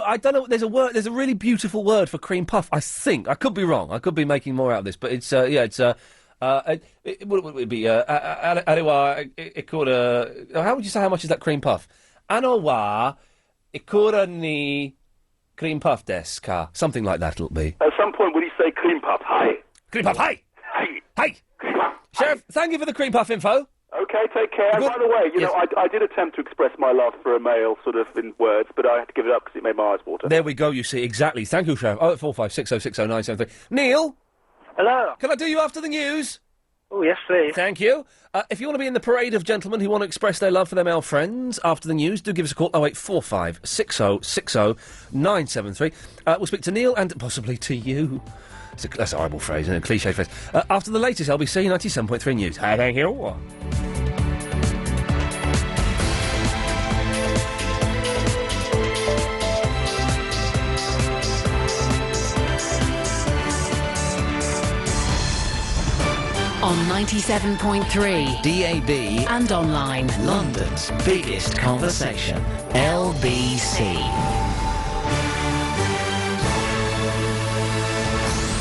I don't know. There's a really beautiful word for cream puff. I think I could be wrong. I could be making more out of this, but it's what would it be? How would you say how much is that cream puff? Ano wa ikura ni cream puff desu ka? Something like that it'll be. At some point, will you say cream puff? Hi. Cream puff, hi. Hi. Sheriff, thank you for the cream puff info. Okay, take care. And by the way, you know, I did attempt to express my love for a male, sort of in words, but I had to give it up because it made my eyes water. There we go, you see, exactly. Thank you, Sheriff. 0845 6060 973. Neil? Hello. Can I do you after the news? Oh, yes, please. Thank you. If you want to be in the parade of gentlemen who want to express their love for their male friends after the news, do give us a call, 0845 6060 973. We'll speak to Neil and possibly to you. That's a horrible phrase, isn't it? A cliche phrase. After the latest LBC 97.3 News. Thank you. On 97.3 DAB and online. London's biggest conversation. LBC.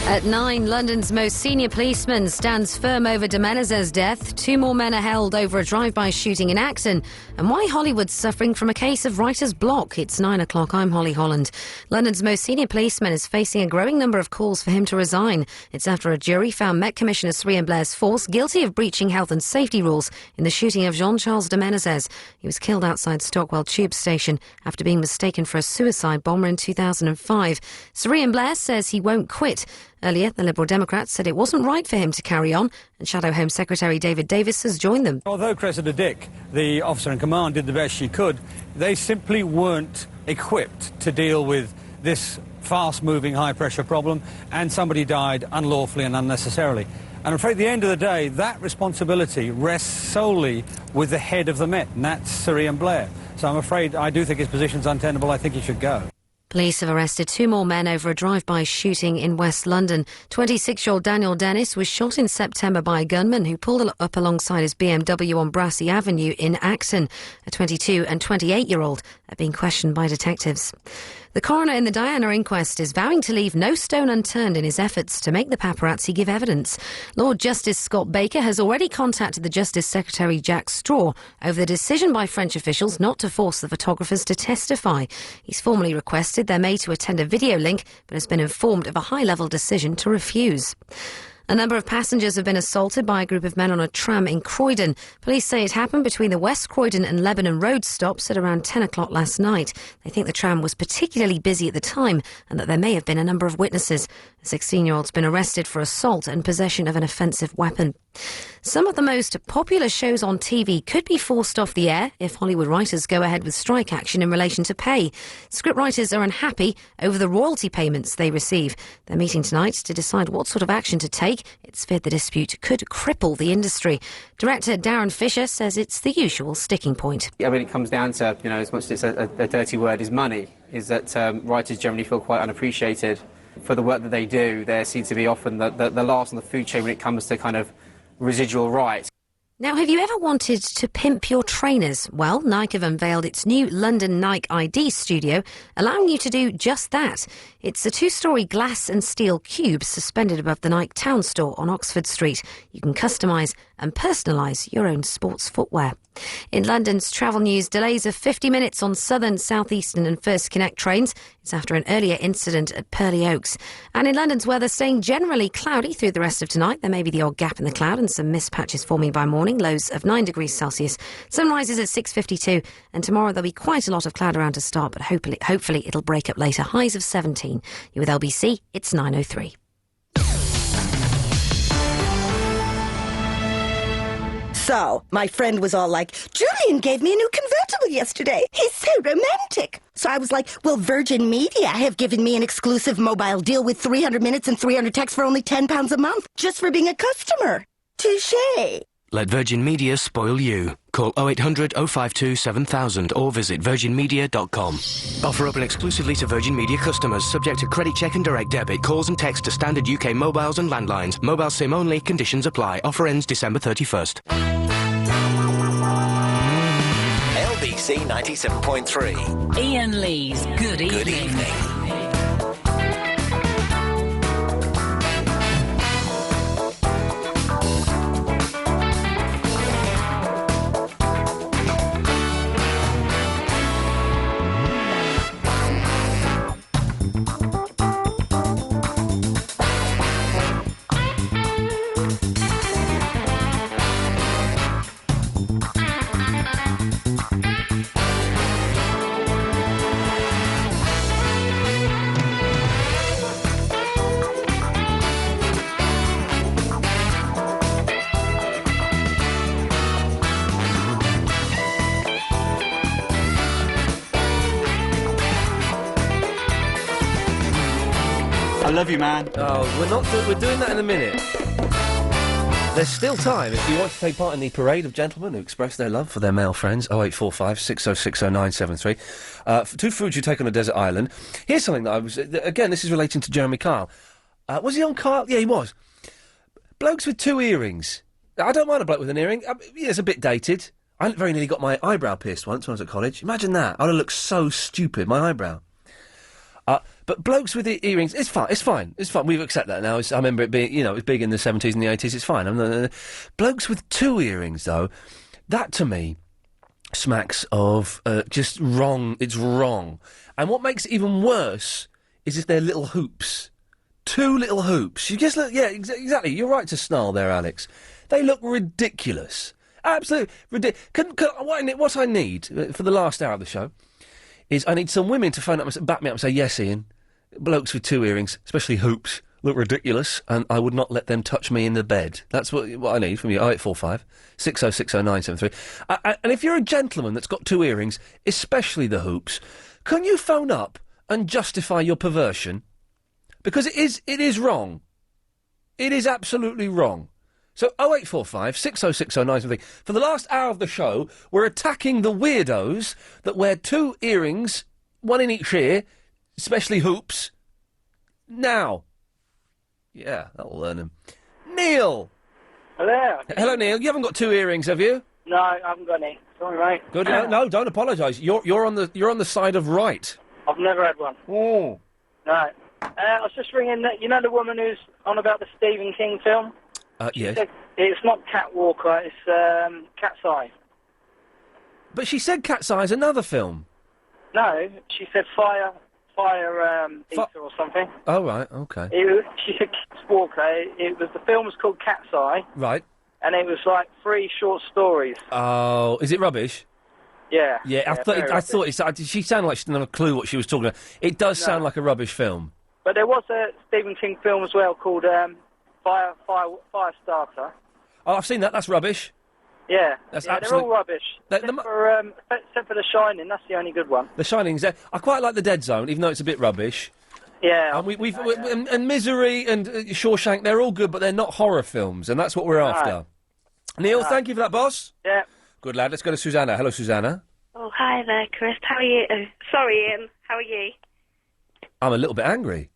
At 9, London's most senior policeman stands firm over de Menezes' death. 2 more men are held over a drive-by shooting in Acton. And why Hollywood's suffering from a case of writer's block. It's 9 o'clock. I'm Holly Holland. London's most senior policeman is facing a growing number of calls for him to resign. It's after a jury found Met Commissioner Sri and Blair's force guilty of breaching health and safety rules in the shooting of Jean-Charles de Menezes. He was killed outside Stockwell Tube Station after being mistaken for a suicide bomber in 2005. Sri and Blair says he won't quit. Earlier, the Liberal Democrats said it wasn't right for him to carry on, and Shadow Home Secretary David Davis has joined them. Although Cressida Dick, the officer in command, did the best she could, they simply weren't equipped to deal with this fast-moving, high-pressure problem, and somebody died unlawfully and unnecessarily. And I'm afraid at the end of the day, that responsibility rests solely with the head of the Met, and that's Sir Iain Blair. So I'm afraid I do think his position's untenable. I think he should go. Police have arrested 2 more men over a drive-by shooting in West London. 26-year-old Daniel Dennis was shot in September by a gunman who pulled up alongside his BMW on Brassey Avenue in Acton. A 22 and 28-year-old are being questioned by detectives. The coroner in the Diana inquest is vowing to leave no stone unturned in his efforts to make the paparazzi give evidence. Lord Justice Scott Baker has already contacted the Justice Secretary Jack Straw over the decision by French officials not to force the photographers to testify. He's formally requested they're made to attend a video link, but has been informed of a high-level decision to refuse. A number of passengers have been assaulted by a group of men on a tram in Croydon. Police say it happened between the West Croydon and Lebanon Road stops at around 10 o'clock last night. They think the tram was particularly busy at the time and that there may have been a number of witnesses. A 16-year-old's been arrested for assault and possession of an offensive weapon. Some of the most popular shows on TV could be forced off the air if Hollywood writers go ahead with strike action in relation to pay. Scriptwriters are unhappy over the royalty payments they receive. They're meeting tonight to decide what sort of action to take. It's feared the dispute could cripple the industry. Director Darren Fisher says it's the usual sticking point. I mean, it comes down to, you know, as much as it's a dirty word is money, is that writers generally feel quite unappreciated for the work that they do. There seems to be often the last on the food chain when it comes to kind of residual rights. Now, have you ever wanted to pimp your trainers? Well, Nike have unveiled its new London Nike ID studio, allowing you to do just that. It's a 2-storey glass and steel cube suspended above the Nike town store on Oxford Street. You can customise and personalise your own sports footwear. In London's travel news, delays of 50 minutes on Southern, South Eastern and First Connect trains. It's after an earlier incident at Purley Oaks. And in London's weather, staying generally cloudy through the rest of tonight. There may be the odd gap in the cloud and some mist patches forming by morning, lows of 9 degrees Celsius. Sun rises at 6:52, and tomorrow there'll be quite a lot of cloud around to start, but hopefully it'll break up later. Highs of 17. You're with LBC, it's 9:03. So, my friend was all like, Julian gave me a new convertible yesterday. He's so romantic. So I was like, well, Virgin Media have given me an exclusive mobile deal with 300 minutes and 300 texts for only £10 a month, just for being a customer. Touché. Let Virgin Media spoil you. Call 0800 052 7000 or visit virginmedia.com. Offer open exclusively to Virgin Media customers, subject to credit check and direct debit. Calls and texts to standard UK mobiles and landlines. Mobile SIM only. Conditions apply. Offer ends December 31st. LBC 97.3. Iain Lee's Good Evening. Good evening. I love you, man. Oh, we're doing that in a minute. There's still time if you want to take part in the parade of gentlemen who express their love for their male friends. 0845 606 0973. 2 foods you take on a desert island. Here's something that I was... again, this is relating to Jeremy Kyle. Was he on Kyle? Yeah, he was. Blokes with 2 earrings. I don't mind a bloke with an earring. Yeah, it's a bit dated. I very nearly got my eyebrow pierced once when I was at college. Imagine that. I'd have looked so stupid, my eyebrow. But blokes with earrings, it's fine. We accept that now. I remember it being, it was big in the 70s and the 80s. It's fine. Blokes with 2 earrings, though, that to me smacks of just wrong. It's wrong. And what makes it even worse is if they're little hoops. 2 little hoops. You just look, yeah, exactly. You're right to snarl there, Alex. They look ridiculous. Absolutely ridiculous. What I need for the last hour of the show is I need some women to phone up and back me up and say, yes, Ian, blokes with 2 earrings, especially hoops, look ridiculous, and I would not let them touch me in the bed. That's what I need from you. 0845 606 0973. And if you're a gentleman that's got 2 earrings, especially the hoops, can you phone up and justify your perversion? Because it is wrong. It is absolutely wrong. So 0845 606 0973. For the last hour of the show, we're attacking the weirdos that wear 2 earrings, 1 in each ear, especially hoops. Now. Yeah, that'll learn them. Neil! Hello. Hello, Neil. You haven't got 2 earrings, have you? No, I haven't got any. Sorry, mate. Good. No, don't apologise. You're on the side of right. I've never had one. Oh. No. I was just ringing, the woman who's on about the Stephen King film? Yes. It's not Catwalker, it's Cat's Eye. But she said Cat's Eye is another film. No, she said Fire Eater or something. Oh, right, OK. She said Cat's Walker. The film was called Cat's Eye. Right. And it was like 3 short stories. Oh, is it rubbish? Yeah. Yeah, I thought she sounded like she didn't have a clue what she was talking about. It does sound like a rubbish film. But there was a Stephen King film as well called Firestarter. Oh, I've seen that. That's rubbish. Yeah. That's They're all rubbish. Except for The Shining, that's the only good one. The Shining's there. I quite like The Dead Zone, even though it's a bit rubbish. Yeah. And and Misery and Shawshank, they're all good, but they're not horror films, and that's what we're after. Neil, thank you for that, boss. Yeah. Good lad. Let's go to Susanna. Hello, Susanna. Oh, hi there, Chris. How are you? Sorry, Ian. How are you? I'm a little bit angry.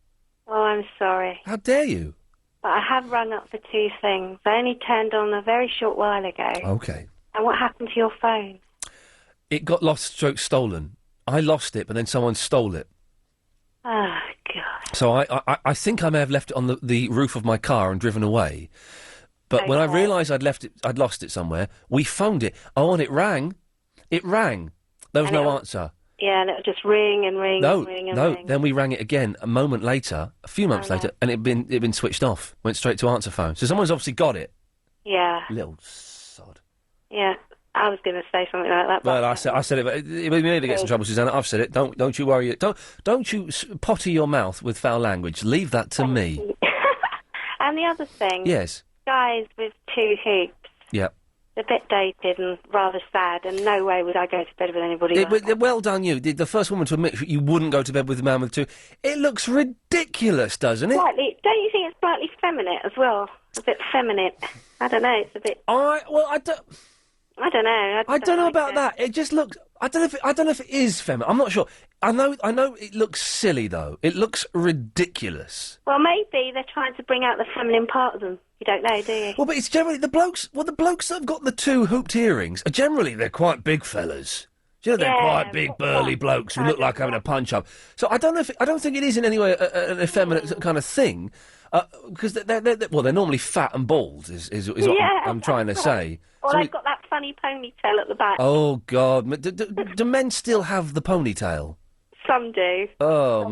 Oh, I'm sorry. How dare you? But I have rung up for 2 things. I only turned on a very short while ago. OK. And what happened to your phone? It got stolen. I lost it, but then someone stole it. Oh, God. So I think I may have left it on the roof of my car and driven away. But when I realised I'd lost it somewhere, we phoned it. Oh, and it rang. It rang. There was no answer. Yeah, and it would just ring and ring and ring and ring. Then we rang it again a moment later, a few months later, and it'd been switched off. Went straight to answer phone. So someone's obviously got it. Yeah. Little sod. Yeah, I was going to say something like that. Well, I said it. We need to get some trouble, Susanna. I've said it. Don't you worry. Don't you potty your mouth with foul language. Leave that to me. And the other thing. Yes. Guys with 2 hoops. Yeah. A bit dated and rather sad, and no way would I go to bed with anybody else. Well done, you. The first woman to admit you wouldn't go to bed with a man with 2. It looks ridiculous, doesn't it? Slightly. Don't you think it's slightly feminine as well? A bit feminine. I don't know. It's a bit. I don't know. I don't know about that. It just looks. I don't know if it is feminine. I'm not sure. I know it looks silly though. It looks ridiculous. Well, maybe they're trying to bring out the feminine part of them. You don't know, do you? Well, but it's generally the blokes. Well, the blokes that have got the 2 hooped earrings are generally they're quite big fellas. Do you know, they're quite big, burly blokes who look like having a punch up. So I don't think it is in any way an effeminate kind of thing, because they're normally fat and bald. Is what I'm trying to say. Or they've got that funny ponytail at the back. Oh God, do men still have the ponytail? Some do. Oh,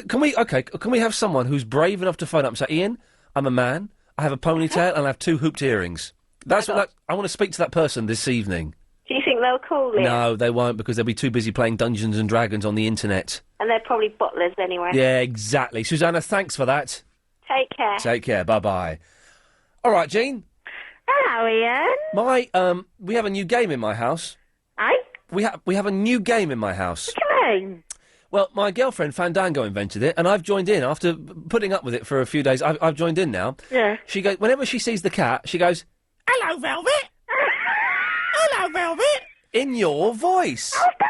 can we have someone who's brave enough to phone up and say, Ian, I'm a man, I have a ponytail, and I have 2 hooped earrings. I want to speak to that person this evening. Do you think they'll call you? No, they won't, because they'll be too busy playing Dungeons and Dragons on the internet. And they're probably bottlers anyway. Yeah, exactly. Susanna, thanks for that. Take care. Take care. Bye-bye. All right, Jean. Hello, Ian. We have a new game in my house. Aye? We have a new game in my house. What do you mean? Well, my girlfriend Fandango invented it, and I've joined in after putting up with it for a few days. I've joined in now. Yeah. She goes whenever she sees the cat, she goes, "Hello, Velvet." Hello, Velvet. In your voice. Oh, does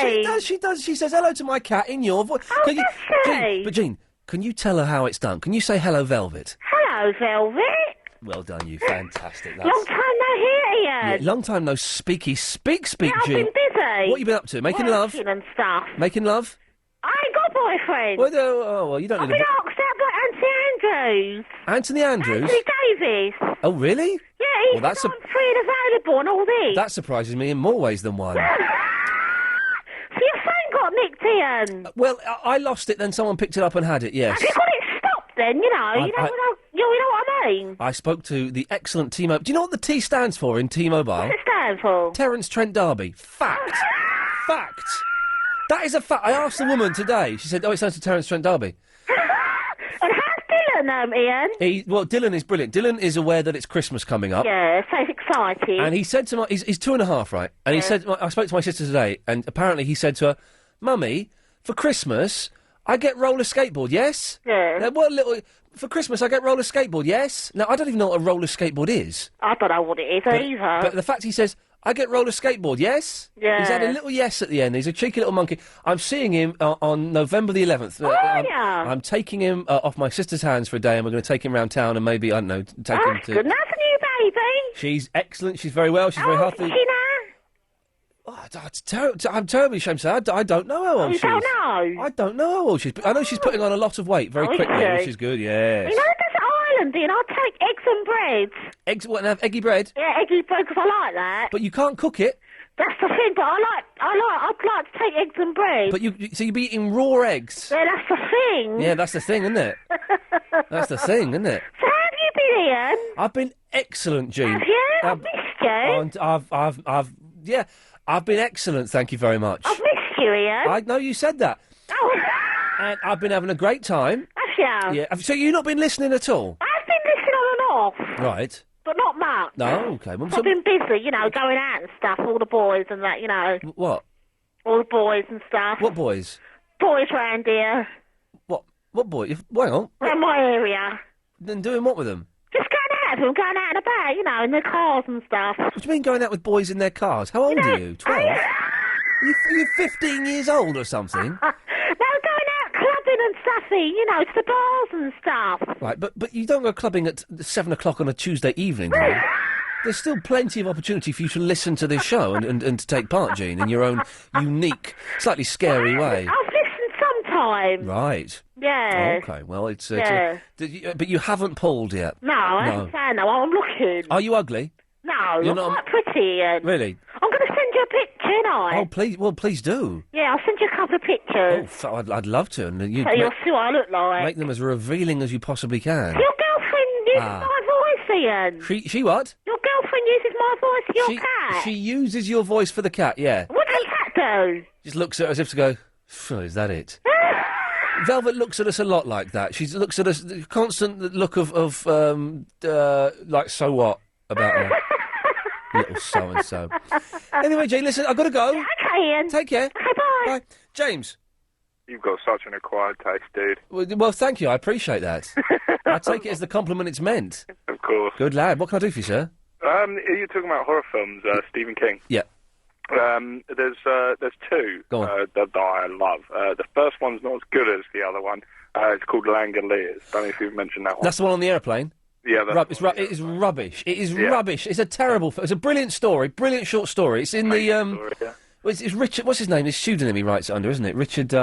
she? She does. She says hello to my cat in your voice. Oh, does she? Jean, can you tell her how it's done? Can you say hello, Velvet? Hello, Velvet. Well done, you. Fantastic. Long time no hear, Ian. Yeah, long time no speaky. Speak, Yeah, I've Jean. been busy. What you been up to? Making love? Working and stuff. Making love? I ain't got a boyfriend. Well, you don't I've need been a... asked out by Anthony Andrews. Anthony Andrews? Anthony Davis. Oh, really? Yeah, he's Well, that's I'm free and available and all this. That surprises me in more ways than one. So your phone got nicked, Ian. Well, I lost it, then someone picked it up and had it, yes. Have you got it stopped then, you know? You know what I mean? I spoke to the excellent T-Mobile. Do you know what the T stands for in T-Mobile? What's it stand for? Terence Trent D'Arby. Fact. Fact. That is a fact. I asked the woman today. She said, it stands for Terence Trent D'Arby. And how's Dylan, Ian? Well, Dylan is brilliant. Dylan is aware that it's Christmas coming up. Yeah, so excited. And he said to my... He's 2.5, right? And he said... I spoke to my sister today, and apparently he said to her, Mummy, for Christmas, I get roller skateboard, yes? Yeah. For Christmas, I get roller skateboard, yes? Now, I don't even know what a roller skateboard is. I don't know what it is either. But the fact he says, I get roller skateboard, yes? Yeah. He's had a little yes at the end. He's a cheeky little monkey. I'm seeing him on November the 11th. I'm taking him off my sister's hands for a day, and we're going to take him round town and maybe, I don't know, take him to... Good enough for you, baby. She's excellent. She's very well. She's very healthy. Is she now? I'm terribly ashamed to say I don't know how old she is. You don't know? I don't know how old she is. I know she's putting on a lot of weight very quickly, she? which is good, yes. You know, there's Ireland, Ian. I'll take eggs and bread. Eggs, what, and have eggy bread? Yeah, eggy bread, because I like that. But you can't cook it. That's the thing, but I'd like to take eggs and bread. But so you'd be eating raw eggs? Yeah, that's the thing. Yeah, that's the thing, isn't it? That's the thing, isn't it? So how have you been, Ian? I've been excellent, Jean. Have you? I've missed you. I've been excellent, thank you very much. I've missed you, Ian. I know you said that. Oh. And I've been having a great time. Have you? Yeah. So you've not been listening at all? I've been listening on and off. Right. But not much. No, okay. Well, I've been busy, you know, going out and stuff, all the boys and that, you know. What? All the boys and stuff. What boys? Boys round here. What boy? Hang on. Around my area. Then doing what with them? Just going out with them, going out and about, you know, in their cars and stuff. What do you mean going out with boys in their cars? How old are you? 12? You're 15 years old or something? No, going out clubbing and stuffy, you know, to the bars and stuff. Right, but you don't go clubbing at 7 o'clock on a Tuesday evening, do you? There's still plenty of opportunity for you to listen to this show and to take part, Jean, in your own unique, slightly scary way. I've listened sometime. Right. Yeah. Okay, well, it's... Yeah. but you haven't pulled yet? No, I haven't found no. I'm looking. Are you ugly? No, You're I'm not- quite pretty, Ian. Really? I'm going to send you a picture, ain't I? Oh, please, well, please do. Yeah, I'll send you a couple of pictures. I'd love to. And you So you'll see what I look like. make them as revealing as you possibly can. Your girlfriend uses Ah. my voice, Ian. She what? Your girlfriend uses my voice for your cat. She uses your voice for the cat, yeah. What does the cat do? Just looks at her as if to go, "Phew, is that it? Velvet looks at us a lot like that. She looks at us, the constant look of like, so what about her? Little so-and-so. Anyway, Jane, listen, I've got to go. Okay, Ian. Take care. Okay, bye. Bye. James. You've got such an acquired taste, dude. Well, thank you. I appreciate that. I take it as the compliment it's meant. Of course. Good lad. What can I do for you, sir? You're talking about horror films, Stephen King. Yeah. There's two Go on. that I love. The first one's not as good as the other one. It's called Langoliers. Don't know if you've mentioned that one. That's the one on the airplane? Yeah, that's it is rubbish. It is rubbish. It's a terrible... It's a brilliant story, brilliant short story. It's in the... Story, yeah. Well, it's Richard... What's his name? His pseudonym he writes it under, isn't it? Richard... He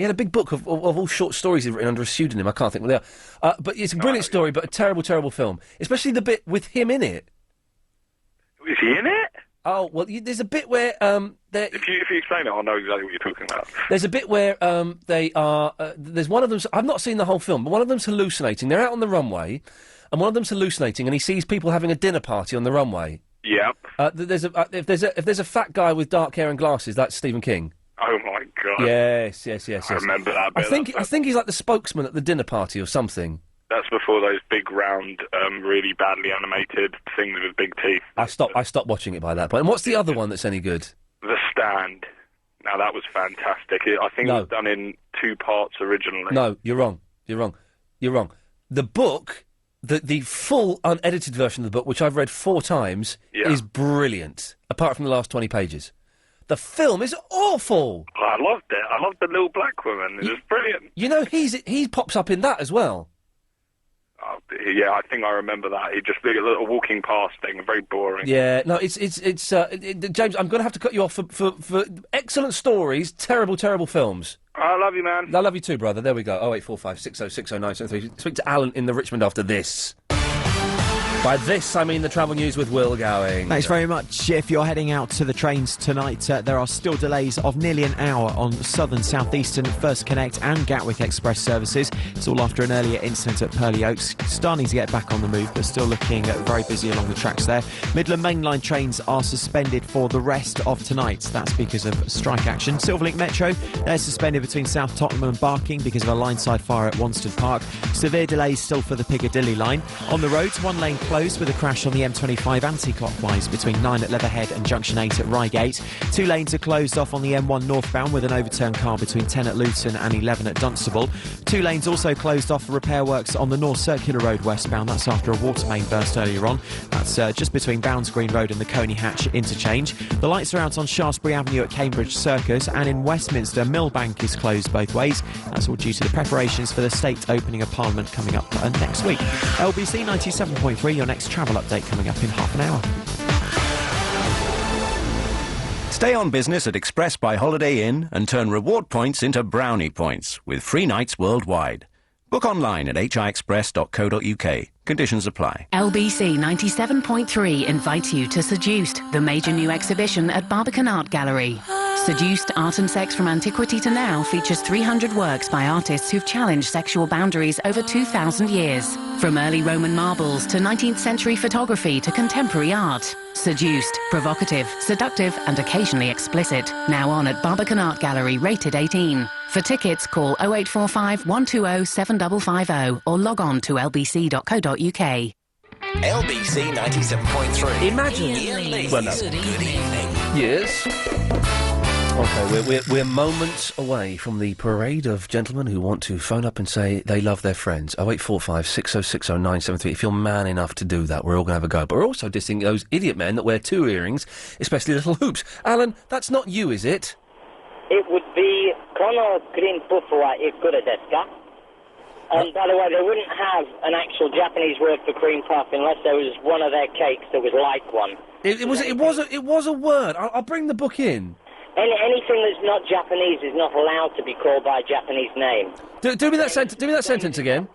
had a big book of all short stories he'd written under a pseudonym. I can't think what they are. But it's a brilliant story, but a terrible, terrible film. Especially the bit with him in it. Is he in it? Oh, well, there's a bit where... If you explain it, I'll know exactly what you're talking about. There's a bit where they are... there's one of them... I've not seen the whole film, but one of them's hallucinating. They're out on the runway, and one of them's hallucinating, and he sees people having a dinner party on the runway. Yep. If there's a fat guy with dark hair and glasses, that's Stephen King. Oh, my God. Yes. I remember that bit. I think he's like the spokesman at the dinner party or something. That's before those big, round, really badly animated things with big teeth. I stopped watching it by that point. And what's the other one that's any good? The Stand. Now, that was fantastic. I think it was done in 2 parts originally. No, you're wrong. You're wrong. You're wrong. The book, the full unedited version of the book, which I've read 4 times, is brilliant, apart from the last 20 pages. The film is awful! I loved it. I loved the little black woman. It was brilliant. You know, he pops up in that as well. Yeah, I think I remember that. He just did a little walking past thing, very boring. Yeah, no, it's James, I'm going to have to cut you off for excellent stories, terrible films. I love you, man. I love you too, brother. There we go. 0845 6060 973. Speak to Alan in the Richmond after this. By this, I mean the travel news with Will Gowing. Thanks very much. If you're heading out to the trains tonight, there are still delays of nearly an hour on Southern, South Eastern, First Connect and Gatwick Express services. It's all after an earlier incident at Purley Oaks. Starting to get back on the move, but still looking very busy along the tracks there. Midland Mainline trains are suspended for the rest of tonight. That's because of strike action. Silverlink Metro, they're suspended between South Tottenham and Barking because of a line-side fire at Wanstead Park. Severe delays still for the Piccadilly line. On the roads, one lane closed with a crash on the M25 anti-clockwise between 9 at Leatherhead and Junction 8 at Reigate. 2 lanes are closed off on the M1 northbound with an overturned car between 10 at Luton and 11 at Dunstable. 2 lanes also closed off for repair works on the North Circular Road westbound. That's after a water main burst earlier on. That's just between Bounds Green Road and the Coney Hatch interchange. The lights are out on Shaftesbury Avenue at Cambridge Circus, and in Westminster, Millbank is closed both ways. That's all due to the preparations for the state opening of Parliament coming up next week. LBC 97.3, your next travel update coming up in half an hour. Stay on business at Express by Holiday Inn and turn reward points into brownie points with free nights worldwide. Book online at hiexpress.co.uk. Conditions apply. LBC 97.3 invites you to Seduced, the major new exhibition at Barbican Art Gallery. Seduced Art and Sex from Antiquity to Now features 300 works by artists who've challenged sexual boundaries over 2,000 years. From early Roman marbles to 19th century photography to contemporary art. Seduced, provocative, seductive and occasionally explicit. Now on at Barbican Art Gallery, rated 18. For tickets, call 0845 120 7550 or log on to lbc.co.uk. LBC 97.3. Imagine. Iain Lee's Well, no. Good evening. Yes. Okay, we're moments away from the parade of gentlemen who want to phone up and say they love their friends. 0845 6060 973. If you're man enough to do that, we're all going to have a go. But we're also dissing those idiot men that wear 2 earrings, especially little hoops. Alan, that's not you, is it? It would be Kono Green Pufua Ikura desu ka? And by the way, they wouldn't have an actual Japanese word for cream puff unless there was one of their cakes that was like one. It was a word. I'll bring the book in. Anything that's not Japanese is not allowed to be called by a Japanese name. Do me that sentence again.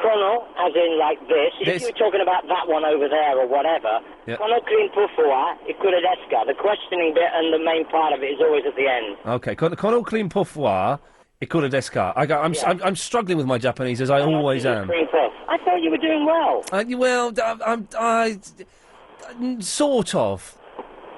Kono, as in like this. If you were talking about that one over there or whatever, Yep. Kono Green Pufua Ikura desu ka? The questioning bit and the main part of it is always at the end. Okay, kono clean pufwa ikura desu ka? I'm struggling with my Japanese, as I always am. Cream puff. I thought you were doing well. Sort of.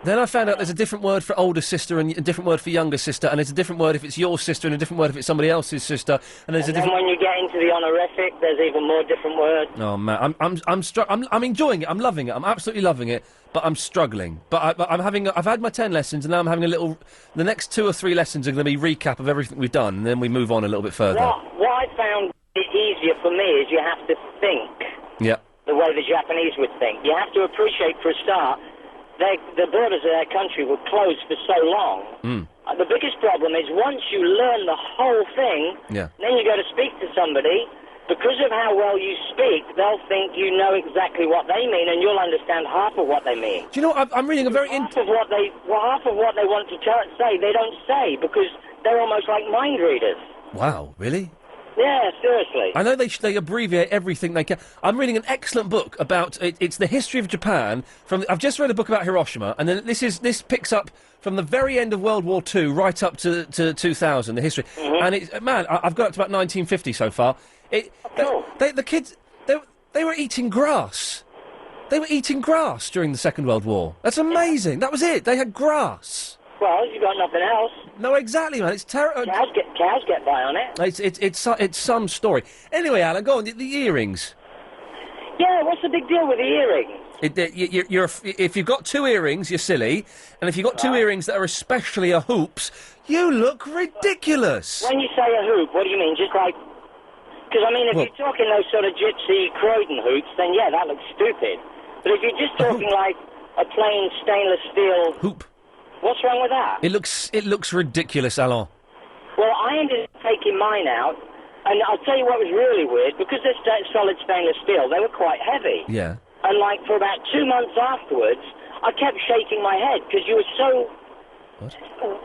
Then I found out there's a different word for older sister and a different word for younger sister, and there's a different word if it's your sister and a different word if it's somebody else's sister, and there's a different. And when you get into the honorific, there's even more different words. Oh man, I'm enjoying it. I'm loving it. I'm absolutely loving it. But I'm struggling. But I've had my 10 lessons, and now I'm having a little. The next 2 or 3 lessons are going to be recap of everything we've done, and then we move on a little bit further. What I found easier for me is you have to think Yeah. the way the Japanese would think. You have to appreciate, for a start, the borders of their country were closed for so long. The biggest problem is once you learn the whole thing, then you go to speak to somebody. Because of how well you speak, they'll think you know exactly what they mean, and you'll understand half of what they mean. Do you know what? I'm reading a very... Half of what they want to say, they don't say, because they're almost like mind readers. Wow, really? Yeah, seriously. I know they abbreviate everything they can. I'm reading an excellent book about it's the history of Japan. I've just read a book about Hiroshima, and then this picks up from the very end of World War II right up to 2000, the history. And I've got up to about 1950 so far. The kids they were eating grass. They were eating grass during the Second World War. That's amazing. That was it. They had grass. Well, you got nothing else. No, exactly, man. It's terrible. Cows get by on it. It's some story. Anyway, Alan, go on. The earrings. Yeah, what's the big deal with the earrings? If you've got two earrings, you're silly, and if you've got two earrings that are especially a hoops, you look ridiculous. When you say a hoop, what do you mean? Just like... Because, I mean, if you're talking those sort of gypsy Croydon hoops, then, yeah, that looks stupid. But if you're just talking like a plain stainless steel... Hoop. What's wrong with that? It looks ridiculous, Alain. Well, I ended up taking mine out, and I'll tell you what was really weird. Because they're solid stainless steel, they were quite heavy. Yeah. And, like, for about 2 months afterwards, I kept shaking my head, because you were so... What?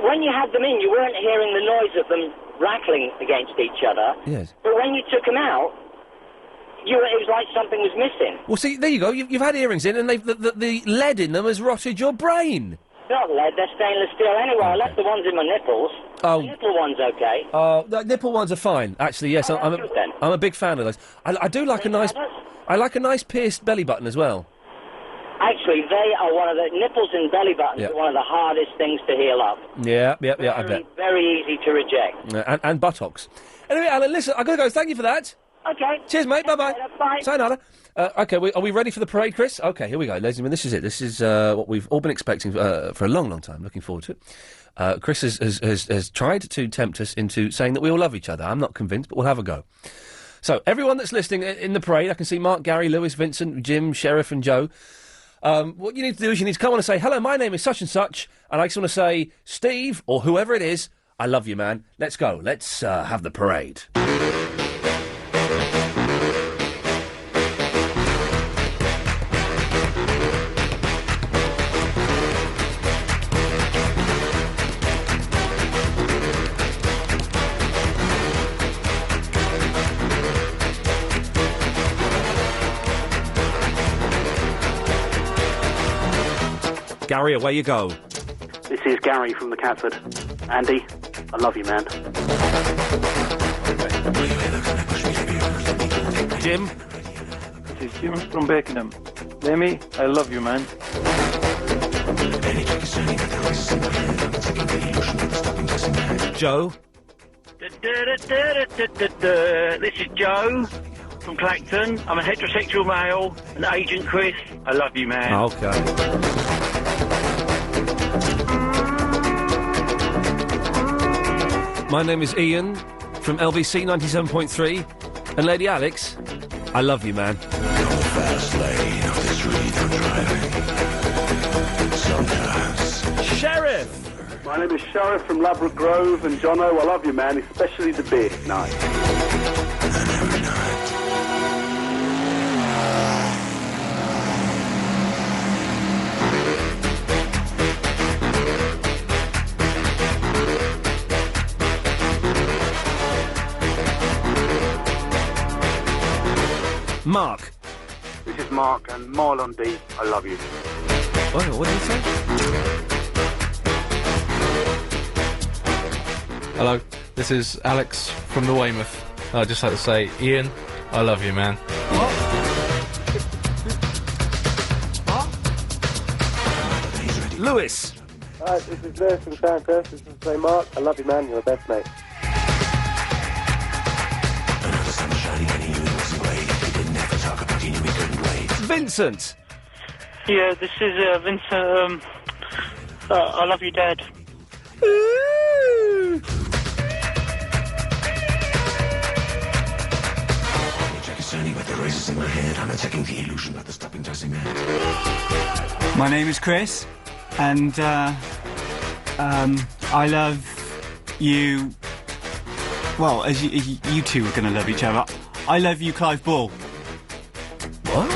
When you had them in, you weren't hearing the noise of them rattling against each other. Yes. But when you took them out, it was like something was missing. Well, see, there you go. You've had earrings in, and the lead in them has rotted your brain. Not lead, they're stainless steel. Anyway, I left the ones in my nipples. Oh. The nipple one's okay. Oh, the nipple ones are fine. Actually, yes, I'm a big fan of those. I do like a nice... I like a nice pierced belly button as well. Actually, they are one of the... Nipples and belly buttons are one of the hardest things to heal up. Yeah, I bet. Very easy to reject. And buttocks. Anyway, Alan, listen, I've got to go. Thank you for that. Okay. Cheers, mate. Bye-bye. Bye. Sayonara. OK, are we ready for the parade, Chris? OK, here we go. Ladies and gentlemen, this is it. This is what we've all been expecting for a long, long time. Looking forward to it. Chris has tried to tempt us into saying that we all love each other. I'm not convinced, but we'll have a go. So, everyone that's listening in the parade, I can see Mark, Gary, Lewis, Vincent, Jim, Sheriff and Joe. What you need to do is you need to come on and say, hello, my name is such and such, and I just want to say, Steve, or whoever it is, I love you, man. Let's go. Let's have the parade. Gary, away you go. This is Gary from the Catford. Andy, I love you, man. Jim? This is Jim from Beckenham. Lemmy, I love you, man. Joe? This is Joe from Clacton. I'm a heterosexual male, and Agent Chris, I love you, man. OK. My name is Iain from LBC 97.3, and Lady Alex, I love you, man. Fast lane of the street I'm driving. Sometimes. Sheriff! My name is Sheriff from Ladbroke Grove, and Jono, I love you, man, especially the beer night. And every night. Mark. This is Mark, and Marlon D, I love you. What did he say? Hello, this is Alex from the Weymouth. I'd just like to say, Iain, I love you, man. Lewis. Hi, this is Lewis from Sandhurst. This is say Mark, I love you, man. You're the best, mate. Vincent. Yeah, this is Vincent. I love you, Dad. My name is Chris, and I love you. Well, as you two are going to love each other. I love you, Clive Ball. What?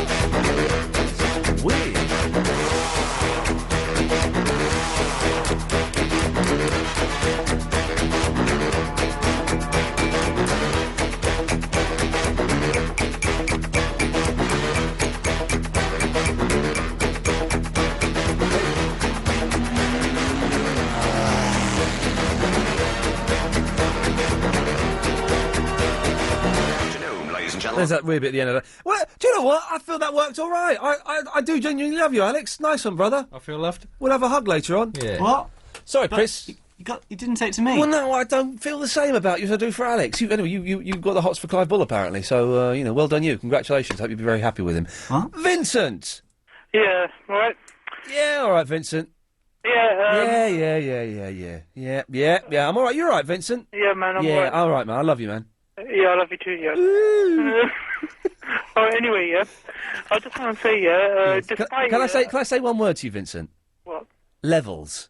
Weird. There's that weird bit at the end of that. Well, do you know what? I feel that worked all right. I do genuinely love you, Alex. Nice one, brother. I feel loved. We'll have a hug later on. Yeah. What? Sorry, Chris. You didn't say it to me. Well, no, I don't feel the same about you as I do for Alex. Anyway, you've got the hots for Clive Bull, apparently. So, well done you. Congratulations. Hope you'll be very happy with him. What? Vincent! Yeah, right. Yeah, all right, Vincent. Yeah, Yeah. I'm all right. You're all right, Vincent. Yeah, man, I'm yeah, alright. all right, man. I love you, man. Yeah, I love you too, yeah. Oh, anyway, yeah. I just want to say, Yes. despite... Can I say one word to you, Vincent? What? Levels.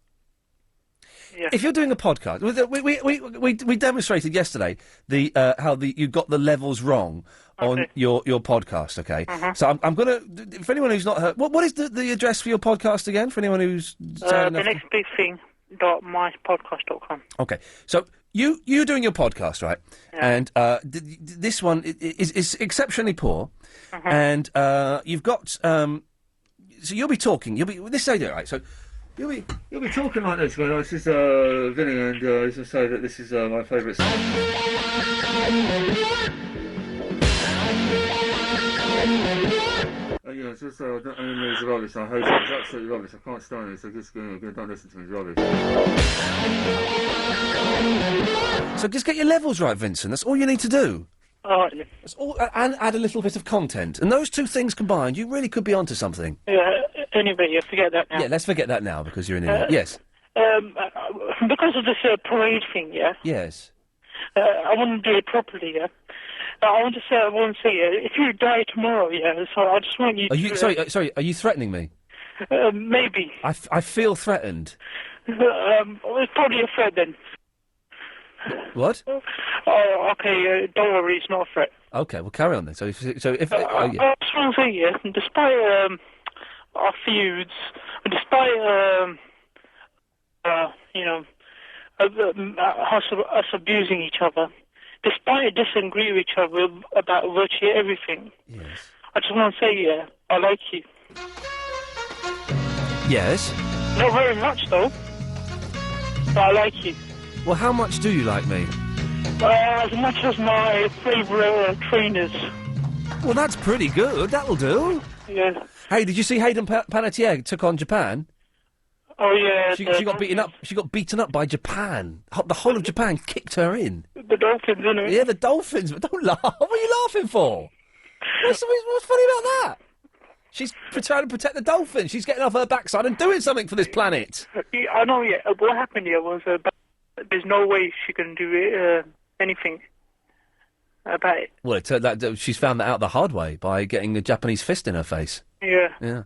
Yeah. If you're doing a podcast, we demonstrated yesterday how you got the levels wrong on your podcast. Okay, so I'm gonna. For anyone who's not heard, what is the address for your podcast again? For anyone who's The next big thing .mypodcast.com. Okay, so you're doing your podcast, right? Yeah. And this one is exceptionally poor, and you've got so you'll be talking. This is how you do it, right? So. You'll be talking like this, going, this is Vinny, and just to say that this is my favourite song. Yeah, it's just, it's rubbish, I hate it, it's absolutely rubbish, I can't stand it, so just don't listen to me, it's rubbish. So just get your levels right, Vincent, that's all you need to do. Oh, That's all, and add a little bit of content, and those two things combined, you really could be onto something. Yeah, anyway, yeah, forget that now. Yeah, let's forget that now, because you're an idiot. Yes. Because of this parade thing, yeah? Yes. I want to do it properly, yeah? I want to say, if you die tomorrow, yeah, so I just want you Are you, sorry, are you threatening me? Maybe. I feel threatened. It's probably a threat then. What? Oh, okay, don't worry, it's not a threat. Okay, well, carry on then. So if I just want to say, yeah, despite our feuds, despite, us abusing each other, despite disagreeing with each other about virtually everything, yes. I just want to say, yeah, I like you. Yes? Not very much, though, but I like you. Well, how much do you like me? As much as my favourite trainers. Well, that's pretty good. That'll do. Yeah. Hey, did you see Hayden Panettiere took on Japan? Oh yeah. She got beaten up. She got beaten up by Japan. The whole of Japan kicked her in. The Dolphins, isn't it? Yeah, the Dolphins. But don't laugh. What are you laughing for? What's funny about that? She's trying to protect the Dolphins. She's getting off her backside and doing something for this planet. Yeah, I know. Yeah. What happened here was there's no way she can do anything about it. Well, she's found that out the hard way by getting a Japanese fist in her face. Yeah. Yeah.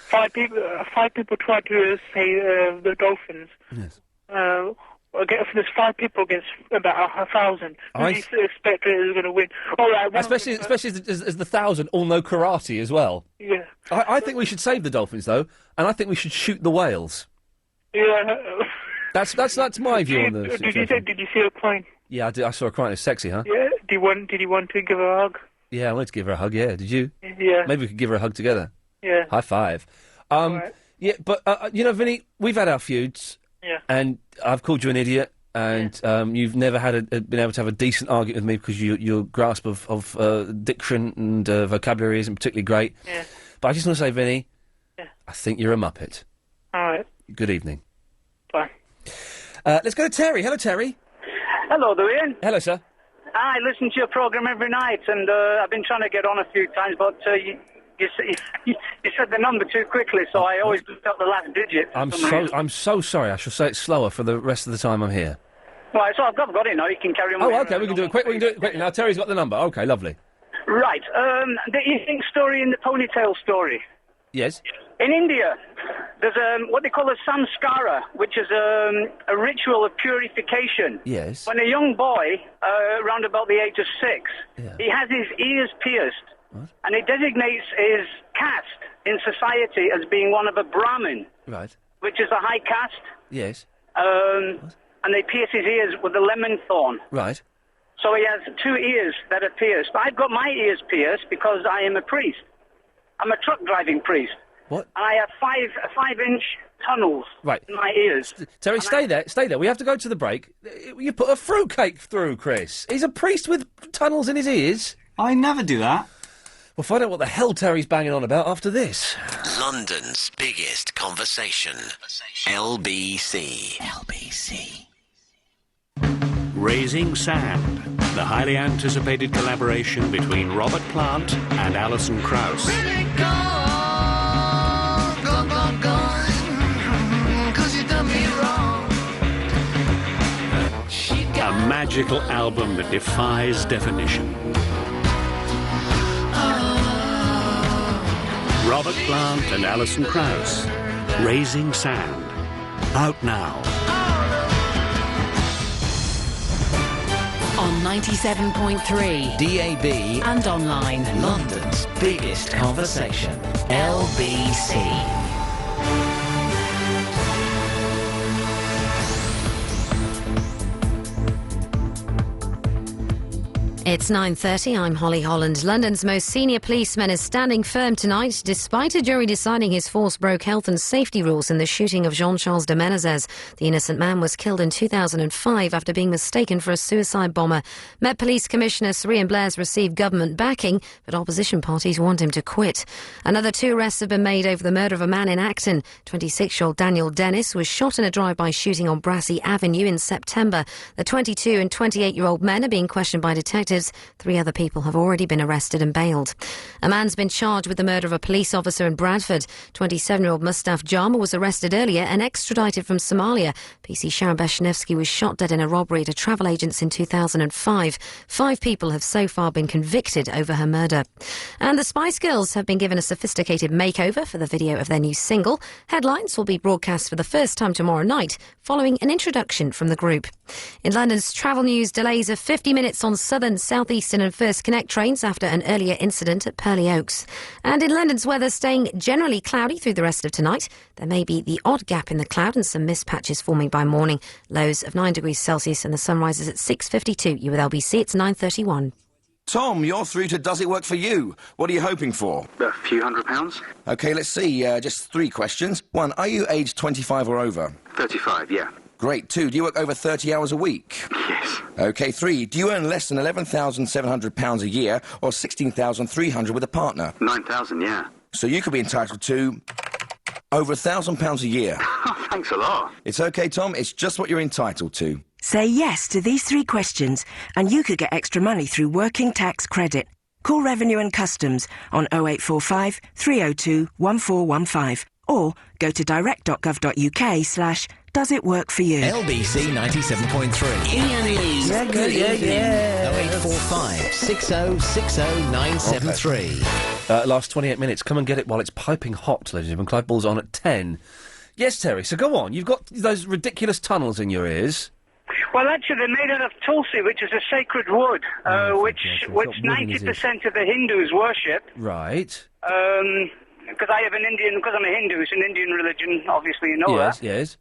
5 people tried to say the Dolphins. Yes. There's 5 people against about 1,000. Who do you expect is going to win? All right. Especially as the 1,000 all know karate as well. Yeah. I think we should save the Dolphins though, and I think we should shoot the whales. Yeah. That's my view on the situation. Did you see her crying? Yeah, I did. I saw her crying. It's sexy, huh? Yeah. Did you want to give her a hug? Yeah, I wanted to give her a hug. Yeah, did you? Yeah. Maybe we could give her a hug together. Yeah. High five. Right. Yeah, but Vinny, we've had our feuds. Yeah. And I've called you an idiot, and you've never been able to have a decent argument with me because your grasp of diction and vocabulary isn't particularly great. Yeah. But I just want to say, Vinny, I think you're a muppet. All right. Good evening. Bye. Let's go to Terry. Hello, Terry. Hello there, Ian. Hello, sir. I listen to your programme every night, and I've been trying to get on a few times, but you said the number too quickly, so I always looked up the last digit. I'm so sorry. I shall say it slower for the rest of the time I'm here. Right, so I've got it now. You can carry on. Oh, okay. We can do it quick. We can do it quickly. Now, Terry's got the number. Okay, lovely. Right. The eating story and the ponytail story. Yes. In India, there's what they call a samskara, which is a ritual of purification. Yes. When a young boy, around about the age of 6, he has his ears pierced, and it designates his caste in society as being one of a Brahmin, right? Which is a high caste. Yes. And they pierce his ears with a lemon thorn. Right. So he has 2 ears that are pierced. I've got my ears pierced because I am a priest. I'm a truck driving priest. What? And I have 5-inch tunnels in my ears. Terry, stay there. We have to go to the break. You put a fruitcake through, Chris. He's a priest with tunnels in his ears. I never do that. We'll find out what the hell Terry's banging on about after this. London's biggest conversation. LBC. Raising Sand, the highly anticipated collaboration between Robert Plant and Alison Krauss. magical album that defies definition. Robert Plant and Alison Krauss, Raising Sand. Out now. On 97.3 DAB and online. London's biggest conversation. LBC. It's 9:30. I'm Holly Holland. London's most senior policeman is standing firm tonight, despite a jury deciding his force broke health and safety rules in the shooting of Jean-Charles de Menezes. The innocent man was killed in 2005 after being mistaken for a suicide bomber. Met Police Commissioner Sir Iain Blair's received government backing, but opposition parties want him to quit. Another 2 arrests have been made over the murder of a man in Acton. 26-year-old Daniel Dennis was shot in a drive-by shooting on Brassey Avenue in September. The 22 and 28-year-old men are being questioned by detectives. 3 other people have already been arrested and bailed. A man's been charged with the murder of a police officer in Bradford. 27-year-old Mustaf Jama was arrested earlier and extradited from Somalia. PC Sharon Beshnevsky was shot dead in a robbery at a travel agent's in 2005. 5 people have so far been convicted over her murder. And the Spice Girls have been given a sophisticated makeover for the video of their new single. Headlines will be broadcast for the first time tomorrow night, following an introduction from the group. In London's travel news, delays of 50 minutes on Southern, South Eastern and First Connect trains after an earlier incident at Purley Oaks. And in London's weather, staying generally cloudy through the rest of tonight. There may be the odd gap in the cloud and some mist patches forming by morning. Lows of 9 degrees Celsius and the sun rises at 6:52. You with LBC, it's 9:31. Tom, you're through to Does It Work For You? What are you hoping for? A few £100. OK, let's see. Just 3 questions. 1, are you aged 25 or over? 35, yeah. Great. 2, do you work over 30 hours a week? Yes. OK, 3, do you earn less than £11,700 a year or £16,300 with a partner? 9,000, yeah. So you could be entitled to over £1,000 a year. Thanks a lot. It's OK, Tom. It's just what you're entitled to. Say yes to these 3 questions and you could get extra money through working tax credit. Call Revenue and Customs on 0845 302 1415 or go to direct.gov.uk/Does It Work For You? LBC 97.3. Iain Lee. Yeah, good, yeah. 0845 6060973. Last 28 minutes. Come and get it while it's piping hot, ladies and gentlemen. Clive Ball's on at 10. Yes, Terry, so go on. You've got those ridiculous tunnels in your ears. Well, actually, they're made out of tulsi, which is a sacred wood, which 90% of the Hindus worship. Right. Because I'm a Hindu, it's an Indian religion, obviously you know that. Yes.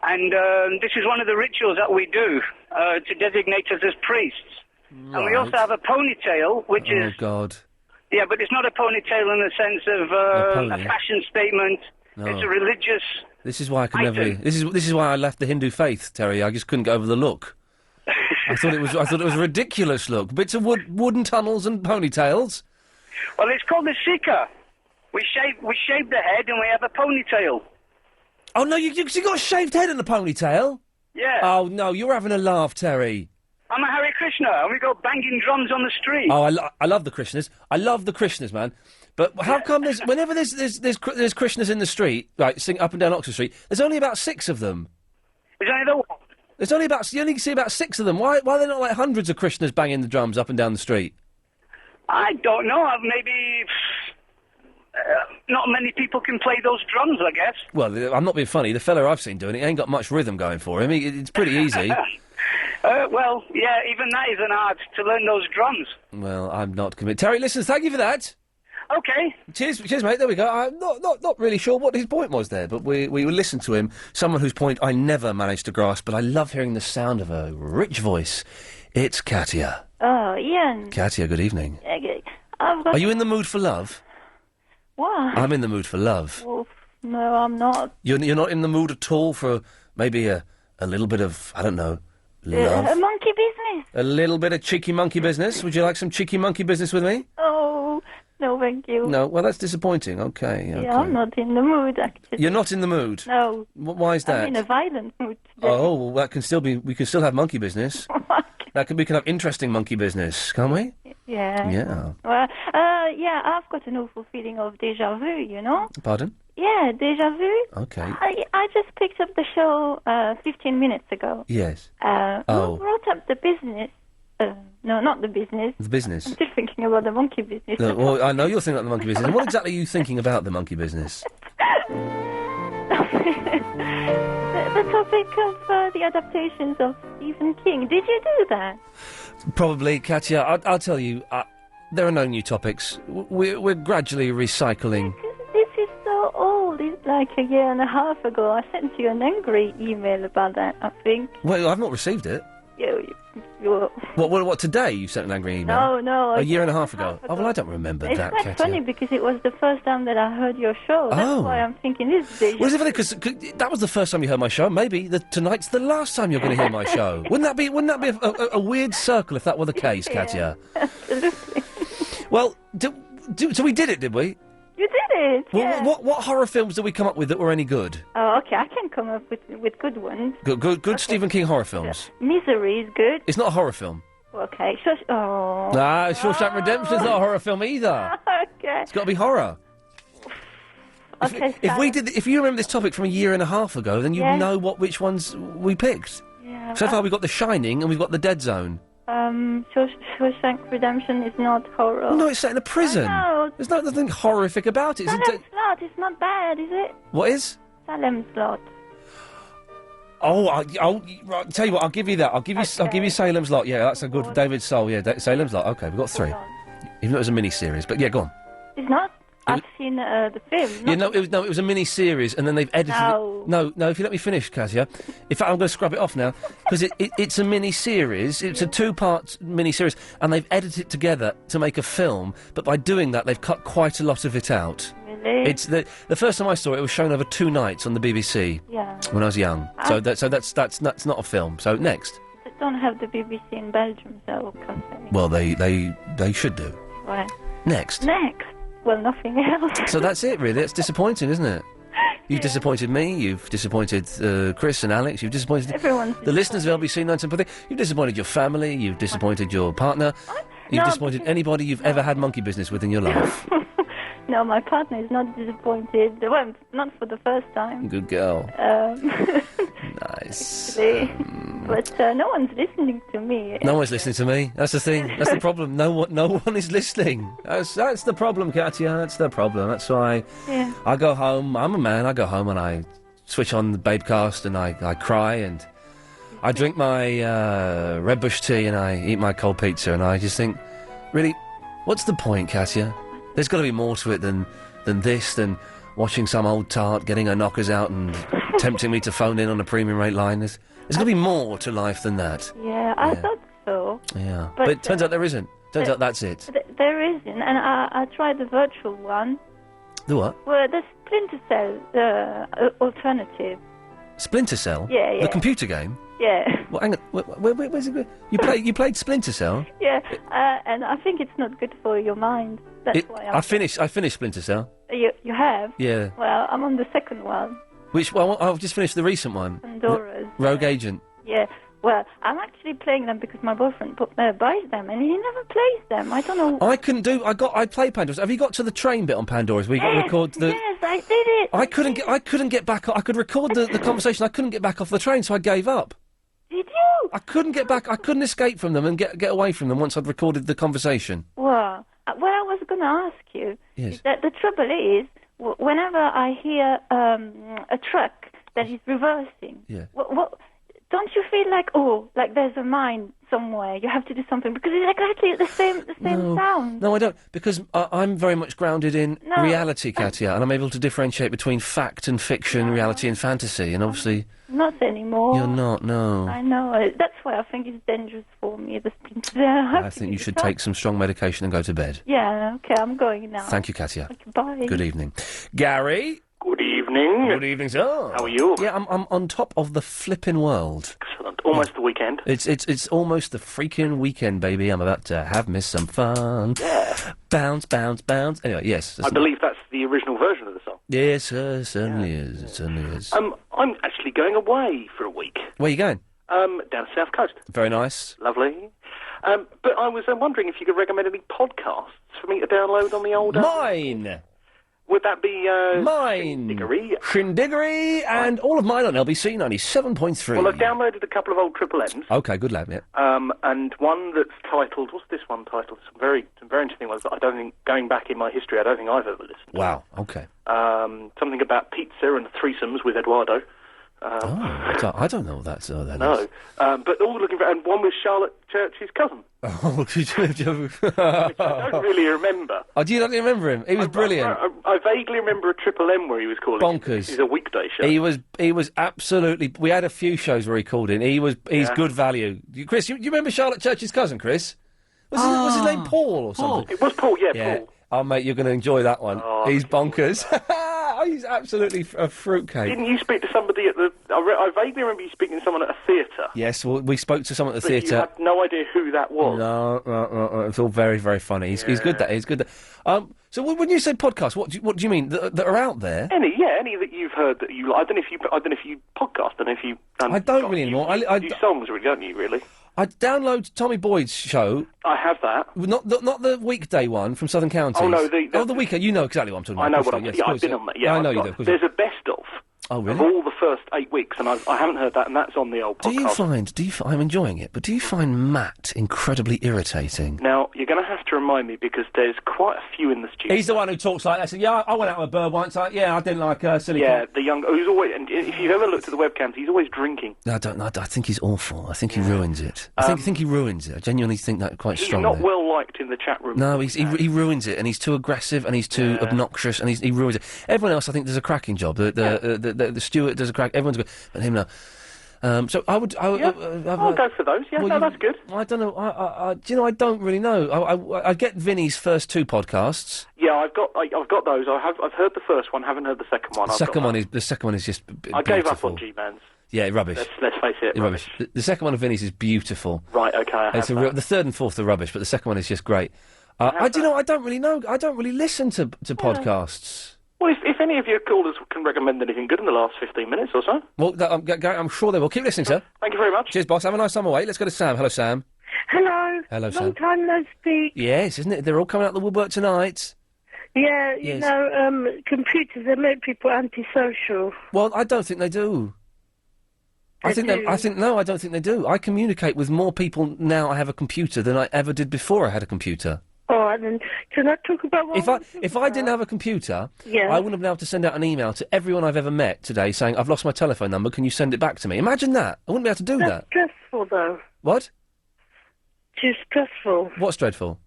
And this is one of the rituals that we do to designate us as priests. Right. And we also have a ponytail, which is... Oh, God. Yeah, but it's not a ponytail in the sense of a fashion statement. No. It's a religious... This is why I could never... This is why I left the Hindu faith, Terry. I just couldn't get over the look. I thought it was a ridiculous look. Bits of wooden tunnels and ponytails. Well, it's called the Sikha. We shave the head and we have a ponytail. Oh, no, you got a shaved head and a ponytail? Yeah. Oh, no, you're having a laugh, Terry. I'm a Hare Krishna, and we go banging drums on the street. Oh, I love the Krishnas. I love the Krishnas, man. But how come whenever there's Krishnas in the street, right, sing up and down Oxford Street, there's only about 6 of them. There's only the one? You only see about 6 of them. Why are there not like hundreds of Krishnas banging the drums up and down the street? I don't know. Maybe... not many people can play those drums, I guess. Well, I'm not being funny. The fella I've seen doing it ain't got much rhythm going for him. It's pretty easy. Well, yeah, even that is an art, to learn those drums. Well, I'm not convinced. Terry, listen, thank you for that. Okay. Cheers, mate. There we go. I'm not really sure what his point was there, but we listened to him. Someone whose point I never managed to grasp, but I love hearing the sound of a rich voice. It's Katia. Oh, Iain. Katia, good evening. I've got... Are you in the mood for love? What? I'm in the mood for love. Well, no, I'm not. You're not in the mood at all for maybe a little bit of, I don't know, love? A monkey business. A little bit of cheeky monkey business? Would you like some cheeky monkey business with me? Oh, no, thank you. No, well, that's disappointing. Okay. Yeah, I'm not in the mood, actually. You're not in the mood? No. Why is that? I'm in a violent mood today. Oh, well, that can still be... We can still have monkey business. We can have interesting monkey business, can't we? Yeah. Yeah. Well, yeah, I've got an awful feeling of déjà vu, you know? Pardon? Yeah, Deja Vu. Okay. I just picked up the show 15 minutes ago. Yes. Who brought up the business? No, not the business. The business. I'm still thinking about the monkey business. No, well, I know you're thinking about the monkey business. And what exactly are you thinking about the monkey business? The topic of the adaptations of Stephen King. Did you do that? Probably, Katya. I'll tell you, there are no new topics. We're gradually recycling. This is so old. It's like a year and a half ago. I sent you an angry email about that, I think. Well, I've not received it. You What, today you sent an angry email? No. A year and a half ago. Oh, well, I don't remember It's that, quite Katya. funny because it was the first time that I heard your show. That's why I'm thinking this is deja Well, is it funny? Because that was the first time you heard my show. Maybe tonight's the last time you're going to hear my show. Wouldn't that be a weird circle if that were the case, Katya? Absolutely. Well, so we did it, did we? You did it. Well, Yeah. what horror films did we come up with that were any good? Oh, okay. I can come up with good ones. Good Stephen King horror films. Misery is good. It's not a horror film. Okay. Shawshank Redemption's not a horror film either. Okay. It's got to be horror. Okay. If you remember this topic from a year and a half ago, then you'd Yeah. know which ones we picked. Yeah. So far, we've got The Shining and we've got The Dead Zone. Shawshank Redemption is not horror. Well, no, it's set in a prison. I know. There's nothing horrific about it. Salem's Lot is not bad, is it? What is? Salem's Lot. Oh, I'll tell you what. I'll give you that. I'll give you Salem's Lot. Yeah, that's a good David Soul. Yeah, Salem's Lot. Okay, we've got 3. Even though it was a mini-series, but yeah, go on. It's not. I've seen the film. Yeah, it was a mini-series, and then they've edited it. No, if you let me finish, Katya. In fact, I'm going to scrub it off now, because it's a mini-series. It's a 2-part mini-series, and they've edited it together to make a film, but by doing that, they've cut quite a lot of it out. Really? It's the first time I saw it, it was shown over 2 nights on the BBC. Yeah. When I was young. So that's not a film. So next. They don't have the BBC in Belgium, so I can't say. Well, they should do. Right. Next. Well, nothing else. So that's it, really. It's disappointing, isn't it? You've disappointed me. You've disappointed Chris and Alex. You've disappointed everyone. The listeners of LBC 97.3. You've disappointed your family. You've disappointed your partner. You've disappointed anybody you've ever had monkey business with in your life. No, my partner is not disappointed. Well, not for the first time. Good girl. Nice. But no one's listening to me. No one's listening to me. That's the thing. That's the problem. No one is listening. That's the problem, Katya. That's the problem. That's why I go home. I'm a man. I go home and I switch on the Babecast and I cry and I drink my Red Bush tea and I eat my cold pizza and I just think, really, what's the point, Katya? There's got to be more to it than than watching some old tart getting her knockers out and tempting me to phone in on a premium rate line. There's got to be more to life than that. Yeah, I thought so. Yeah, but it turns out there isn't. Turns out that's it. There isn't, and I tried the virtual one. The what? Well, the Splinter Cell alternative. Splinter Cell? Yeah. The computer game? Yeah. Well, hang on. Where's it? You played Splinter Cell? Yeah, and I think it's not good for your mind. That's why I finished Splinter Cell. You have? Yeah. Well, I'm on the second one. Which one? I've just finished the recent one. Pandora's. Rogue Agent. Yeah. Well, I'm actually playing them because my boyfriend buys them, and he never plays them. I don't know. I played Pandora's. Have you got to the train bit on Pandora's where you got to record the? Yes, I did it. I couldn't get back. I could record the conversation. I couldn't get back off the train, so I gave up. Did you? I couldn't get back. I couldn't escape from them and get away from them once I'd recorded the conversation. Well, what I was going to ask you Yes. is that the trouble is, whenever I hear a truck that is reversing, Yeah. what don't you feel like there's a mine somewhere? You have to do something because it's exactly the same sound. No, I don't, because I'm very much grounded in reality, Katya, and I'm able to differentiate between fact and fiction, reality and fantasy, and obviously... Not anymore. You're not, no. I know. That's why I think it's dangerous for me, the Splinter. I think you should take some strong medication and go to bed. Yeah, okay, I'm going now. Thank you, Katya. Okay, bye. Good evening. Gary? Good evening. Good evening, sir. How are you? Yeah, I'm on top of the flipping world. Excellent. Almost the weekend. It's almost the freaking weekend, baby. I'm about to have me some fun. Yeah. Bounce, bounce, bounce. Anyway, yes. I believe that's the original version of the song. Yes, sir, certainly is. It certainly is. I'm actually going away for a week. Where are you going? Down the south coast. Very nice. Lovely. But I was wondering if you could recommend any podcasts for me to download on the old... Mine! Would that be mine? Shindiggery? And all of mine on LBC 97.3. Well, I've downloaded a couple of old Triple M's. Okay, good lad, yeah. And one that's titled, what's this one titled? Some very interesting ones that I don't think, going back in my history, I don't think I've ever listened to. Wow, okay. Something about pizza and threesomes with Eduardo. I don't know what that is. But all looking for, and one with Charlotte Church's cousin. Oh, Which I don't really remember. Oh, do you not remember him? He was brilliant. I vaguely remember a Triple M where he was calling. Bonkers. He's a weekday show. He was absolutely. We had a few shows where he called in. He's good value. Chris, you remember Charlotte Church's cousin, Chris? Was his name Paul or something? It was Paul, yeah. Paul. Oh, mate, you're going to enjoy that one. He's bonkers. He's absolutely a fruitcake. Didn't you speak to somebody at the... I vaguely remember you speaking to someone at a theatre. Yes, well, we spoke to someone at the theatre. You had no idea who that was. No. It's all very, very funny. He's good. He's good. So when you say podcast, what do you mean that are out there? Any that you've heard that you like. I don't know if you podcast. I don't know if you. I don't really anymore. I do songs, really, don't you? Really. I download Tommy Boyd's show. I have that. Not the weekday one from Southern Counties. Oh no, the weekend. You know exactly what I'm talking about. I know what I'm. I've been on that. Yeah, I know you do. There's a best of. Oh, really? Of all the first 8 weeks, and I haven't heard that, and that's on the old podcast. Do you find, I'm enjoying it, but do you find Matt incredibly irritating? Now, you're going to have to remind me, because there's quite a few in the studio. He's the one who talks like that. So, yeah, I went out with a bird once. I didn't like silly. Yeah, the young, who's always, and if you've ever looked at the webcams, he's always drinking. No, I don't know. I think he's awful. I think he ruins it. I think he ruins it. I genuinely think that quite strongly. He's not well liked in the chat room. No, he ruins it, and he's too aggressive, and he's too obnoxious, and he ruins it. Everyone else, I think, does a cracking job. The Stuart does a crack. Everyone's good, but him no. So I would. I'll go for those. Yeah, well, that's good. I don't know. Do you know? I don't really know. I get Vinny's first two podcasts. Yeah, I've got those. I've heard the first one. Haven't heard the second one. The second one is just. I gave up on G-Man's. Yeah, rubbish. Let's face it, rubbish. The second one of Vinny's is beautiful. Right. Okay. The third and fourth are rubbish, but the second one is just great. I don't really know. I don't really listen to podcasts. Well, if any of your callers can recommend anything good in the last 15 minutes or so. Well, I'm sure they will. Keep listening, sir. Thank you very much. Cheers, boss. Have a nice summer away. Let's go to Sam. Hello, Sam. Hello. Hello, Sam. Long time no speak. Yes, isn't it? They're all coming out of the woodwork tonight. Yeah, you know, computers, they make people antisocial. Well, I don't think they do. I don't think they do. I communicate with more people now I have a computer than I ever did before I had a computer. All right, then, can I talk about what If I didn't have a computer, Yeah. I wouldn't have been able to send out an email to everyone I've ever met today saying, I've lost my telephone number, can you send it back to me? Imagine that. I wouldn't be able to do that. That's stressful, though. What? Too stressful. What's dreadful?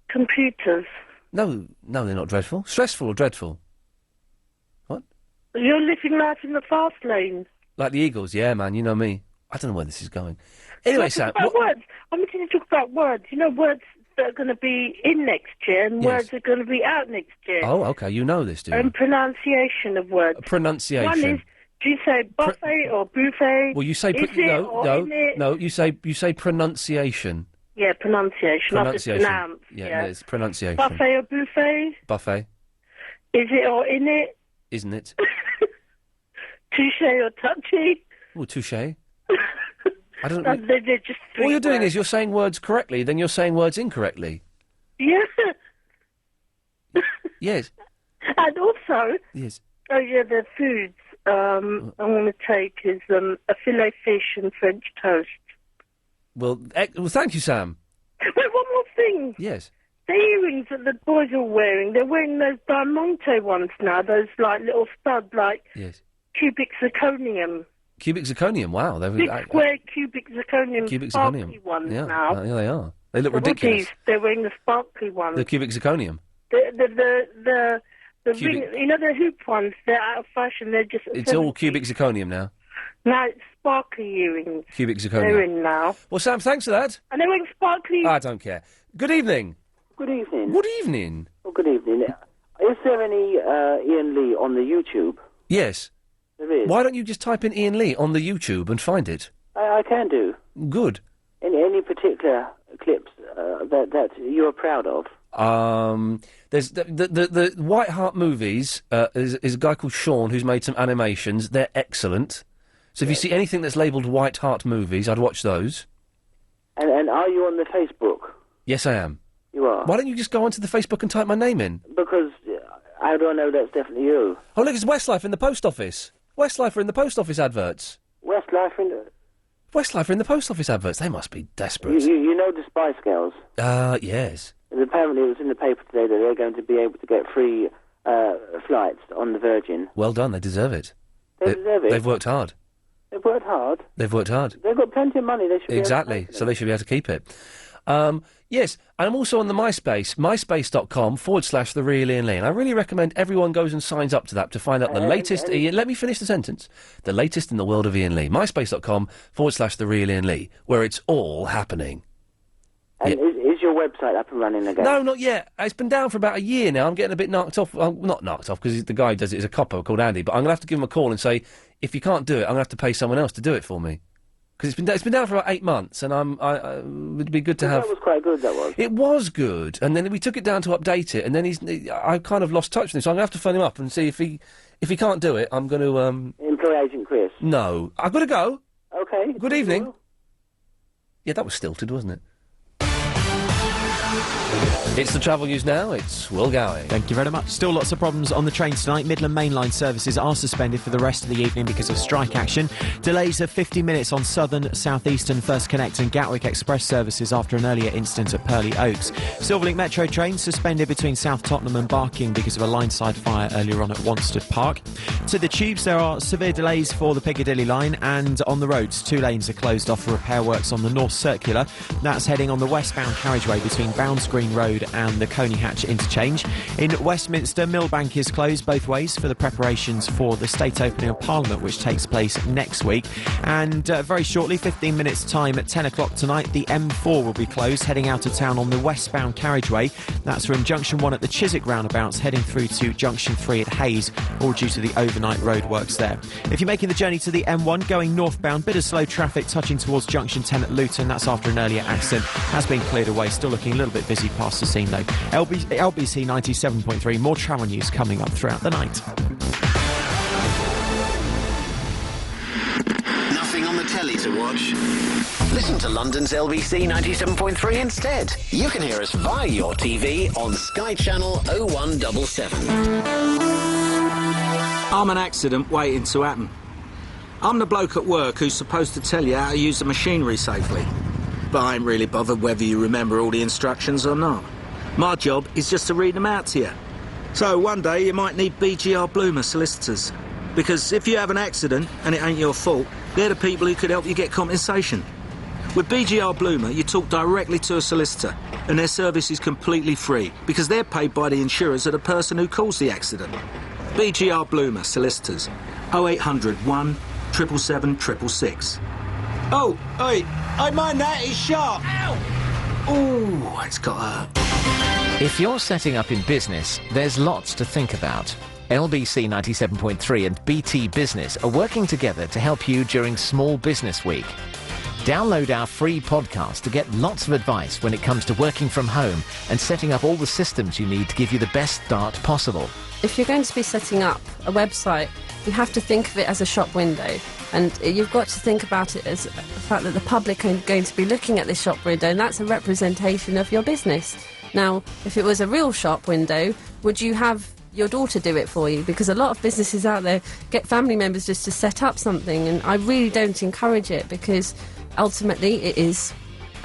Computers. No, they're not dreadful. Stressful or dreadful? What? You're living life in the fast lane. Like the Eagles, yeah, man, you know me. I don't know where this is going. Anyway, Sam... Words. I'm going to talk about words. You know, words that are going to be in next year and words that are going to be out next year. Oh, okay, you know this, do you? And pronunciation of words. Pronunciation. One is, do you say buffet or buffet? Well, you say... No, you say pronunciation. Yeah, pronunciation. Not just pronounce. Yeah, it's pronunciation. Buffet or buffet? Buffet. Is it or in it? Isn't it? Touche or touchy? Well, touche. I don't. They're just three All you're doing words. is you're saying words correctly, then you're saying words incorrectly. Yeah. Yes. And also... Yes. Oh, yeah, the foods I want to take is a filet fish and French toast. Well, thank you, Sam. Wait, one more thing. Yes. The earrings that the boys are wearing, they're wearing those Diamante ones now, those, like, little stud, like... Yes. Cubic zirconium. Cubic zirconium, wow. Big square cubic zirconium sparkly ones yeah. now. Yeah, they are. They look The ridiculous. Woodies, they're wearing the sparkly ones. The cubic zirconium. The Cubic- ring, you know, the hoop ones, they're out of fashion, they're just... It's all cubic zirconium now. No, it's sparkly earrings. Cubic zirconium. They're in now. Well, Sam, thanks for that. And they're wearing sparkly... I don't care. Good evening. Good evening. Good evening. Oh, good evening. Is there any Iain Lee on the YouTube? Yes. There is. Why don't you just type in Iain Lee on the YouTube and find it? I can do. Good. Any particular clips that you are proud of? There's the White Hart movies. Is a guy called Sean who's made some animations. They're excellent. So if you see anything that's labelled White Hart movies, I'd watch those. And are you on the Facebook? Yes, I am. You are. Why don't you just go onto the Facebook and type my name in? Because How do I know that's definitely you? Oh, look, it's Westlife in the post office. Westlife are in the post office adverts. Westlife in the... Westlife are in the post office adverts. They must be desperate. You know the Spice Girls? Yes. And apparently it was in the paper today that they're going to be able to get free flights on the Virgin. Well done, they deserve it. They deserve it? They've worked hard. They've worked hard? They've worked hard. They've got plenty of money, they should Exactly, so they should be able to keep it. Yes, and I'm also on the MySpace, myspace.com/The Real Iain Lee. And I really recommend everyone goes and signs up to that to find out the latest... Ian, let me finish the sentence. The latest in the world of Iain Lee. myspace.com/The Real Iain Lee, where it's all happening. And is your website up and running again? No, not yet. It's been down for about a year now. I'm getting a bit knocked off. Not knocked off, because the guy who does it is a copper called Andy, but I'm going to have to give him a call and say, if you can't do it, I'm going to have to pay someone else to do it for me. Because it's been down for about 8 months, and it'd be good to have... That was quite good, that was. It was good, and then we took it down to update it, and then I kind of lost touch with him, so I'm going to have to phone him up and see if he can't do it, I'm going to... Employ Agent Chris? No. I've got to go. OK. Good evening. Yeah, that was stilted, wasn't it? It's the travel news now, it's Will Gowing. Thank you very much. Still lots of problems on the trains tonight. Midland Mainline services are suspended for the rest of the evening because of strike action. Delays of 50 minutes on Southern, South Eastern, First Connect and Gatwick Express services after an earlier incident at Purley Oaks. Silverlink Metro trains suspended between South Tottenham and Barking because of a line-side fire earlier on at Wanstead Park. To the tubes, there are severe delays for the Piccadilly line, and on the roads, 2 lanes are closed off for repair works on the North Circular. That's heading on the westbound carriageway between Bounds Green Road and the Coney Hatch interchange. In Westminster, Millbank is closed both ways for the preparations for the state opening of Parliament, which takes place next week. And very shortly, 15 minutes time at 10 o'clock tonight, the M4 will be closed, heading out of town on the westbound carriageway. That's from Junction 1 at the Chiswick roundabouts, heading through to Junction 3 at Hayes, all due to the overnight roadworks there. If you're making the journey to the M1, going northbound, bit of slow traffic touching towards Junction 10 at Luton. That's after an earlier accident. Has been cleared away, still looking a little bit busy past the scene though. LBC 97.3, more travel news coming up throughout the night. Nothing on the telly to watch? Listen to London's LBC 97.3 instead. You can hear us via your TV on Sky Channel 0177. I'm an accident waiting to happen. I'm the bloke at work who's supposed to tell you how to use the machinery safely. But I ain't really bothered whether you remember all the instructions or not. My job is just to read them out to you. So one day you might need BGR Bloomer solicitors. Because if you have an accident and it ain't your fault, they're the people who could help you get compensation. With BGR Bloomer, you talk directly to a solicitor, and their service is completely free, because they're paid by the insurers of the person who caused the accident. BGR Bloomer solicitors, 0800 1 777 666. Oh, hey, I mind that, he's sharp. Ow! Ooh, it's got hurt. If you're setting up in business, there's lots to think about. LBC 97.3 and BT Business are working together to help you during Small Business Week. Download our free podcast to get lots of advice when it comes to working from home and setting up all the systems you need to give you the best start possible. If you're going to be setting up a website, you have to think of it as a shop window. And you've got to think about it as the fact that the public are going to be looking at this shop window, and that's a representation of your business. Now, if it was a real shop window, would you have your daughter do it for you? Because a lot of businesses out there get family members just to set up something, and I really don't encourage it, because ultimately it is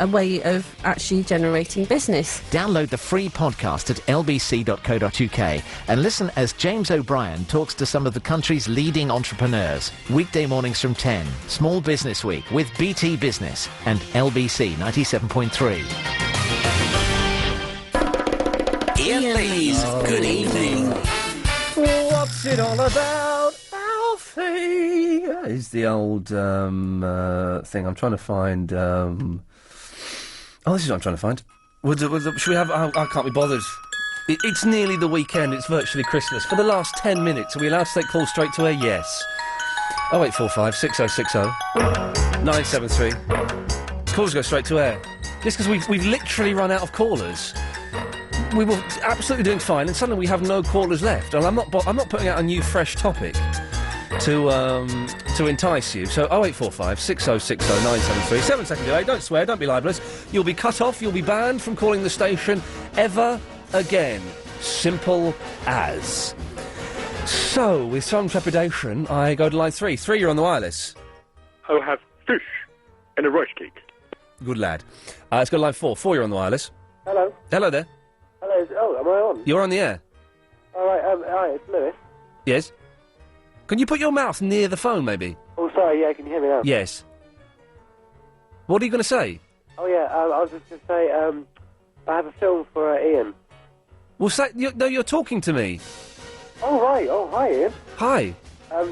a way of actually generating business. Download the free podcast at lbc.co.uk and listen as James O'Brien talks to some of the country's leading entrepreneurs. Weekday mornings from 10. Small Business Week with BT Business and LBC 97.3. Iain Lee's Good Evening. What's it all about, Alfie? Is the old thing I'm trying to find. This is what I'm trying to find. Should we have... I can't be bothered. It's nearly the weekend. It's virtually Christmas. For the last 10 minutes, are we allowed to take calls straight to air? Yes. 0845 6060 973. Calls go straight to air. Just because we've literally run out of callers. We were absolutely doing fine, and suddenly we have no callers left. And I'm not putting out a new, fresh topic to entice you. So 0845 6060 973. 7 second delay. Don't swear. Don't be libelous. You'll be cut off. You'll be banned from calling the station ever again. Simple as. So, with some trepidation, I go to line 3. 3, you're on the wireless. I'll have fish and a rice cake. Good lad. Let's go to line 4. 4, you're on the wireless. Hello. Hello there. Hello. Oh, am I on? You're on the air. All right. Hi, it's Lewis. Yes? Can you put your mouth near the phone, maybe? Oh, sorry. Yeah, can you hear me now? Yes. What are you going to say? Oh, yeah. I was just going to say, I have a film for Ian. Well, you're talking to me. Oh, right. Oh, hi, Ian. Hi.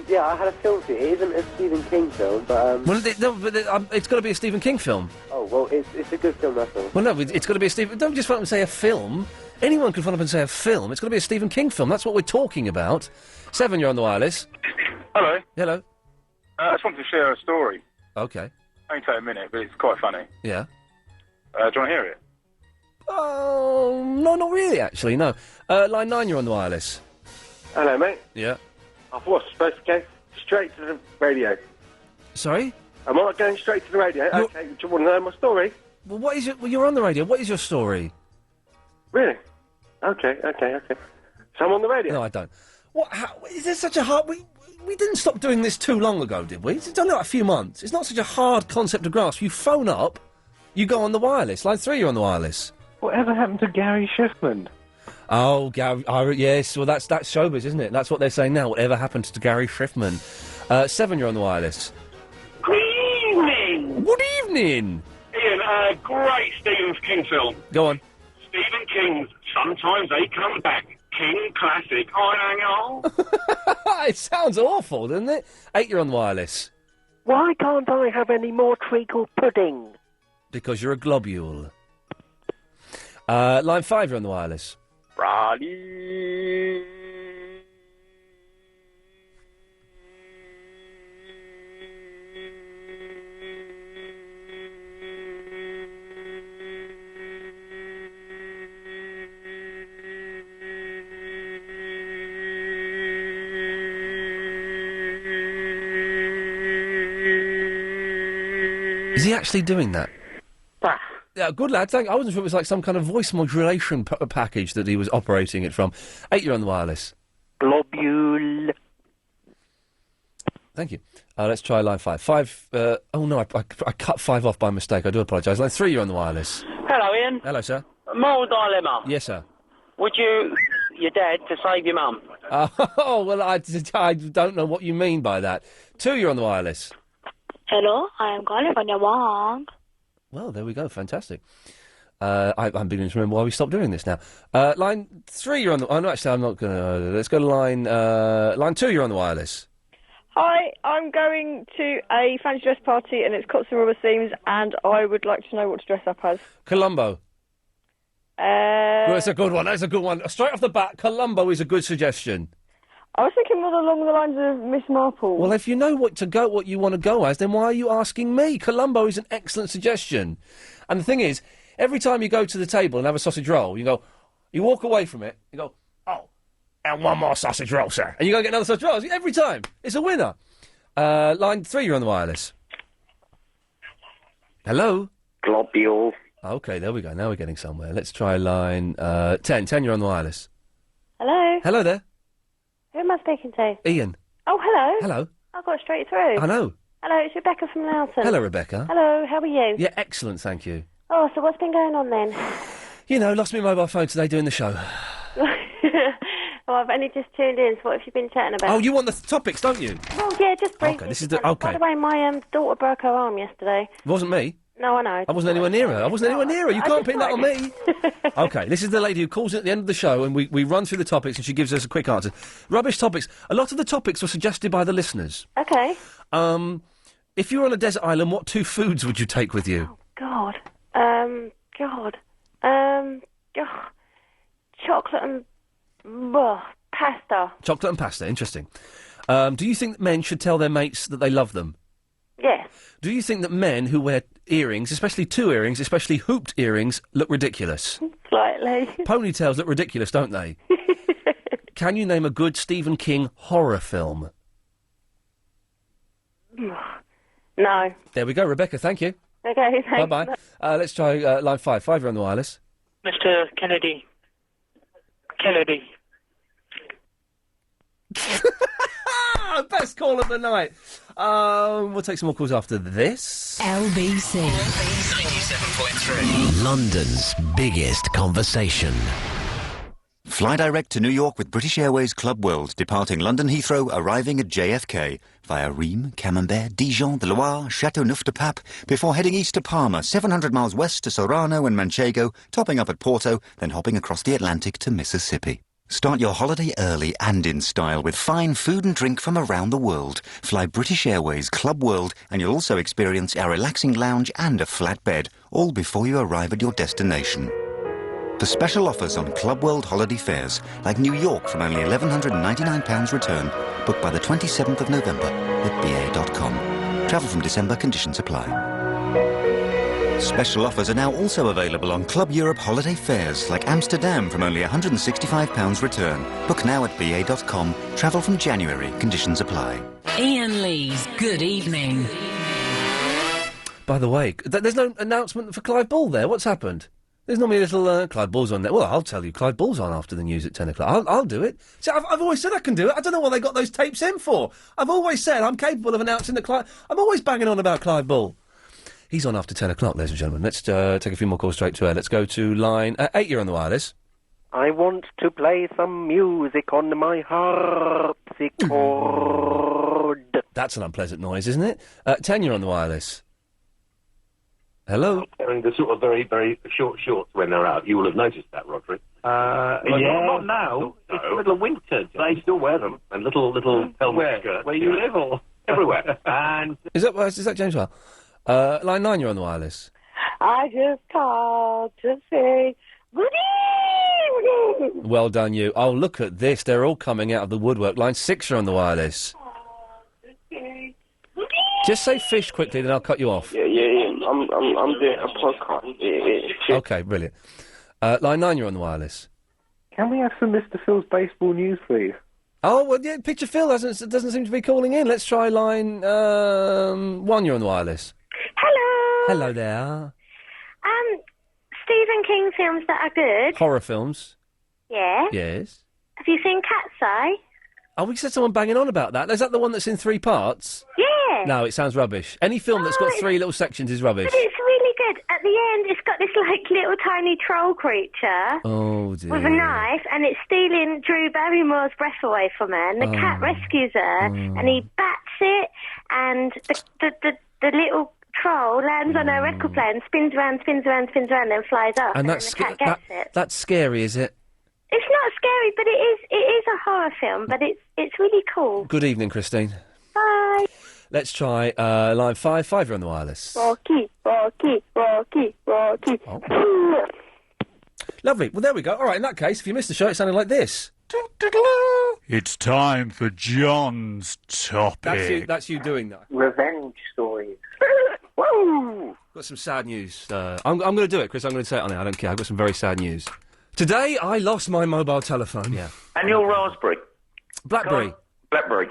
Yeah, I had a film for you. It isn't a Stephen King film, but... Well, it's got to be a Stephen King film. Oh, well, it's a good film, that's all. Well, no, it's got to be a Stephen... Don't just phone up and say a film. Anyone can phone up and say a film. It's got to be a Stephen King film. That's what we're talking about. 7, you're on the wireless. Hello. Hello. I just wanted to share a story. Okay. Only take a minute, but it's quite funny. Yeah. Do you want to hear it? Oh, no, not really, actually, no. Line 9, you're on the wireless. Hello, mate. Yeah. I thought I was supposed to go straight to the radio. Sorry? Am I going straight to the radio? Okay, do you want to know my story? Well, what is it? Well, you're on the radio. What is your story? Really? Okay. So I'm on the radio? No, I don't. What? How, is there such a hard... We didn't stop doing this too long ago, did we? It's only like a few months. It's not such a hard concept to grasp. You phone up, you go on the wireless. Line 3, you're on the wireless. Whatever happened to Gary Schiffman? Oh, Gary... yes, well, that's showbiz, isn't it? That's what they're saying now. Whatever happened to Gary Schiffman? 7, you're on the wireless. Good evening! Good evening! Ian, great Stephen King film. Go on. Stephen King, sometimes they come back. King classic. I know. It sounds awful, doesn't it? 8, you're on the wireless. Why can't I have any more treacle pudding? Because you're a globule. Line 5, you're on the wireless. Brady. Is he actually doing that? Yeah, good lad. Thank. I wasn't sure it was like some kind of voice modulation package that he was operating it from. 8, you're on the wireless. Globule. Thank you. Let's try line 5. 5. Oh no, I cut 5 off by mistake. I do apologise. Line 3, you're on the wireless. Hello, Ian. Hello, sir. Moral dilemma. Yes, sir. Would you, your dad, to save your mum? Oh well, I don't know what you mean by that. 2, you're on the wireless. Hello, I am calling from your mom. Well, there we go. Fantastic. I'm beginning to remember why we stopped doing this now. Line 3, you're on the... Oh, no, actually, I'm not going to... let's go to line 2, you're on the wireless. Hi, I'm going to a fancy dress party and it's Cots and Rubber themes and I would like to know what to dress up as. Columbo. Well, that's a good one. That's a good one. Straight off the bat, Columbo is a good suggestion. I was thinking more along the lines of Miss Marple. Well, if you know what you want to go as, then why are you asking me? Columbo is an excellent suggestion. And the thing is, every time you go to the table and have a sausage roll, you walk away from it, you go, oh, and one more sausage roll, sir. And you go get another sausage roll. Every time. It's a winner. Line 3, you're on the wireless. Hello? Globule. OK, there we go. Now we're getting somewhere. Let's try line 10. 10, you're on the wireless. Hello? Hello there. Who am I speaking to? Ian. Oh, hello. Hello. I got straight through. I know. Hello, it's Rebecca from Loughton. Hello, Rebecca. Hello, how are you? Yeah, excellent, thank you. Oh, so what's been going on then? You know, lost my mobile phone today doing the show. Well, I've only just tuned in, so what have you been chatting about? Oh, you want the topics, don't you? Well, yeah, just briefly. Okay, this is the... OK. By the way, my daughter broke her arm yesterday. It wasn't me. No, I know. I wasn't anywhere near her. You can't pin that on me. OK, this is the lady who calls in at the end of the show and we run through the topics and she gives us a quick answer. Rubbish topics. A lot of the topics were suggested by the listeners. OK. If you were on a desert island, what 2 foods would you take with you? Oh, God. Chocolate and... pasta. Chocolate and pasta, interesting. Do you think that men should tell their mates that they love them? Yes. Do you think that men who wear earrings, especially 2 earrings, especially hooped earrings, look ridiculous? Slightly. Ponytails look ridiculous, don't they? Can you name a good Stephen King horror film? No. There we go, Rebecca, thank you. Okay, thanks. Bye-bye. Let's try line 5. 5, you're on the wireless. Mr. Kennedy, Kennedy. Best call of the night. We'll take some more calls after this. LBC 97.3. London's biggest conversation. Fly direct to New York with British Airways Club World, departing London Heathrow, arriving at JFK, via Rheims, Camembert, Dijon, the Loire, Châteauneuf-du-Pape, before heading east to Parma, 700 miles west to Sorano and Manchego, topping up at Porto, then hopping across the Atlantic to Mississippi. Start your holiday early and in style with fine food and drink from around the world. Fly British Airways Club World and you'll also experience our relaxing lounge and a flat bed, all before you arrive at your destination. For special offers on Club World holiday fares, like New York from only £1,199 return, book by the 27th of November at BA.com. Travel from December, conditions apply. Special offers are now also available on Club Europe holiday fares, like Amsterdam from only £165 return. Book now at BA.com. Travel from January, conditions apply. Iain Lee's Good Evening. By the way, there's no announcement for Clive Ball there. What's happened? There's normally a little Clive Ball's on there. Well, I'll tell you, Clive Ball's on after the news at 10 o'clock. I'll do it. See, I've always said I can do it. I don't know what they got those tapes in for. I've always said I'm capable of announcing that Clive... I'm always banging on about Clive Ball. He's on after 10 o'clock, ladies and gentlemen. Let's take a few more calls straight to air. Let's go to line 8. You're on the wireless. I want to play some music on my harpsichord. That's an unpleasant noise, isn't it? 10, you're on the wireless. Hello? Wearing the sort of very, very short shorts when they're out. You will have noticed that, Roderick. Not now. It's the middle of winter. They still wear them. And little helmet skirts. Where you live or everywhere. And Is that James Well? Line 9, you're on the wireless. I just called to say good evening. Well done, you. Oh, look at this. They're all coming out of the woodwork. Line 6, you're on the wireless. Just say fish quickly, then I'll cut you off. Yeah. I'm doing a podcast. Yeah. Okay, brilliant. Line 9, you're on the wireless. Can we have some Mr. Phil's baseball news, please? Oh, well, yeah, Picture Phil doesn't seem to be calling in. Let's try line 1, you're on the wireless. Hello. Hello there. Stephen King films that are good. Horror films. Yeah. Yes. Have you seen Cat's Eye? Oh, we said someone banging on about that. Is that the one that's in 3 parts? Yeah. No, it sounds rubbish. Any film that's got 3 little sections is rubbish. But it's really good. At the end, it's got this, little tiny troll creature. Oh, dear. With a knife, and it's stealing Drew Barrymore's breath away from her, and the cat rescues her, and he bats it, and the little troll lands on her record player and spins around, then flies up, and then the cat gets it. That's scary, is it? It's not scary, but it is a horror film, but it's really cool. Good evening, Christine. Bye. Let's try line 5. 5, you're on the wireless. Rocky. Oh. Lovely. Well, there we go. All right, in that case, if you missed the show, it sounded like this. It's time for John's topic. That's you doing that. Revenge stories. Woo! Got some sad news. I'm going to do it, Chris. I'm going to say it on it. I don't care. I've got some very sad news. Today, I lost my mobile telephone. Yeah. And your raspberry. Blackberry. Blackberry.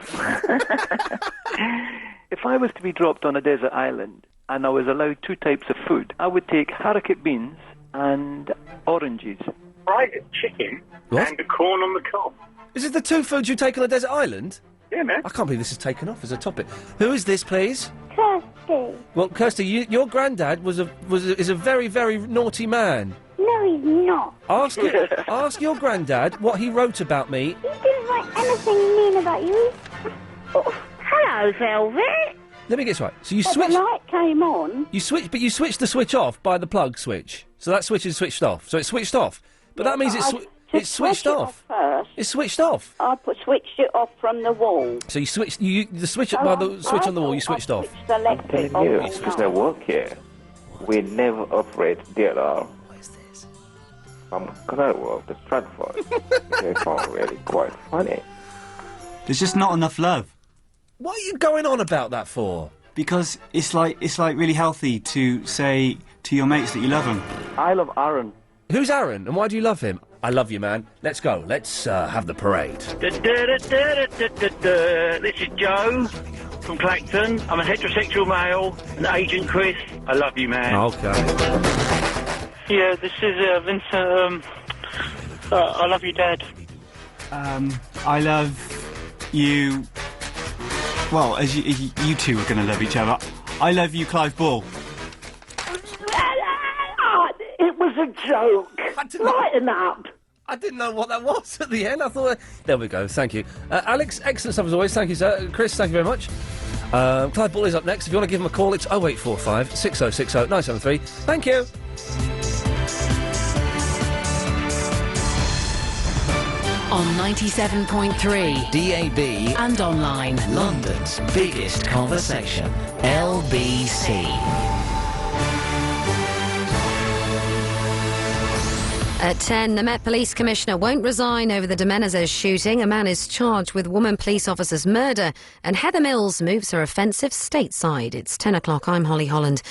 If I was to be dropped on a desert island and I was allowed 2 types of food, I would take haricot beans and oranges. Fried chicken What? and the corn on the cob. Is it the 2 foods you take on a desert island? Yeah, man. I can't believe this has taken off as a topic. Who is this, please? Kirsty. Well, Kirsty, your granddad is a very, very naughty man. No, he's not. Ask your granddad what he wrote about me. He didn't write anything mean about you. Oh, hello, Velvet. Let me get this right. So you But switched. the light came on. You switched the switch off by the plug switch. So that switch is switched off. So it's switched off. But that means it's switched off. First. It's switched off. I switched it off from the wall. So you switched the switch by the switch on the wall. You switched off. The electric I'm telling you, off. because I work here, we never operate DLR. I'm glad of the Stratford. They found really quite funny. There's just not enough love. What are you going on about that for? Because it's like really healthy to say to your mates that you love them. I love Aaron. Who's Aaron, and why do you love him? I love you, man. Let's go. Let's have the parade. This is Joe from Clacton. I'm a heterosexual male, an Agent Chris. I love you, man. Okay. Yeah, this is Vincent. I love you, Dad. I love you... Well, as you two are going to love each other. I love you, Clive Ball. It was a joke. Lighten up. I didn't know what that was at the end. I thought... There we go, thank you. Alex, excellent stuff as always. Thank you, sir. Chris, thank you very much. Clive Ball is up next. If you want to give him a call, it's 0845 6060 973. Thank you. On 97.3 DAB and online, London's biggest conversation, LBC. At 10, the Met Police Commissioner won't resign over the de Menezes shooting. A man is charged with woman police officer's murder. And Heather Mills moves her offensive stateside. It's 10 o'clock. I'm Holly Holland.